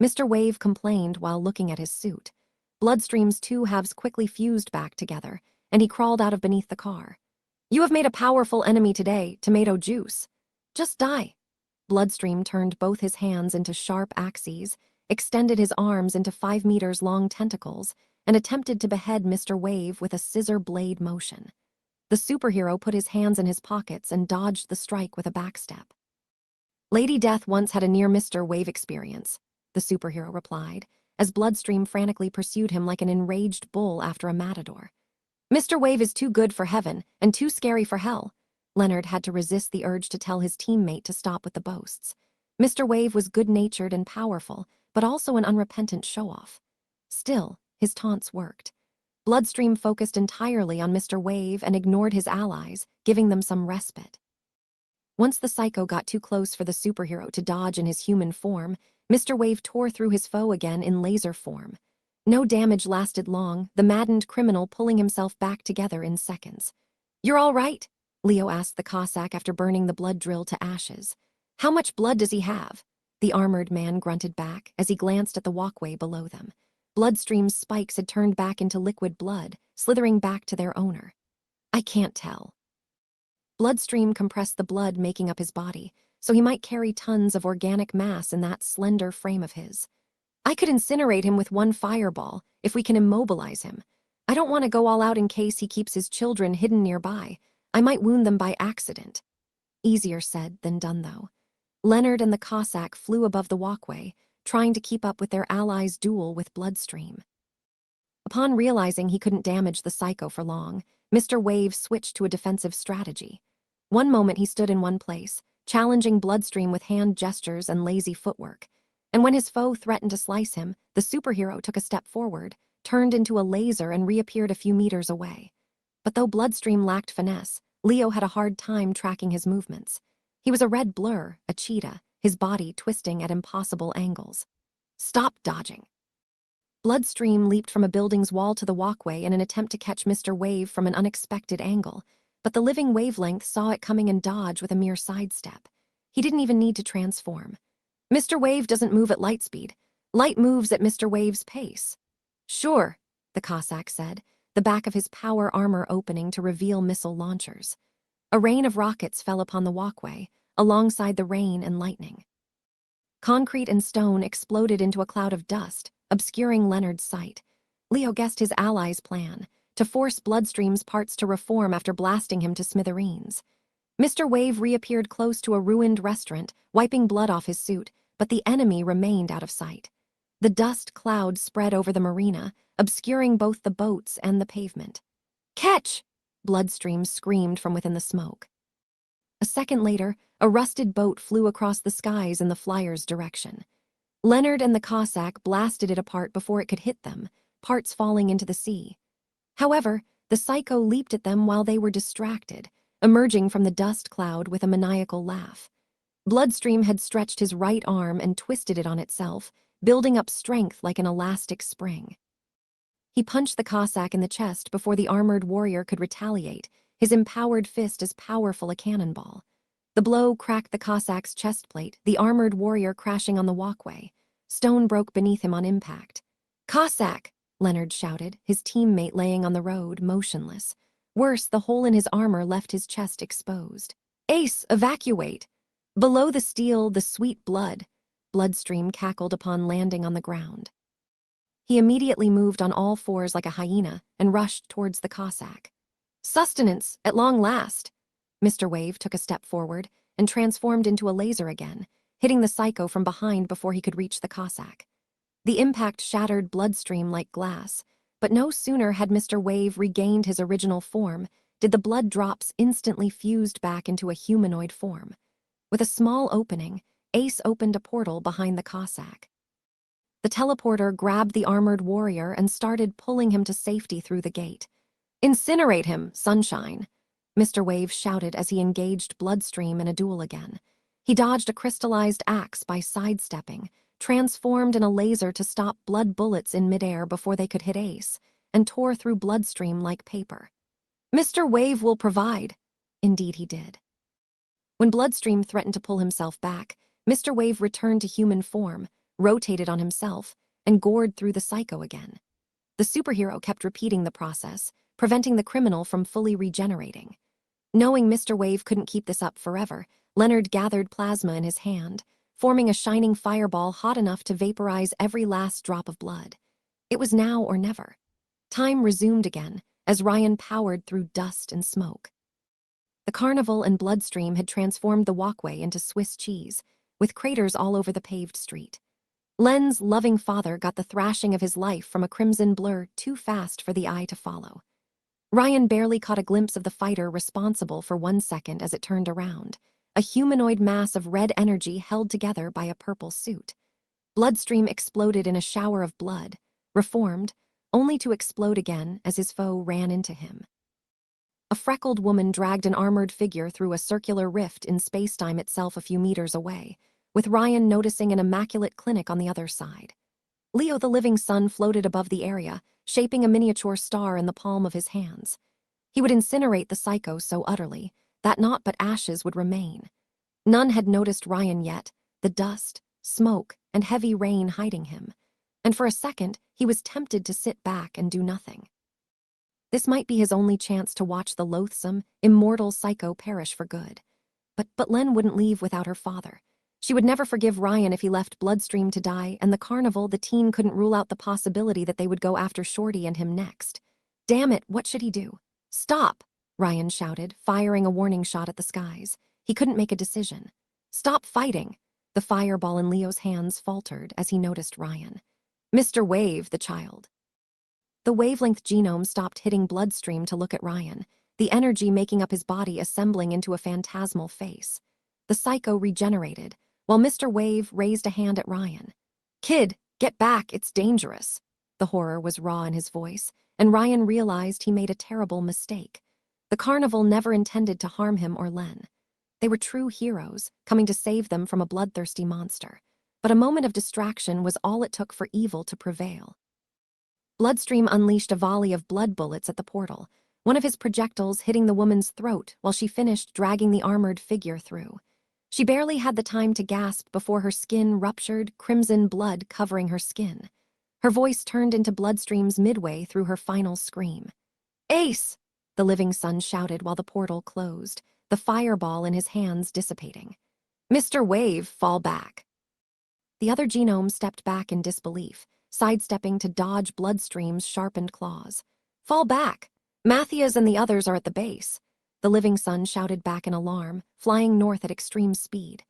Mr. Wave complained while looking at his suit. Bloodstream's two halves quickly fused back together, and he crawled out of beneath the car. "You have made a powerful enemy today, Tomato Juice. Just die." Bloodstream turned both his hands into sharp axes, extended his arms into 5 meters long tentacles, and attempted to behead Mr. Wave with a scissor blade motion. The superhero put his hands in his pockets and dodged the strike with a backstep. "Lady Death once had a near Mr. Wave experience," the superhero replied, as Bloodstream frantically pursued him like an enraged bull after a matador. "Mr. Wave is too good for heaven and too scary for hell." Leonard had to resist the urge to tell his teammate to stop with the boasts. Mr. Wave was good-natured and powerful, but also an unrepentant show-off. Still, his taunts worked. Bloodstream focused entirely on Mr. Wave and ignored his allies, giving them some respite. Once the psycho got too close for the superhero to dodge in his human form, Mr. Wave tore through his foe again in laser form. No damage lasted long, the maddened criminal pulling himself back together in seconds. "You're all right?" Leo asked the Cossack after burning the blood drill to ashes. "How much blood does he have?" The armored man grunted back as he glanced at the walkway below them. Bloodstream's spikes had turned back into liquid blood, slithering back to their owner. "I can't tell." Bloodstream compressed the blood making up his body, so he might carry tons of organic mass in that slender frame of his. "I could incinerate him with one fireball, if we can immobilize him. I don't want to go all out in case he keeps his children hidden nearby. I might wound them by accident." Easier said than done, though. Leonard and the Cossack flew above the walkway, trying to keep up with their allies' duel with Bloodstream. Upon realizing he couldn't damage the psycho for long, Mr. Wave switched to a defensive strategy. One moment he stood in one place, challenging Bloodstream with hand gestures and lazy footwork. And when his foe threatened to slice him, the superhero took a step forward, turned into a laser and reappeared a few meters away. But though Bloodstream lacked finesse, Leo had a hard time tracking his movements. He was a red blur, a cheetah, his body twisting at impossible angles. "Stop dodging." Bloodstream leaped from a building's wall to the walkway in an attempt to catch Mr. Wave from an unexpected angle, but the living wavelength saw it coming and dodged with a mere sidestep. He didn't even need to transform. Mr. Wave doesn't move at light speed. Light moves at Mr. Wave's pace. "Sure," the Cossack said, the back of his power armor opening to reveal missile launchers. A rain of rockets fell upon the walkway, alongside the rain and lightning. Concrete and stone exploded into a cloud of dust, obscuring Leonard's sight. Leo guessed his allies' plan, to force Bloodstream's parts to reform after blasting him to smithereens. Mr. Wave reappeared close to a ruined restaurant, wiping blood off his suit, but the enemy remained out of sight. The dust cloud spread over the marina, obscuring both the boats and the pavement. "Catch!" Bloodstream screamed from within the smoke. A second later, a rusted boat flew across the skies in the flyer's direction. Leonard and the Cossack blasted it apart before it could hit them, parts falling into the sea. However, the psycho leaped at them while they were distracted, emerging from the dust cloud with a maniacal laugh. Bloodstream had stretched his right arm and twisted it on itself, building up strength like an elastic spring. He punched the Cossack in the chest before the armored warrior could retaliate, his empowered fist as powerful a cannonball. The blow cracked the Cossack's chest plate, the armored warrior crashing on the walkway. Stone broke beneath him on impact. "Cossack!" Leonard shouted, his teammate laying on the road, motionless. Worse, the hole in his armor left his chest exposed. "Ace, evacuate!" Below the steel, the sweet blood. Bloodstream cackled upon landing on the ground. He immediately moved on all fours like a hyena and rushed towards the Cossack. "Sustenance, at long last!" Mr. Wave took a step forward and transformed into a laser again, hitting the psycho from behind before he could reach the Cossack. The impact shattered Bloodstream like glass, but no sooner had Mr. Wave regained his original form did the blood drops instantly fused back into a humanoid form. With a small opening, Ace opened a portal behind the Cossack. The teleporter grabbed the armored warrior and started pulling him to safety through the gate. "Incinerate him, Sunshine!" Mr. Wave shouted as he engaged Bloodstream in a duel again. He dodged a crystallized axe by sidestepping, transformed in a laser to stop blood bullets in midair before they could hit Ace, and tore through Bloodstream like paper. "Mr. Wave will provide." Indeed he did. When Bloodstream threatened to pull himself back, Mr. Wave returned to human form, rotated on himself, and gored through the psycho again. The superhero kept repeating the process, preventing the criminal from fully regenerating. Knowing Mr. Wave couldn't keep this up forever, Leonard gathered plasma in his hand, forming a shining fireball hot enough to vaporize every last drop of blood. It was now or never. Time resumed again, as Ryan powered through dust and smoke. The carnival and Bloodstream had transformed the walkway into Swiss cheese, with craters all over the paved street. Len's loving father got the thrashing of his life from a crimson blur too fast for the eye to follow. Ryan barely caught a glimpse of the fighter responsible for 1 second as it turned around, a humanoid mass of red energy held together by a purple suit. Bloodstream exploded in a shower of blood, reformed, only to explode again as his foe ran into him. A freckled woman dragged an armored figure through a circular rift in spacetime itself a few meters away, with Ryan noticing an immaculate clinic on the other side. Leo the living sun floated above the area, shaping a miniature star in the palm of his hands. He would incinerate the psycho so utterly that naught but ashes would remain. None had noticed Ryan yet, the dust, smoke, and heavy rain hiding him, and for a second he was tempted to sit back and do nothing. This might be his only chance to watch the loathsome, immortal psycho perish for good. But Len wouldn't leave without her father. She would never forgive Ryan if he left Bloodstream to die, and the carnival, the teen couldn't rule out the possibility that they would go after Shorty and him next. Damn it, what should he do? "Stop!" Ryan shouted, firing a warning shot at the skies. He couldn't make a decision. "Stop fighting!" The fireball in Leo's hands faltered as he noticed Ryan. "Mr. Wave, the child." The wavelength genome stopped hitting Bloodstream to look at Ryan, the energy making up his body assembling into a phantasmal face. The psycho regenerated, while Mr. Wave raised a hand at Ryan. "Kid, get back, it's dangerous." The horror was raw in his voice, and Ryan realized he made a terrible mistake. The carnival never intended to harm him or Len. They were true heroes, coming to save them from a bloodthirsty monster. But a moment of distraction was all it took for evil to prevail. Bloodstream unleashed a volley of blood bullets at the portal, one of his projectiles hitting the woman's throat while she finished dragging the armored figure through. She barely had the time to gasp before her skin ruptured, crimson blood covering her skin. Her voice turned into bloodstreams midway through her final scream. "Ace!" the living son shouted while the portal closed, the fireball in his hands dissipating. "Mr. Wave, fall back." The other genome stepped back in disbelief, sidestepping to dodge Bloodstream's sharpened claws. "Fall back! Matthias and the others are at the base." The living son shouted back in alarm, flying north at extreme speed.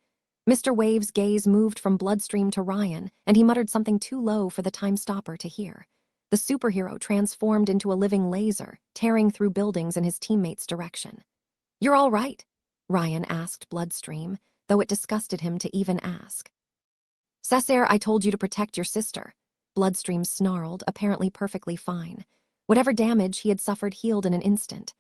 Mr. Wave's gaze moved from Bloodstream to Ryan, and he muttered something too low for the time stopper to hear. The superhero transformed into a living laser, tearing through buildings in his teammates' direction. "You're all right?" Ryan asked Bloodstream, though it disgusted him to even ask. "Cessair, I told you to protect your sister." Bloodstream snarled, apparently perfectly fine. Whatever damage he had suffered healed in an instant.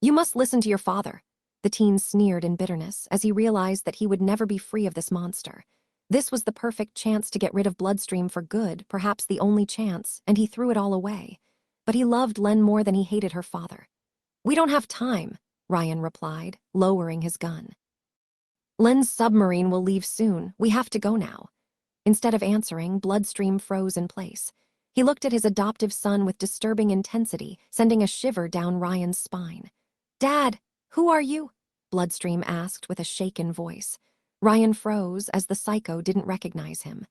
"You must listen to your father." The teen sneered in bitterness as he realized that he would never be free of this monster. This was the perfect chance to get rid of Bloodstream for good, perhaps the only chance, and he threw it all away. But he loved Len more than he hated her father. "We don't have time," Ryan replied, lowering his gun. "Len's submarine will leave soon. We have to go now." Instead of answering, Bloodstream froze in place. He looked at his adoptive son with disturbing intensity, sending a shiver down Ryan's spine. "Dad, who are you?" Bloodstream asked with a shaken voice. Ryan froze as the psycho didn't recognize him.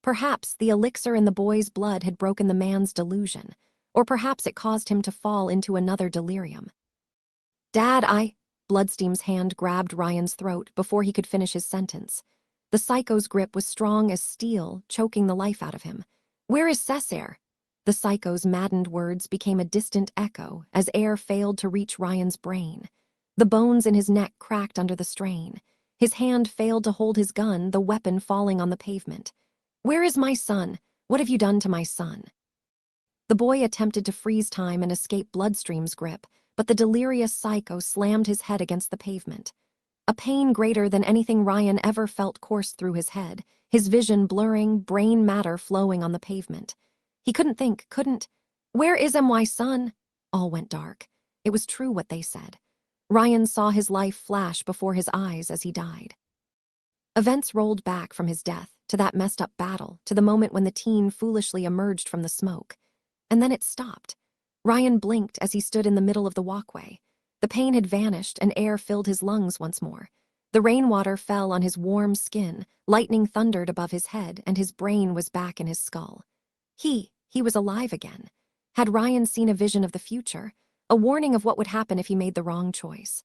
Perhaps the elixir in the boy's blood had broken the man's delusion, or perhaps it caused him to fall into another delirium. "Dad, Bloodstream's hand grabbed Ryan's throat before he could finish his sentence. The psycho's grip was strong as steel, choking the life out of him. "Where is Cessair?" The psycho's maddened words became a distant echo as air failed to reach Ryan's brain. The bones in his neck cracked under the strain. His hand failed to hold his gun, the weapon falling on the pavement. "Where is my son? What have you done to my son?" The boy attempted to freeze time and escape Bloodstream's grip, but the delirious psycho slammed his head against the pavement. A pain greater than anything Ryan ever felt coursed through his head, his vision blurring, brain matter flowing on the pavement. He couldn't think, couldn't. "Where is my son?" All went dark. It was true what they said. Ryan saw his life flash before his eyes as he died. Events rolled back from his death, to that messed up battle, to the moment when the teen foolishly emerged from the smoke. And then it stopped. Ryan blinked as he stood in the middle of the walkway. The pain had vanished and air filled his lungs once more. The rainwater fell on his warm skin, lightning thundered above his head, and his brain was back in his skull. He was alive again. Had Ryan seen a vision of the future, a warning of what would happen if he made the wrong choice?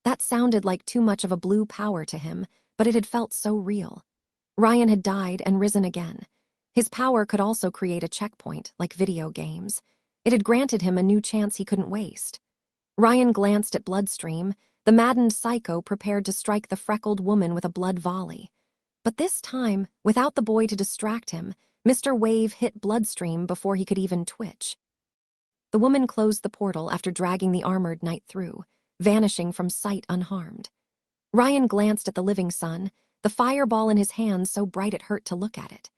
That sounded like too much of a blue power to him, but it had felt so real. Ryan had died and risen again. His power could also create a checkpoint, like video games. It had granted him a new chance he couldn't waste. Ryan glanced at Bloodstream, the maddened psycho prepared to strike the freckled woman with a blood volley. But this time, without the boy to distract him, Mr. Wave hit Bloodstream before he could even twitch. The woman closed the portal after dragging the armored knight through, vanishing from sight unharmed. Ryan glanced at the living son, the fireball in his hand so bright it hurt to look at it.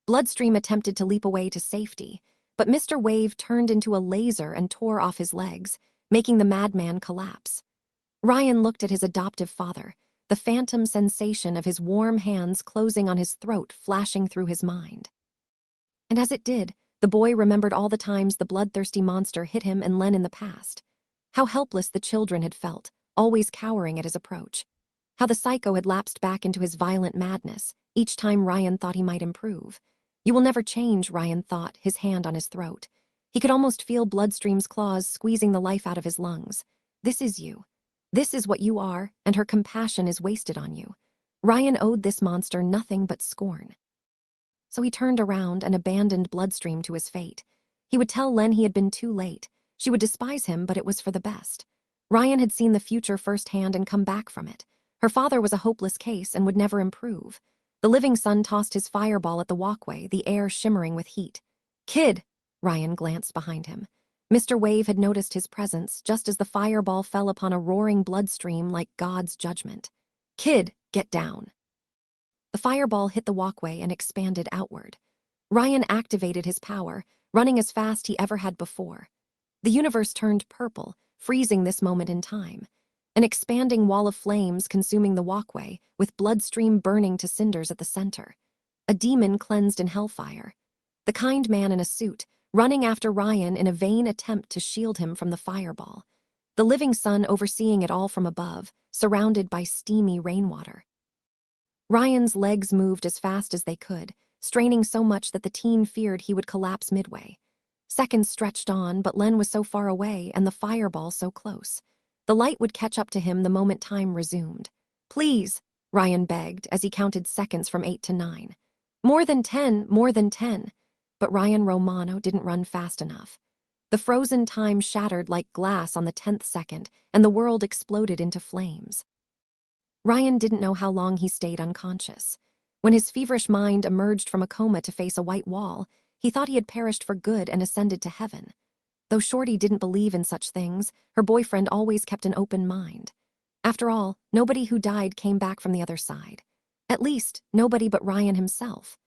Bloodstream attempted to leap away to safety, but Mr. Wave turned into a laser and tore off his legs, making the madman collapse. Ryan looked at his adoptive father, the phantom sensation of his warm hands closing on his throat flashing through his mind. And as it did, the boy remembered all the times the bloodthirsty monster hit him and Len in the past. How helpless the children had felt, always cowering at his approach. How the psycho had lapsed back into his violent madness, each time Ryan thought he might improve. "You will never change," Ryan thought, his hand on his throat. He could almost feel Bloodstream's claws squeezing the life out of his lungs. "This is you. This is what you are, and her compassion is wasted on you." Ryan owed this monster nothing but scorn. So he turned around and abandoned Bloodstream to his fate. He would tell Len he had been too late. She would despise him, but it was for the best. Ryan had seen the future firsthand and come back from it. Her father was a hopeless case and would never improve. The living son tossed his fireball at the walkway, the air shimmering with heat. "Kid!" Ryan glanced behind him. Mr. Wave had noticed his presence just as the fireball fell upon a roaring bloodstream like God's judgment. "Kid, get down!" The fireball hit the walkway and expanded outward. Ryan activated his power, running as fast he ever had before. The universe turned purple, freezing this moment in time. An expanding wall of flames consuming the walkway, with bloodstream burning to cinders at the center. A demon cleansed in hellfire. The kind man in a suit, running after Ryan in a vain attempt to shield him from the fireball. The living sun overseeing it all from above, surrounded by steamy rainwater. Ryan's legs moved as fast as they could, straining so much that the teen feared he would collapse midway. Seconds stretched on, but Len was so far away and the fireball so close. The light would catch up to him the moment time resumed. "Please," Ryan begged as he counted seconds from 8 to 9. More than 10, more than 10. But Ryan Romano didn't run fast enough. The frozen time shattered like glass on the 10th second, and the world exploded into flames. Ryan didn't know how long he stayed unconscious. When his feverish mind emerged from a coma to face a white wall, he thought he had perished for good and ascended to heaven. Though Shorty didn't believe in such things, her boyfriend always kept an open mind. After all, nobody who died came back from the other side. At least, nobody but Ryan himself.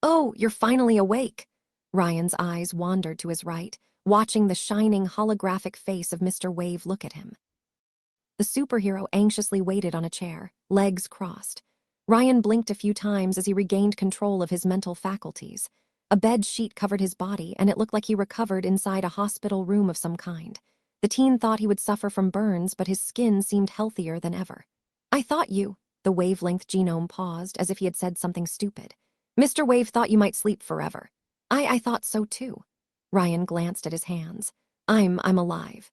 "Oh, you're finally awake." Ryan's eyes wandered to his right, watching the shining holographic face of Mr. Wave look at him. The superhero anxiously waited on a chair, legs crossed. Ryan blinked a few times as he regained control of his mental faculties. A bed sheet covered his body, and it looked like he recovered inside a hospital room of some kind. The teen thought he would suffer from burns, but his skin seemed healthier than ever. "I thought you..." The wavelength genome paused, as if he had said something stupid. "Mr. Wave thought you might sleep forever." I thought so too." Ryan glanced at his hands. I'm alive."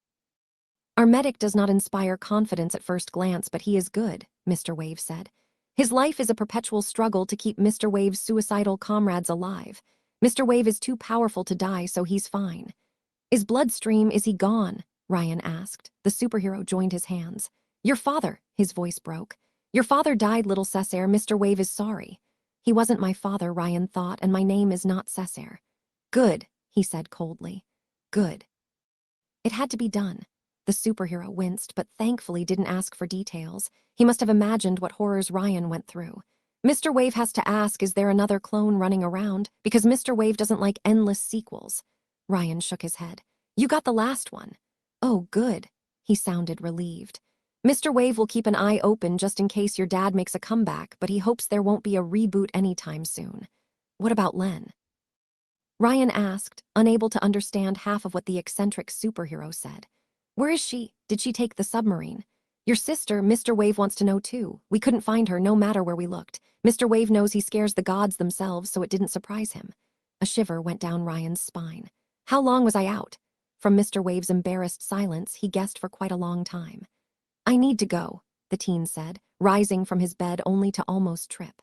"Our medic does not inspire confidence at first glance, but he is good," Mr. Wave said. "His life is a perpetual struggle to keep Mr. Wave's suicidal comrades alive. Mr. Wave is too powerful to die, so he's fine." Is he gone?" Ryan asked. The superhero joined his hands. "Your father," his voice broke. "Your father died, little Cessair. Mr. Wave is sorry." "He wasn't my father," Ryan thought, "and my name is not Cessair." "Good," he said coldly. "Good." It had to be done. The superhero winced, but thankfully didn't ask for details. He must have imagined what horrors Ryan went through. Mr. Wave has to ask, is there another clone running around? Because Mr. Wave doesn't like endless sequels. Ryan shook his head. "You got the last one." "Oh, good." He sounded relieved. "Mr. Wave will keep an eye open just in case your dad makes a comeback, but he hopes there won't be a reboot anytime soon." "What about Len?" Ryan asked, unable to understand half of what the eccentric superhero said. "Where is she? Did she take the submarine?" "Your sister, Mr. Wave wants to know too. We couldn't find her no matter where we looked. Mr. Wave knows he scares the gods themselves, so it didn't surprise him." A shiver went down Ryan's spine. "How long was I out?" From Mr. Wave's embarrassed silence, he guessed for quite a long time. "I need to go," the teen said, rising from his bed only to almost trip.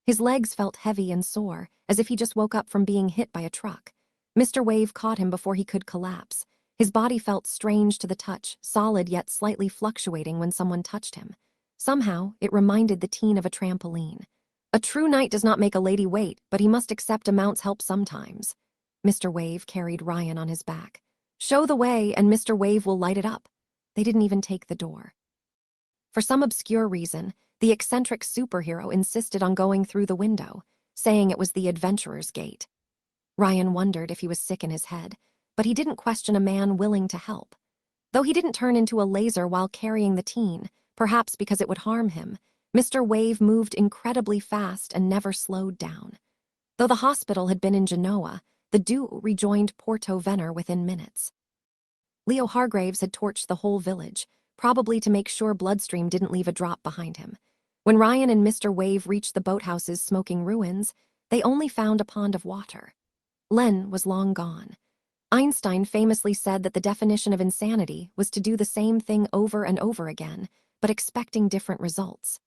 His legs felt heavy and sore, as if he just woke up from being hit by a truck. Mr. Wave caught him before he could collapse. His body felt strange to the touch, solid yet slightly fluctuating when someone touched him. Somehow, it reminded the teen of a trampoline. "A true knight does not make a lady wait, but he must accept a mount's help sometimes." Mr. Wave carried Ryan on his back. "Show the way, and Mr. Wave will light it up." They didn't even take the door. For some obscure reason, the eccentric superhero insisted on going through the window, saying it was the adventurer's gate. Ryan wondered if he was sick in his head, but he didn't question a man willing to help. Though he didn't turn into a laser while carrying the teen, perhaps because it would harm him, Mr. Wave moved incredibly fast and never slowed down. Though the hospital had been in Genoa, the duo rejoined Porto Venere within minutes. Leo Hargraves had torched the whole village, probably to make sure Bloodstream didn't leave a drop behind him. When Ryan and Mr. Wave reached the boathouse's smoking ruins, they only found a pond of water. Len was long gone. Einstein famously said that the definition of insanity was to do the same thing over and over again, but expecting different results.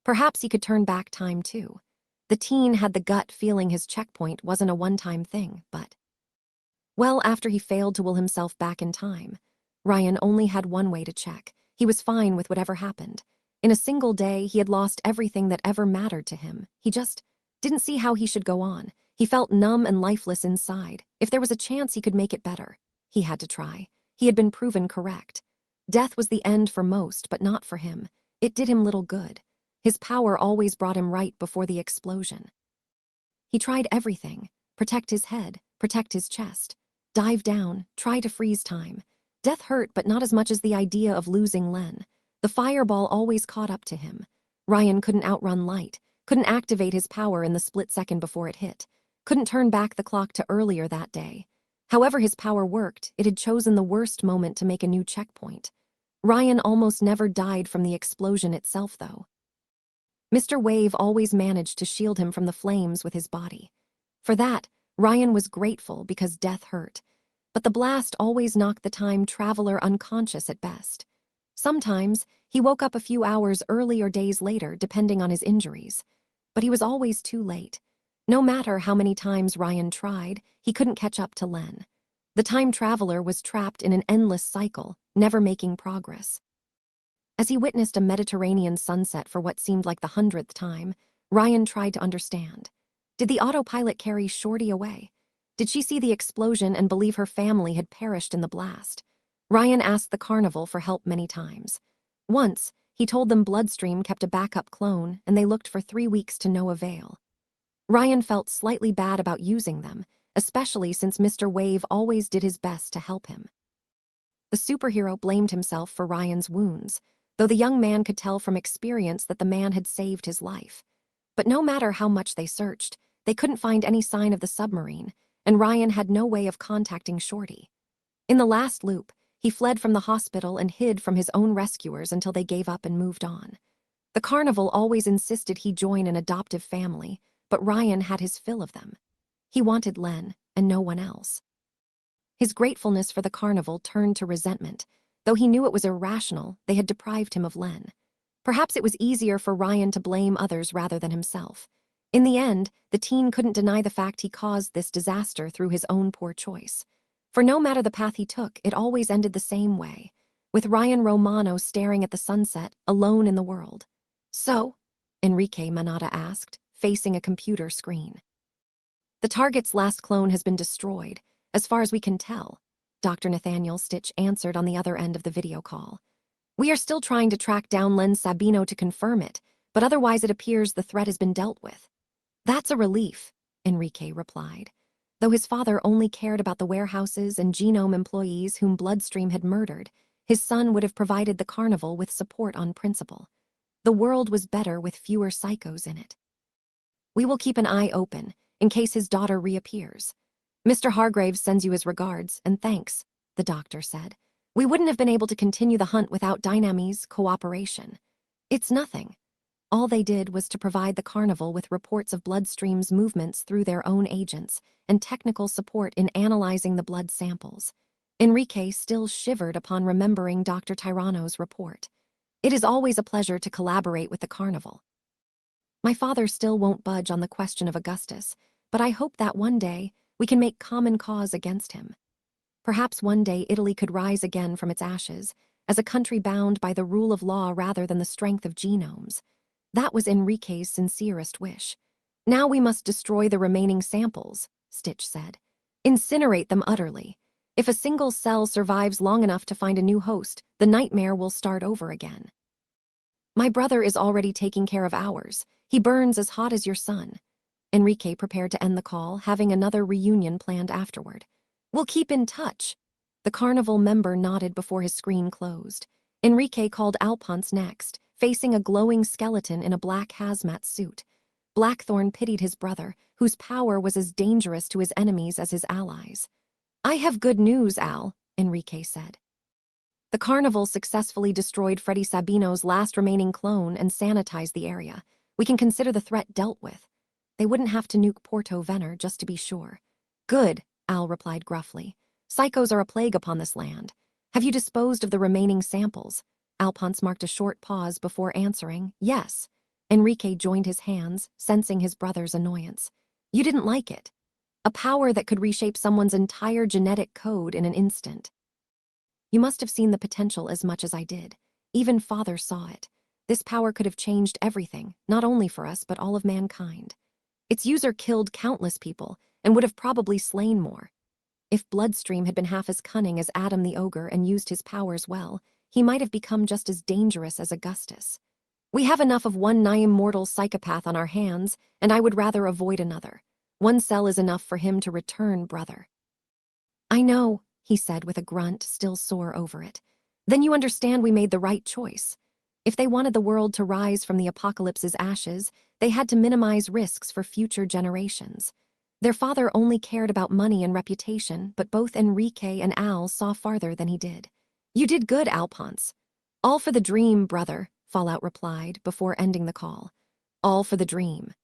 Perhaps he could turn back time too. The teen had the gut feeling his checkpoint wasn't a one-time thing, but... Well, after he failed to will himself back in time, Ryan only had one way to check. He was fine with whatever happened. In a single day, he had lost everything that ever mattered to him. He just didn't see how he should go on. He felt numb and lifeless inside. If there was a chance he could make it better, he had to try. He had been proven correct. Death was the end for most, but not for him. It did him little good. His power always brought him right before the explosion. He tried everything. Protect his head, protect his chest. Dive down, try to freeze time. Death hurt, but not as much as the idea of losing Len. The fireball always caught up to him. Ryan couldn't outrun light, couldn't activate his power in the split second before it hit, couldn't turn back the clock to earlier that day. However his power worked, it had chosen the worst moment to make a new checkpoint. Ryan almost never died from the explosion itself, though. Mr. Wave always managed to shield him from the flames with his body. For that, Ryan was grateful because death hurt. But the blast always knocked the time traveler unconscious at best. Sometimes, he woke up a few hours early or days later, depending on his injuries. But he was always too late. No matter how many times Ryan tried, he couldn't catch up to Len. The time traveler was trapped in an endless cycle, never making progress. As he witnessed a Mediterranean sunset for what seemed like the 100th time, Ryan tried to understand. Did the autopilot carry Shorty away? Did she see the explosion and believe her family had perished in the blast? Ryan asked the carnival for help many times. Once, he told them Bloodstream kept a backup clone, and they looked for 3 weeks to no avail. Ryan felt slightly bad about using them, especially since Mr. Wave always did his best to help him. The superhero blamed himself for Ryan's wounds, though the young man could tell from experience that the man had saved his life. But no matter how much they searched, they couldn't find any sign of the submarine, and Ryan had no way of contacting Shorty. In the last loop, he fled from the hospital and hid from his own rescuers until they gave up and moved on. The carnival always insisted he join an adoptive family, but Ryan had his fill of them. He wanted Len, and no one else. His gratefulness for the carnival turned to resentment. Though he knew it was irrational, they had deprived him of Len. Perhaps it was easier for Ryan to blame others rather than himself. In the end, the teen couldn't deny the fact he caused this disaster through his own poor choice. For no matter the path he took, it always ended the same way, with Ryan Romano staring at the sunset, alone in the world. "So?" Enrique Manata asked, facing a computer screen. "The target's last clone has been destroyed, as far as we can tell," Dr. Nathaniel Stitch answered on the other end of the video call. "We are still trying to track down Len Sabino to confirm it, but otherwise it appears the threat has been dealt with." "That's a relief," Enrique replied. Though his father only cared about the warehouses and genome employees whom Bloodstream had murdered, his son would have provided the carnival with support on principle. The world was better with fewer psychos in it. "We will keep an eye open, in case his daughter reappears. Mr. Hargraves sends you his regards, and thanks," the doctor said. "We wouldn't have been able to continue the hunt without Dynamy's cooperation." "It's nothing." All they did was to provide the carnival with reports of Bloodstream's movements through their own agents and technical support in analyzing the blood samples. Enrique still shivered upon remembering Dr. Tirano's report. It is always a pleasure to collaborate with the carnival. "My father still won't budge on the question of Augustus, but I hope that one day we can make common cause against him. Perhaps one day Italy could rise again from its ashes, as a country bound by the rule of law rather than the strength of genomes." That was Enrique's sincerest wish. "Now we must destroy the remaining samples," Stitch said. "Incinerate them utterly. If a single cell survives long enough to find a new host, the nightmare will start over again." "My brother is already taking care of ours. He burns as hot as your son." Enrique prepared to end the call, having another reunion planned afterward. "We'll keep in touch." The carnival member nodded before his screen closed. Enrique called Alphonse next, facing a glowing skeleton in a black hazmat suit. Blackthorn pitied his brother, whose power was as dangerous to his enemies as his allies. "I have good news, Al," Enrique said. The carnival successfully destroyed Freddy Sabino's last remaining clone and sanitized the area. "We can consider the threat dealt with. They wouldn't have to nuke Porto Venner just to be sure." "Good," Al replied gruffly. "Psychos are a plague upon this land. Have you disposed of the remaining samples?" Alphonse marked a short pause before answering, "Yes." Enrique joined his hands, sensing his brother's annoyance. "You didn't like it. A power that could reshape someone's entire genetic code in an instant." You must have seen the potential as much as I did. Even Father saw it. This power could have changed everything, not only for us, but all of mankind. Its user killed countless people and would have probably slain more. If Bloodstream had been half as cunning as Adam the Ogre and used his powers well, he might have become just as dangerous as Augustus. We have enough of one nigh-immortal psychopath on our hands, and I would rather avoid another. One cell is enough for him to return, brother. I know, he said with a grunt, still sore over it. Then you understand we made the right choice. If they wanted the world to rise from the apocalypse's ashes, they had to minimize risks for future generations. Their father only cared about money and reputation, but both Enrique and Al saw farther than he did. You did good, Alphonse. All for the dream, brother, Fallout replied before ending the call. All for the dream.